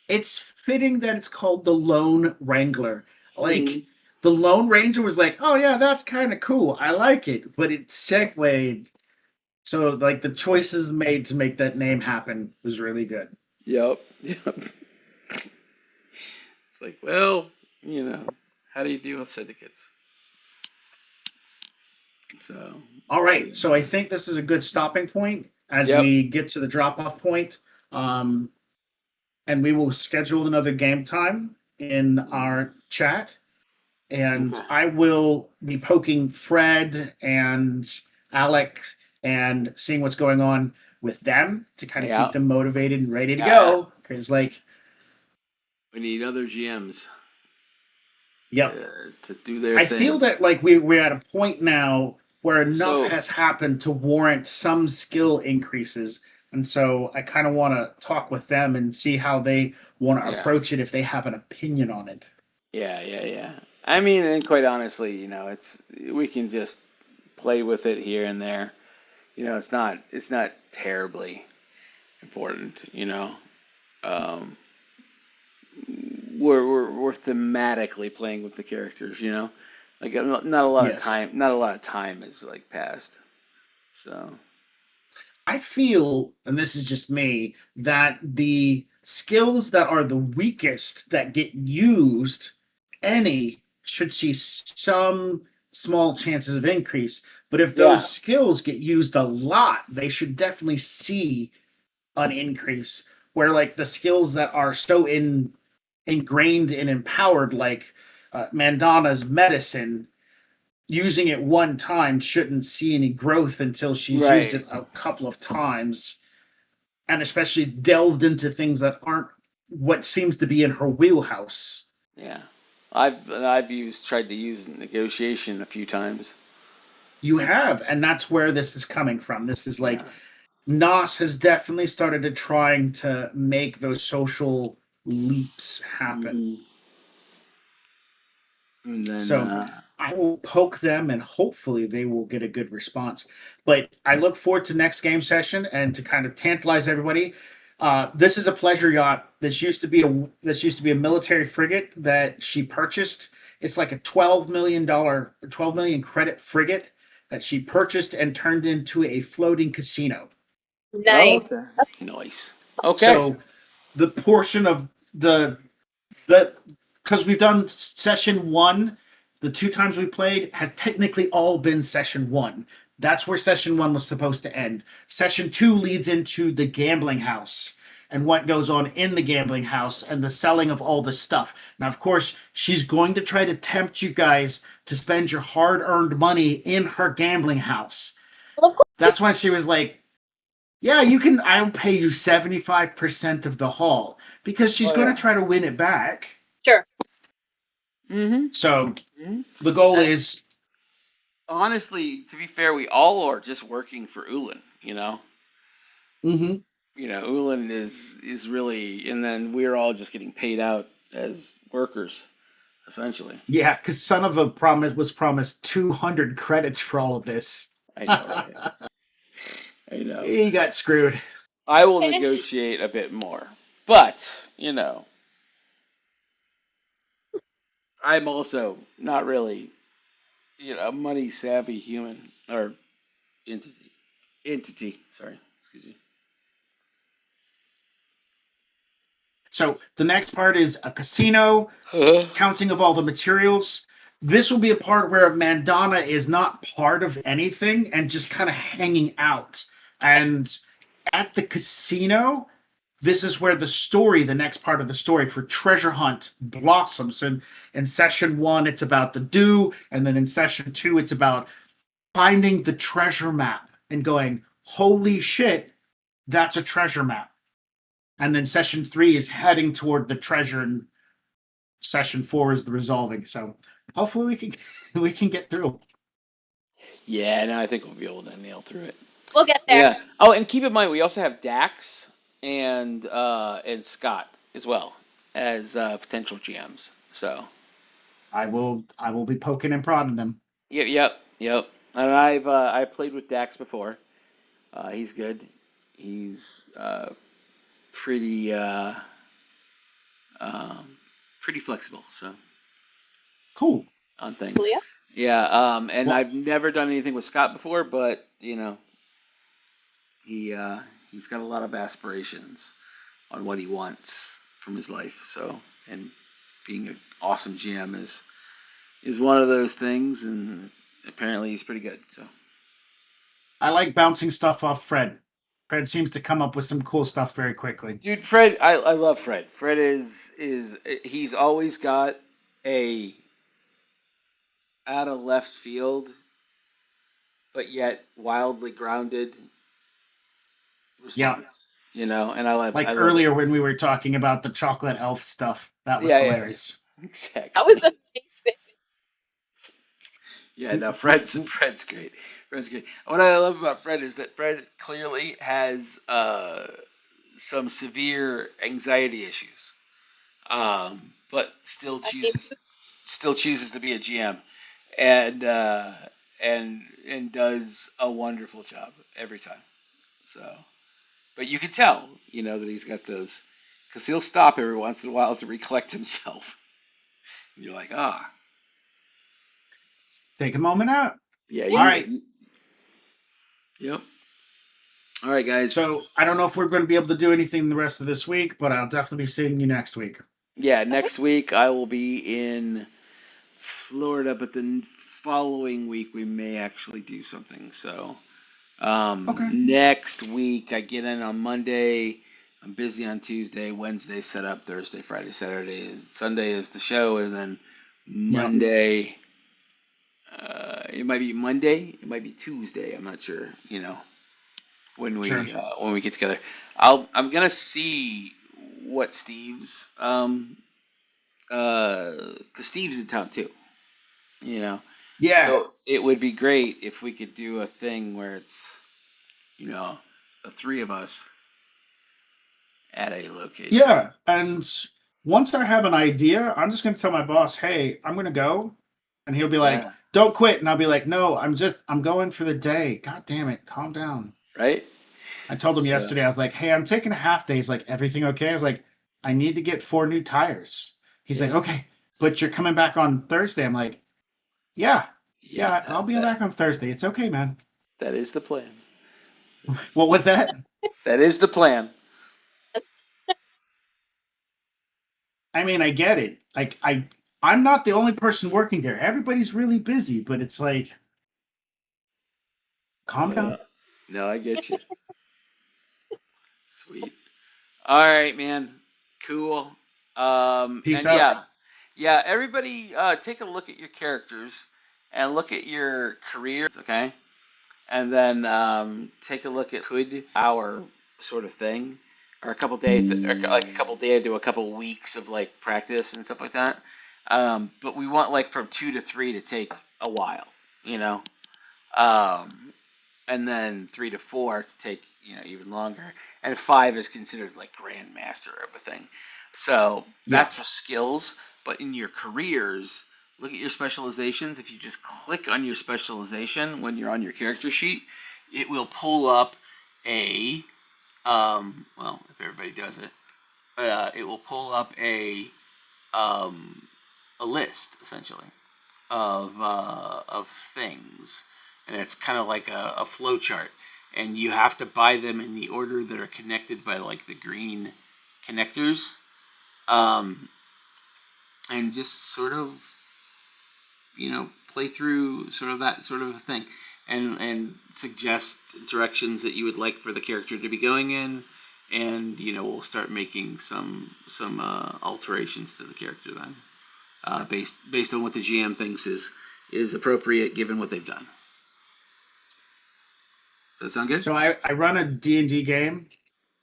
It's fitting that it's called the Lone Wrangler. Like, Mhm. the Lone Ranger was like, oh yeah, that's kind of cool. I like it. But it segued. So, like, the choices made to make that name happen was really good. Yep. Yep. It's like, well, how do you deal with syndicates? So. All right. So I think this is a good stopping point as Yep. we get to the drop-off point. And we will schedule another game time in our chat. And Okay. I will be poking Fred and Alec and seeing what's going on with them to kind of Yeah. keep them motivated and ready to Yeah. go. Because, like, We need other GMs yep. to do their I thing. feel that, like, we're at a point now where enough So- has happened to warrant some skill increases. And so I kind of want to talk with them and see how they want to Yeah. approach it, if they have an opinion on it. Yeah. I mean, and quite honestly, we can just play with it here and there. It's not terribly important. We're thematically playing with the characters. Like not a lot of Yes. time. Not a lot of time is like passed. So I feel, and this is just me, that the skills that are the weakest that get used, any, should see some small chances of increase. But if those Yeah. skills get used a lot, they should definitely see an increase. Where, like, the skills that are so ingrained and empowered, like Mandana's medicine, using it one time shouldn't see any growth until she's Right. used it a couple of times, and especially delved into things that aren't what seems to be in her wheelhouse. yeah, I've tried to use negotiation a few times. You have, and that's where this is coming from. This is like Yeah. Nos has definitely started to trying to make those social leaps happen. And then, So I will poke them, and hopefully they will get a good response. But I look forward to next game session and to kind of tantalize everybody. This is a pleasure yacht. This used to be a military frigate that she purchased. It's like a $12 million credit frigate that she purchased and turned into a floating casino. Nice. okay. Nice. Okay. So the portion of the because we've done session 1, the 2 times we played has technically all been session 1. That's where session 1 was supposed to end. Session 2 leads into the gambling house and what goes on in the gambling house and the selling of all this stuff. Now, of course, she's going to try to tempt you guys to spend your hard-earned money in her gambling house. Well, of course. That's why she was like, yeah, I'll pay you 75% of the haul, because she's going to try to win it back. Sure. So the goal is, honestly, to be fair, we all are just working for Ulan, you know? mhm. You know, Ulan is really, and then we're all just getting paid out as workers, essentially. Yeah, because son of a was promised 200 credits for all of this. I know, right? I know. He got screwed. I will negotiate a bit more, but, you know, I'm also not really, you know, a money savvy human or entity. Sorry, excuse me. So the next part is a casino, counting of all the materials. This will be a part where Mandana is not part of anything and just kind of hanging out. And at the casino, this is where the next part of the story for Treasure Hunt blossoms. And in session 1, it's about the do, and then in session 2, it's about finding the treasure map and going, holy shit, that's a treasure map. And then session 3 is heading toward the treasure, and session 4 is the resolving. So hopefully we can get through. Yeah, no, I think we'll be able to nail through it. We'll get there. Yeah. Oh, and keep in mind we also have Dax and Scott as well as potential GMs. So I will be poking and prodding them. yep. And I've played with Dax before. He's good. He's pretty pretty flexible. So Cool. on things. Yeah. Yeah. And Well, I've never done anything with Scott before, but you know, he's got a lot of aspirations on what he wants from his life. So, and being an awesome GM is one of those things, and apparently he's pretty good. So, I like bouncing stuff off Fred. Fred seems to come up with some cool stuff very quickly. dude, Fred, I love Fred. Fred is he's always got a out of left field, but yet wildly grounded Yeah. response. You know, and I love Like I love earlier when we were talking about the chocolate elf stuff. That was Yeah. hilarious. Exactly. That was amazing. Yeah, no, Fred's great. Fred's great. What I love about Fred is that Fred clearly has some severe anxiety issues, but still chooses to be a GM, and does a wonderful job every time. So, but you can tell, you know, that he's got those, because he'll stop every once in a while to recollect himself. And you're like, ah. Take a moment out. Yeah. All right. Yep. All right, guys. So I don't know if we're going to be able to do anything the rest of this week, but I'll definitely be seeing you next week. Yeah, next week I will be in Florida, but the following week we may actually do something. So, Okay. next week I get in on Monday. I'm busy on Tuesday, Wednesday set up, Thursday, Friday, Saturday, Sunday is the show, and then Monday. It might be Monday, it might be Tuesday. I'm not sure. You know, when we get together, I'm gonna see what Steve's because Steve's in town too. You know. Yeah. So it would be great if we could do a thing where it's, you know, the three of us at a location. Yeah, and once I have an idea, I'm just gonna tell my boss, "Hey, I'm gonna go," and he'll be like, Yeah. "Don't quit," and I'll be like, "No, I'm going for the day. God damn it, calm down." Right. I told him So yesterday, I was like, "Hey, I'm taking a half day." He's like, "Everything okay?" I was like, "I need to get 4 new tires." He's like, yeah, "Okay, but you're coming back on Thursday." I'm like, "Yeah, yeah. yeah, I'll be back on Thursday. It's okay, man." That is the plan. What was that? That is the plan. I mean, I get it. Like I'm not the only person working there. Everybody's really busy, but it's like, Oh calm yeah. down. No, I get you. Sweet. All right, man. Cool. Peace And out. yeah, yeah. Everybody, take a look at your characters and look at your careers, okay? And then take a look at could hour sort of thing, or a couple days, or like a couple days to a couple weeks of like practice and stuff like that. But we want like from 2 to 3 to take a while, you know. Um, and then 3 to 4 to take even longer, and 5 is considered like grandmaster of a thing. So Yeah. that's for skills, but in your careers, look at your specializations. If you just click on your specialization when you're on your character sheet, it will pull up a well, if everybody does it, it will pull up um, a list essentially of things, and it's kind of like a flow chart. And you have to buy them in the order that are connected by like the green connectors, um, and just sort of play through sort of that sort of a thing, and suggest directions that you would like for the character to be going in, and we'll start making some alterations to the character then, based on what the GM thinks is appropriate given what they've done. Does that sound good? So I run a D&D game,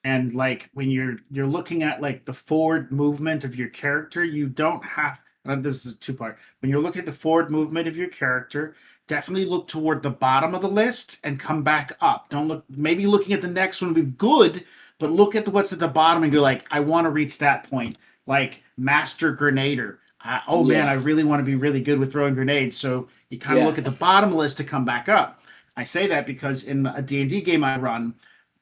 and like when you're looking at like the forward movement of your character, you don't have, and this is a two-part. When you're looking at the forward movement of your character, definitely look toward the bottom of the list and come back up. Don't look, maybe looking at the next one would be good, but look at what's at the bottom and go like, I want to reach that point. Like Master Grenader. Oh man, Yeah, I really want to be really good with throwing grenades. So you kind of yeah, look at the bottom list to come back up. I say that because in a D&D game I run,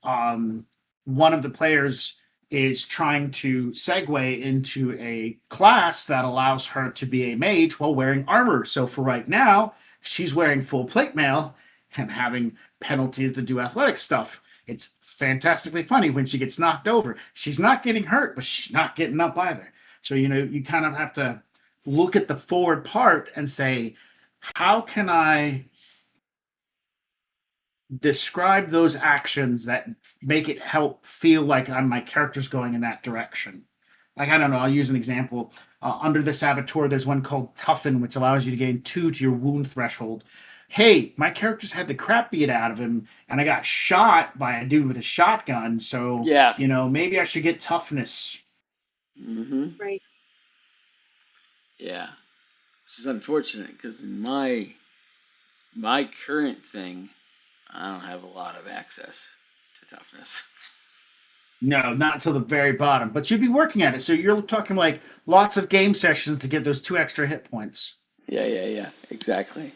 um, one of the players is trying to segue into a class that allows her to be a mage while wearing armor. So for right now, she's wearing full plate mail and having penalties to do athletic stuff. It's fantastically funny when she gets knocked over. She's not getting hurt, but she's not getting up either. So, you kind of have to look at the forward part and say, how can I describe those actions that make it help feel like my character's going in that direction? Like, I don't know, I'll use an example. Under the Saboteur, there's one called Toughen, which allows you to gain 2 to your wound threshold. Hey, my character's had the crap beat out of him, and I got shot by a dude with a shotgun, so, yeah. maybe I should get toughness. Hmm. Right. Yeah. Which is unfortunate because in my current thing, I don't have a lot of access to toughness. No, not until the very bottom, but you'd be working at it, so you're talking like lots of game sessions to get those 2 extra hit points. Yeah, yeah, yeah, exactly.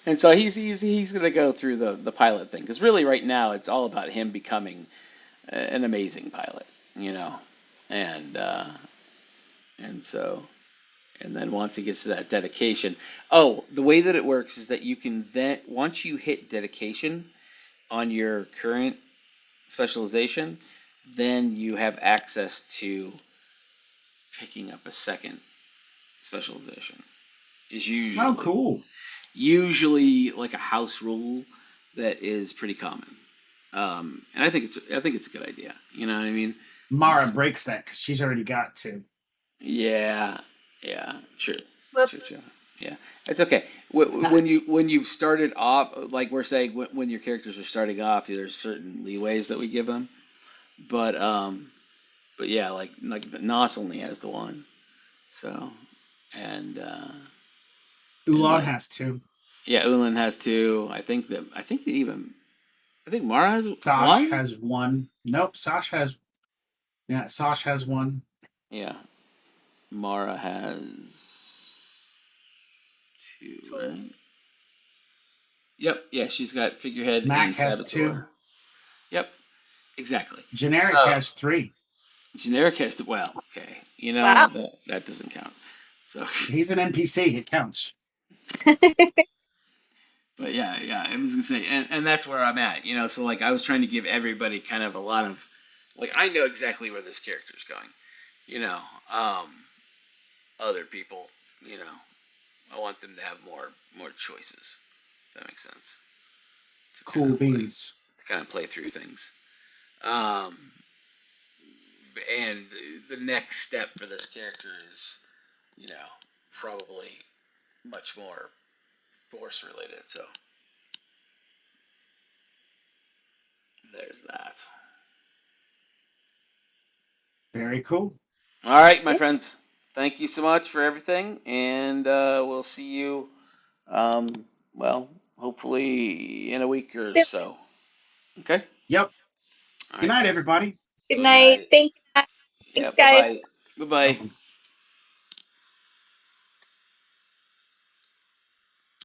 And so he's gonna go through the pilot thing because really right now it's all about him becoming an amazing pilot, you know, and and so and then once he gets to that dedication, oh, the way that it works is that you can then once you hit dedication on your current specialization, then you have access to picking up a second specialization. Is Oh, usually cool. usually like a house rule that is pretty common. And I think it's a good idea. You know what I mean? Mara breaks that because she's already got 2. Yeah, yeah, sure, sure, Whoops. sure. Yeah, it's okay. When you've started off, like we're saying, when your characters are starting off, there's certain leeways that we give them. But yeah, like Nos only has the one. So, and and Ulan like has 2. yeah, Ulan has two. I think Mara has Sash one. has 1. Nope, Sash has, yeah, Sash has 1. Yeah, Mara has two, right? Yep, yeah, she's got figurehead Mac and has saboteur. 2. Yep, exactly. Generic So has 3. generic has well, okay, Wow. that doesn't count. So, He's an NPC. It counts. but yeah, I was gonna say, and that's where I'm at, So like, I was trying to give everybody kind of a lot of, like, I know exactly where this character's going, you know. Other people, you know, I want them to have more choices. If that makes sense. To kind Cool of play, beans. through things. Um, and the next step for this character is, probably much more force related. So there's that. Very cool. All right, my friends. Thank you so much for everything, and we'll see you. Um, well, hopefully in a week or so. Okay. Yep. All Good right, night, guys. everybody. Good Good night. night. Thank you, Matt. Yeah. Thanks, Bye guys. bye. Bye bye. Welcome.